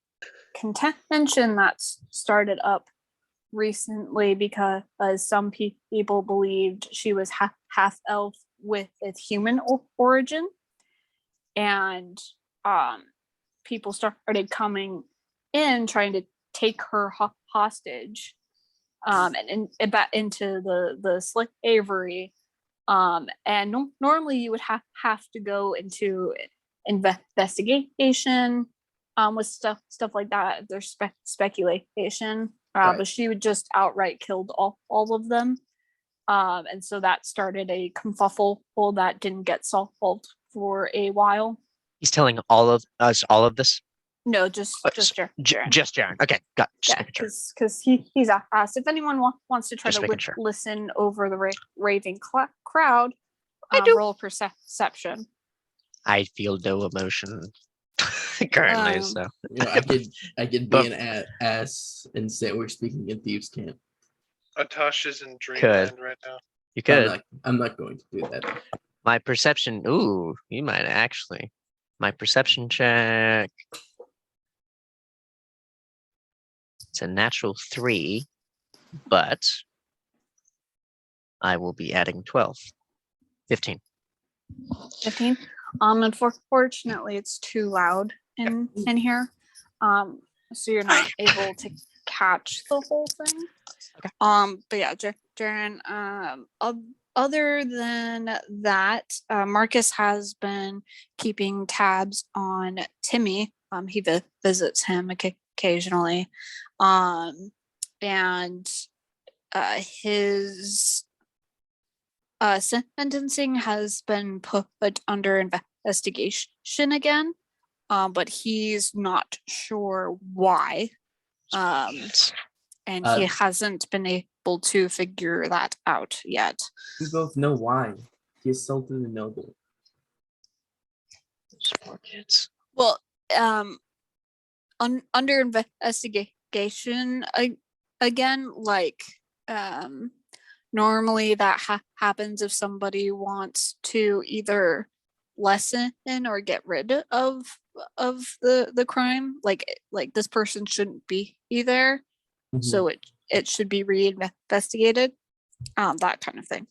contention that started up recently because some people believed she was half elf with its human origin, and people started coming in trying to take her hostage, and back into the slavery. And normally you would have to go into investigation with stuff like that. There's speculation, Right. but she would just outright killed all of them, and so that started a kerfuffle that didn't get solved for a while. He's telling all of us all of this. No, just Jarren. Just Jarren. Okay, got. Just Yeah, making sure. because he's asked if anyone wants to try Just to making sure. listen over the raving crowd. I do. Roll perception. I feel no emotion currently, so You know, I could be an ass and say we're speaking in thieves' camp. Atash is in dreamland right now. you could. I'm not going to do that. My perception. Ooh, you might actually. My perception check. It's a natural 3, but I will be adding 12. 15. 15. Unfortunately, it's too loud in here. So you're not able to catch the whole thing. Okay. But yeah, Jarren, other than that, Marcus has been keeping tabs on Timmy. He visits him occasionally. And his sentencing has been put under investigation again, but he's not sure why. And he hasn't been able to figure that out yet. We both know why. He assaulted a noble. Poor kids. Well, under investigation again, like normally that happens if somebody wants to either lessen or get rid of the crime. Like this person shouldn't be there, so it should be reinvestigated, that kind of thing.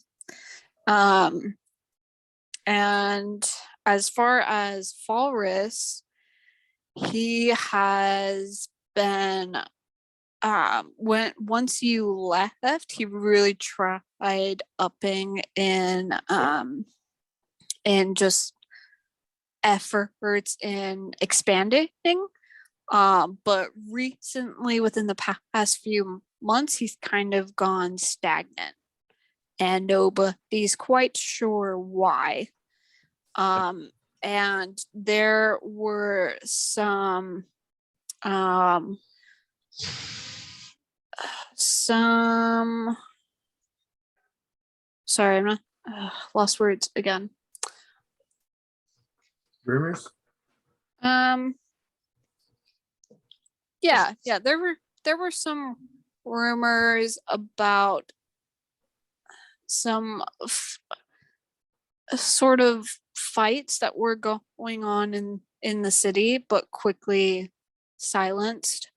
And as far as Falrus, he has been once you left, he really tried upping in just efforts in expanding. But recently, within the past few months, he's kind of gone stagnant, and nobody's quite sure why. And there were some sorry, I'm not lost words again. Rumors? Yeah, there were some rumors about some sort of fights that were going on in the city, but quickly silenced.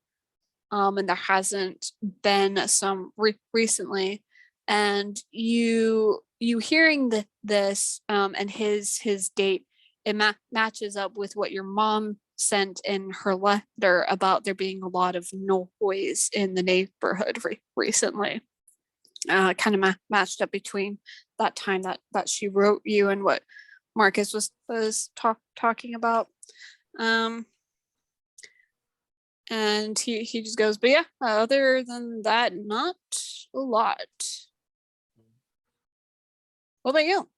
And there hasn't been some recently. And you hearing this and his date, it matches up with what your mom sent in her letter about there being a lot of noise in the neighborhood recently. Kind of matched up between that time that she wrote you and what Marcus was talking about. And he just goes, but yeah, other than that, not a lot. What about you?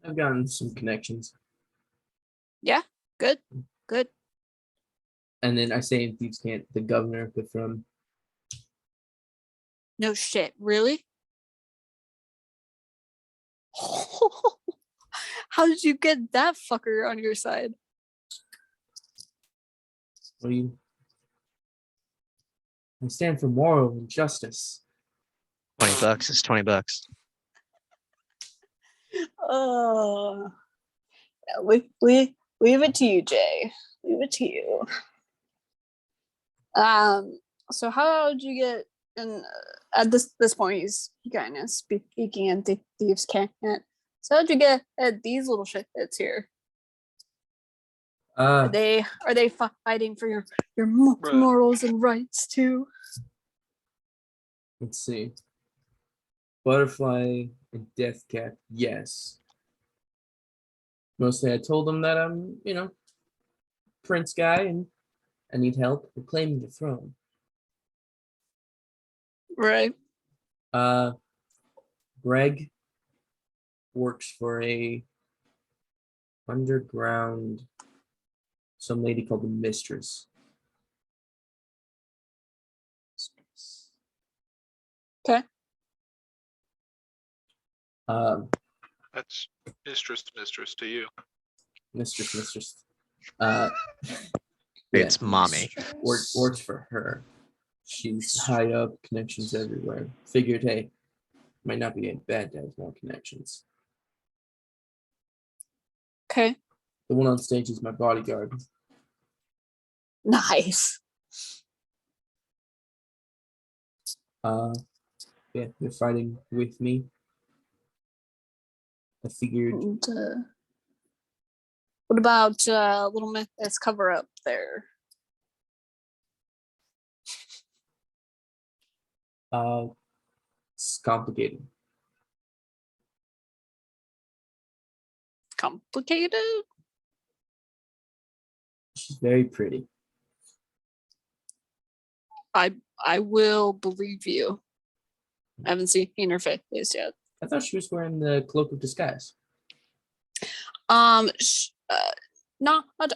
I've gotten some connections. Yeah, good. And then I say in Thieves' Cant, the governor of the throne. No shit, really? How did you get that fucker on your side? What do you? I stand for moral and justice. $20 is $20. Oh, yeah, leave it to you, Jay. Leave it to you. So how did you get in? At this point, he's kind of speaking in Thieves' Cant. So how'd you get at these little shits here? Are they fighting for your Bruh. morals and rights too? Let's see. Butterfly and Deathcap, yes. Mostly I told them that I'm, prince guy and I need help reclaiming the throne. Right. Greg works for a underground, some lady called the Mistress. Okay. That's mistress to you. Mistress. It's mommy. Works for her. She's high up, connections everywhere. Figured, hey, might not be bad to have more connections. Okay. The one on stage is my bodyguard. Nice. Yeah, they're fighting with me. I figured. And, what about Little Miss cover up there? It's complicated. Complicated? She's very pretty. I will believe you. I haven't seen her face yet. I thought she was wearing the cloak of disguise. Not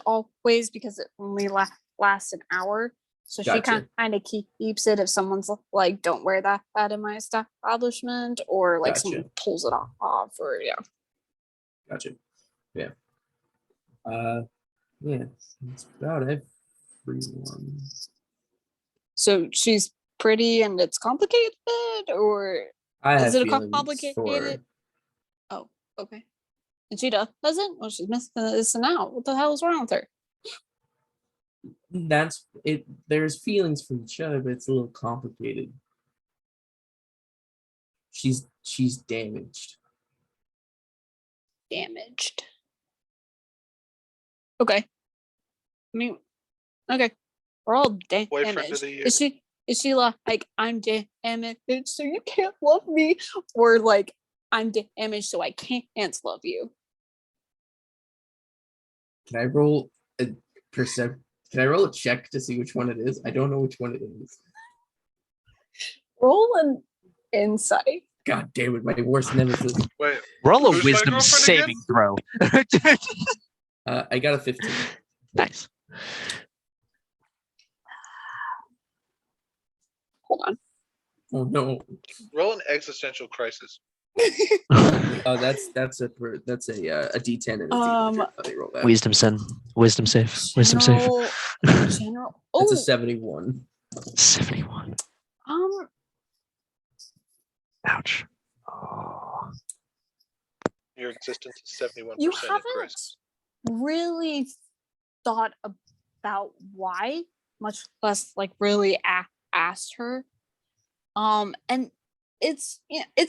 always, because it only lasts an hour. So she Gotcha. kind of keeps it if someone's like, "Don't wear that in my establishment," or like Gotcha. someone pulls it off, or yeah. Gotcha. Yeah. Yeah. That's about everyone. So she's pretty and it's complicated, or I have is it a feelings complicated? for. Oh, okay. And she doesn't? Well, she's missing out. What the hell is wrong with her? That's it. There's feelings for each other, but it's a little complicated. She's damaged. Damaged. Okay. I mean, okay. We're all Boyfriend damaged. of the year. Is she like, I'm damaged, so you can't love me, or like, I'm damaged, so I can't love you? Can I roll a percent? Can I roll a check to see which one it is? I don't know which one it is. Roll an insight. God damn it, my worst nemesis. Wait, Roll a who's my wisdom girlfriend saving throw. I got a 15. Nice. Hold on. Oh no. roll an existential crisis. Oh, that's a D10 and a D100. Let me roll that. Wisdom save. Wisdom save. General. That's a Oh, 71. 71. Ouch. Oh. Your existence is 71% you in haven't crisis. really thought about why, much less like really asked her. And it's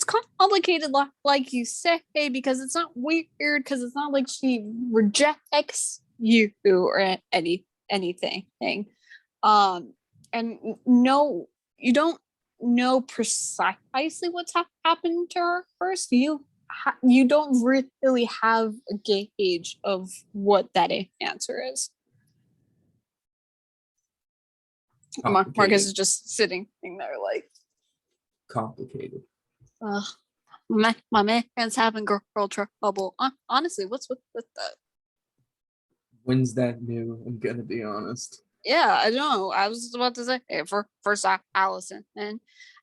complicated, like you say, because it's not weird, because it's not like she rejects you or anything. And no, you don't know precisely what's happened to her first. You don't really have a gauge of what that answer is. Marcus is just sitting there like, Complicated. my man's having girl trouble. Honestly, what's with that? When's that new? I'm gonna be honest. Yeah, I know. I was about to say for first Allison and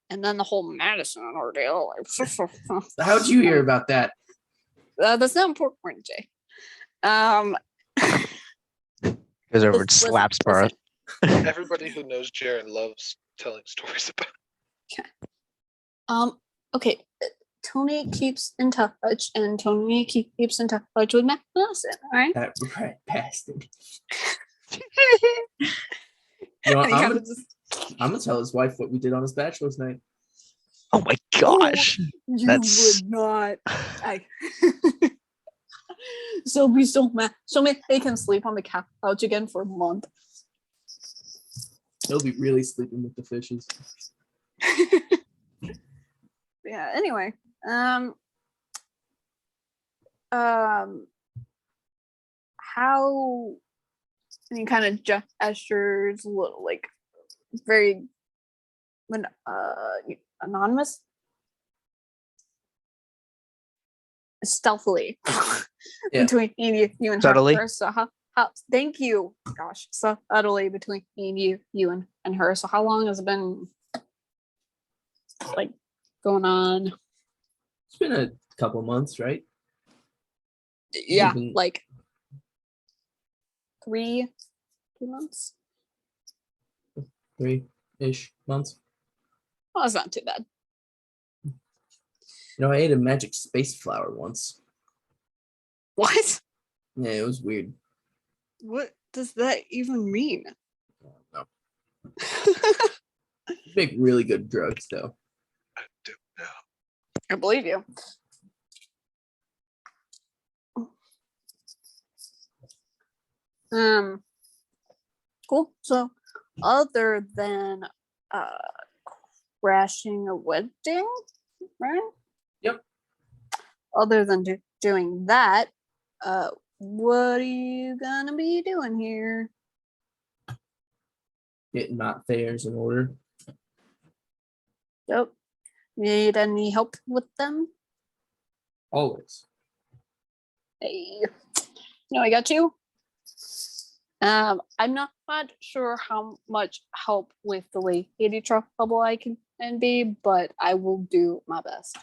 then the whole Madison ordeal. How'd you hear about that? That's not important, Jay. Goes over and Listen, slaps listen. Barth. Everybody who knows Jarren loves telling stories about. Okay. Tony keeps in touch, and Tony keeps in touch with Madison. All right. That rat bastard. And I'm he kind gonna, of just, I'm gonna tell his wife what we did on his bachelor's night. Oh my gosh. you That's- would not. So we still they can sleep on the couch again for a month. He'll be really sleeping with the fishes. Yeah. Anyway, how? And he kind of gestures a little, like very anonymous, stealthily Yeah. between you and Subtly? her. So how? Thank you. Gosh, subtly between you and her. So how long has it been like going on? It's been a couple months, right? Yeah, Even- like 3 months. 3-ish months. Well, that's not too bad. I ate a magic space flower once. What? Yeah, it was weird. What does that even mean? No. Make really good drugs, though. I don't know. I believe you. Cool. So, other than crashing a wedding, right? Yep. Other than doing that, what are you gonna be doing here? Getting my affairs in order. Yep. Need any help with them? Always. Hey, I got you. I'm not sure how much help with the lady trouble I can be, but I will do my best.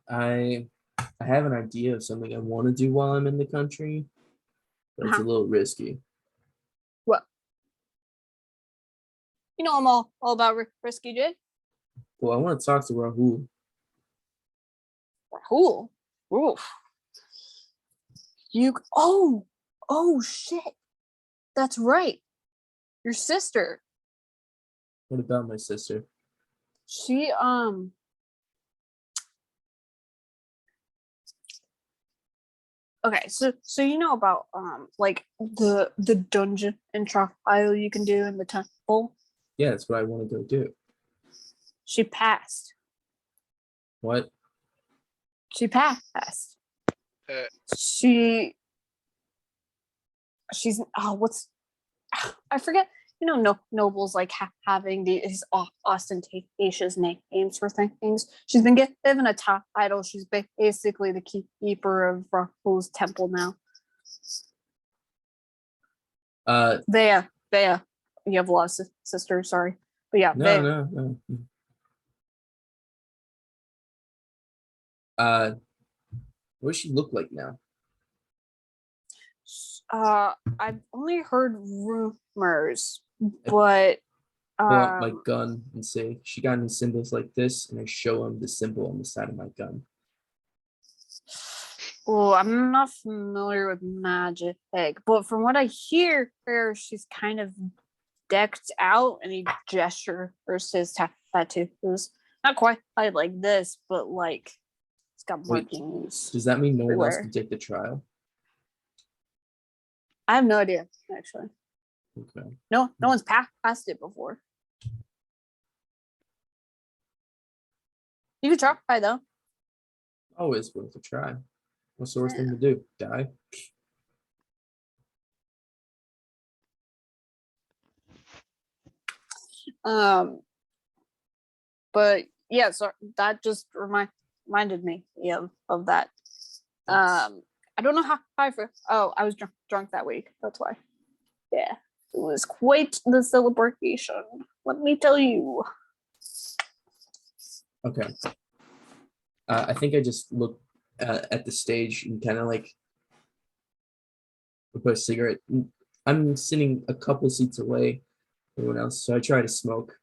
I have an idea of something I want to do while I'm in the country, but it's a little risky. What? I'm all about risky, Jay. Well, I want to talk to Rahul. Rahul? Oof. Oh shit. That's right. Your sister. What about my sister? She okay, so about like the dungeon and trial you can do in the temple. Yeah, that's what I want to go do. She passed. What? She passed. Uh, She's what's I forget. Nobles like having these ostentatious names for things. She's been given a title. She's basically the keeper of Rahul's temple now. Thea. You have a lot of sisters. Sorry, but yeah, No. What does she look like now? I've only heard rumors, but Pull out my gun and say, she got any symbols like this, and I show him the symbol on the side of my gun. Oh, I'm not familiar with magic, but from what I hear, she's kind of decked out, and he gestures his tattoos. Not quite like this, but like it's got markings. Does that mean no one else everywhere. can take the trial? I have no idea, actually. Okay. No one's passed it before. You could try though. Always worth a try. What's the worst thing to do? Die? But yeah, so that just reminded me of that. I don't know how I feel. Oh, I was drunk that week. That's why. Yeah, it was quite the celebration. Let me tell you. Okay. I think I just look at the stage and kind of like put a cigarette. I'm sitting a couple seats away from everyone else, so I try to smoke.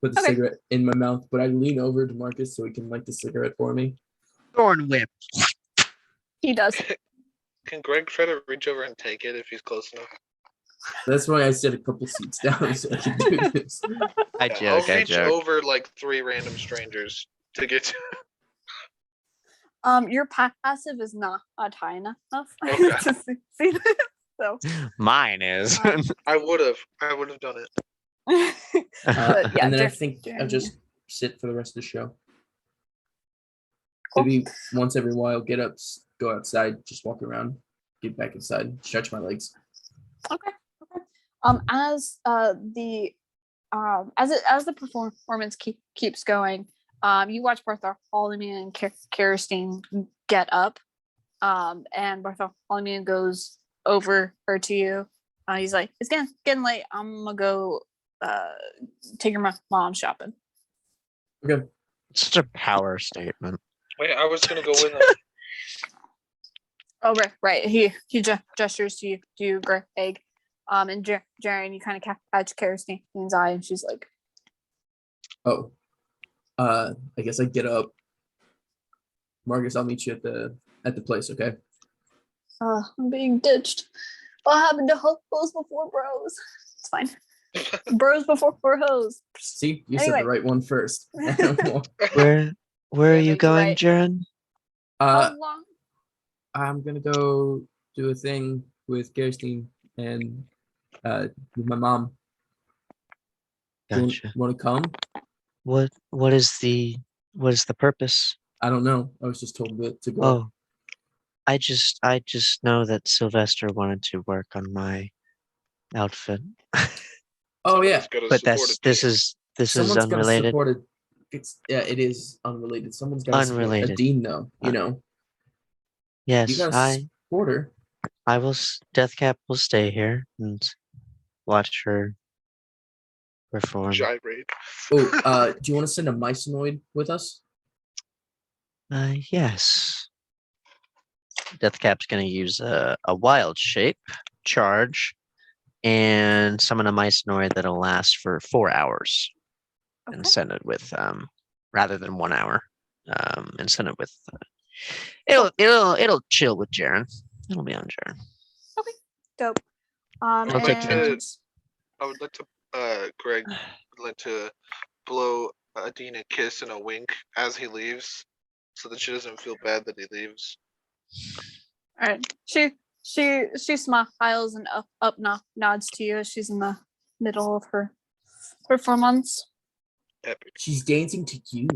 Put the Okay. cigarette in my mouth, but I lean over to Marcus so he can light the cigarette for me. Thorn whip. He does. Can Greg try to reach over and take it if he's close enough? That's why I sit a couple seats down so I can do this. I Yeah, joke. I'll I reach joke. over like 3 random strangers to get to. Your passive is not high enough Okay. to see this. So Mine is. I would have done it. but yeah, And then I Jer- think I'll Jeremy. just sit for the rest of the show. Cool. Maybe once every while, get up, go outside, just walk around, get back inside, stretch my legs. Okay. As the performance keeps going, you watch Bartholomune and Kirstine get up, and Bartholomune goes over to you. He's like, "It's getting late. I'm gonna go take your mom shopping." Okay. Such a power statement. Wait, I was gonna go with him. Oh right. He gestures to you, Greg. And Jarren, you kind of catch Kirstine's eye, and she's like, Oh, I guess I get up. Marcus, I'll meet you at the place, okay? I'm being ditched. What happened to hoes before bros? It's fine. Bros before hoes. See, you said Anyway. the right one first. Where are you you're going, right. Jarren? How long? I'm gonna go do a thing with Kirstine and with my mom. Gotcha. Want to come? What is the purpose? I don't know. I was just told to go. Oh, I just know that Selvestor wanted to work on my outfit. Oh yeah, But this is someone's gotta unrelated. support it. It is unrelated. Someone's got to support a Unrelated. dean, though. You know, you Yes, gotta support her. I will. Deathcap will stay here and watch her perform. Gyrate. Oh, do you want to send a mycenoid with us? Yes. Deathcap's gonna use a wild shape charge and summon a mycenoid that'll last for 4 hours. Okay. And send it with rather than 1 hour. And send it with it'll chill with Jarren. It'll be on Jarren. Okay. Dope. Okay. And I would like to, Greg would like to blow Adina a kiss and a wink as he leaves, so that she doesn't feel bad that he leaves. all right. She smiles and up nods to you as she's in the middle of her performance. Epic. She's dancing to you.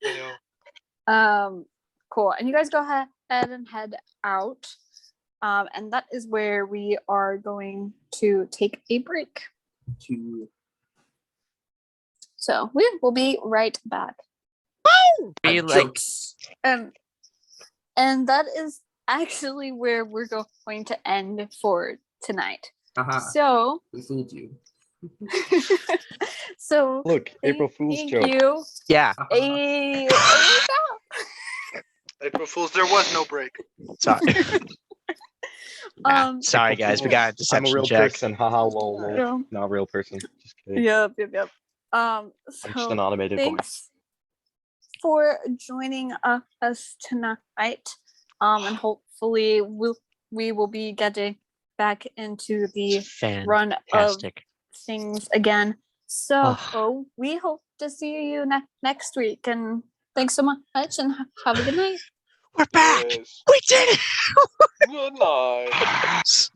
You know, Cool. And you guys go ahead and head out. And that is where we are going to take a break. So we will be right back. Be like Jokes. And that is actually where we're going to end for tonight. Haha, So we fooled you. so Look, April Fool's thank joke. you. yeah. Hey, oh April Fools, there was no break. Sorry. my God. Sorry guys, we got a I'm a deception real check. person. Haha, lol, lol. Yeah. Not a real person. Just kidding. Yep. I'm just So an automated voice. thanks for joining us tonight. And hopefully we will be getting back into the run of Fantastic. things again. So Oh. we hope to see you next week. And thanks so much and have a good night. We're back. Yes. We did it. Good night. Yes.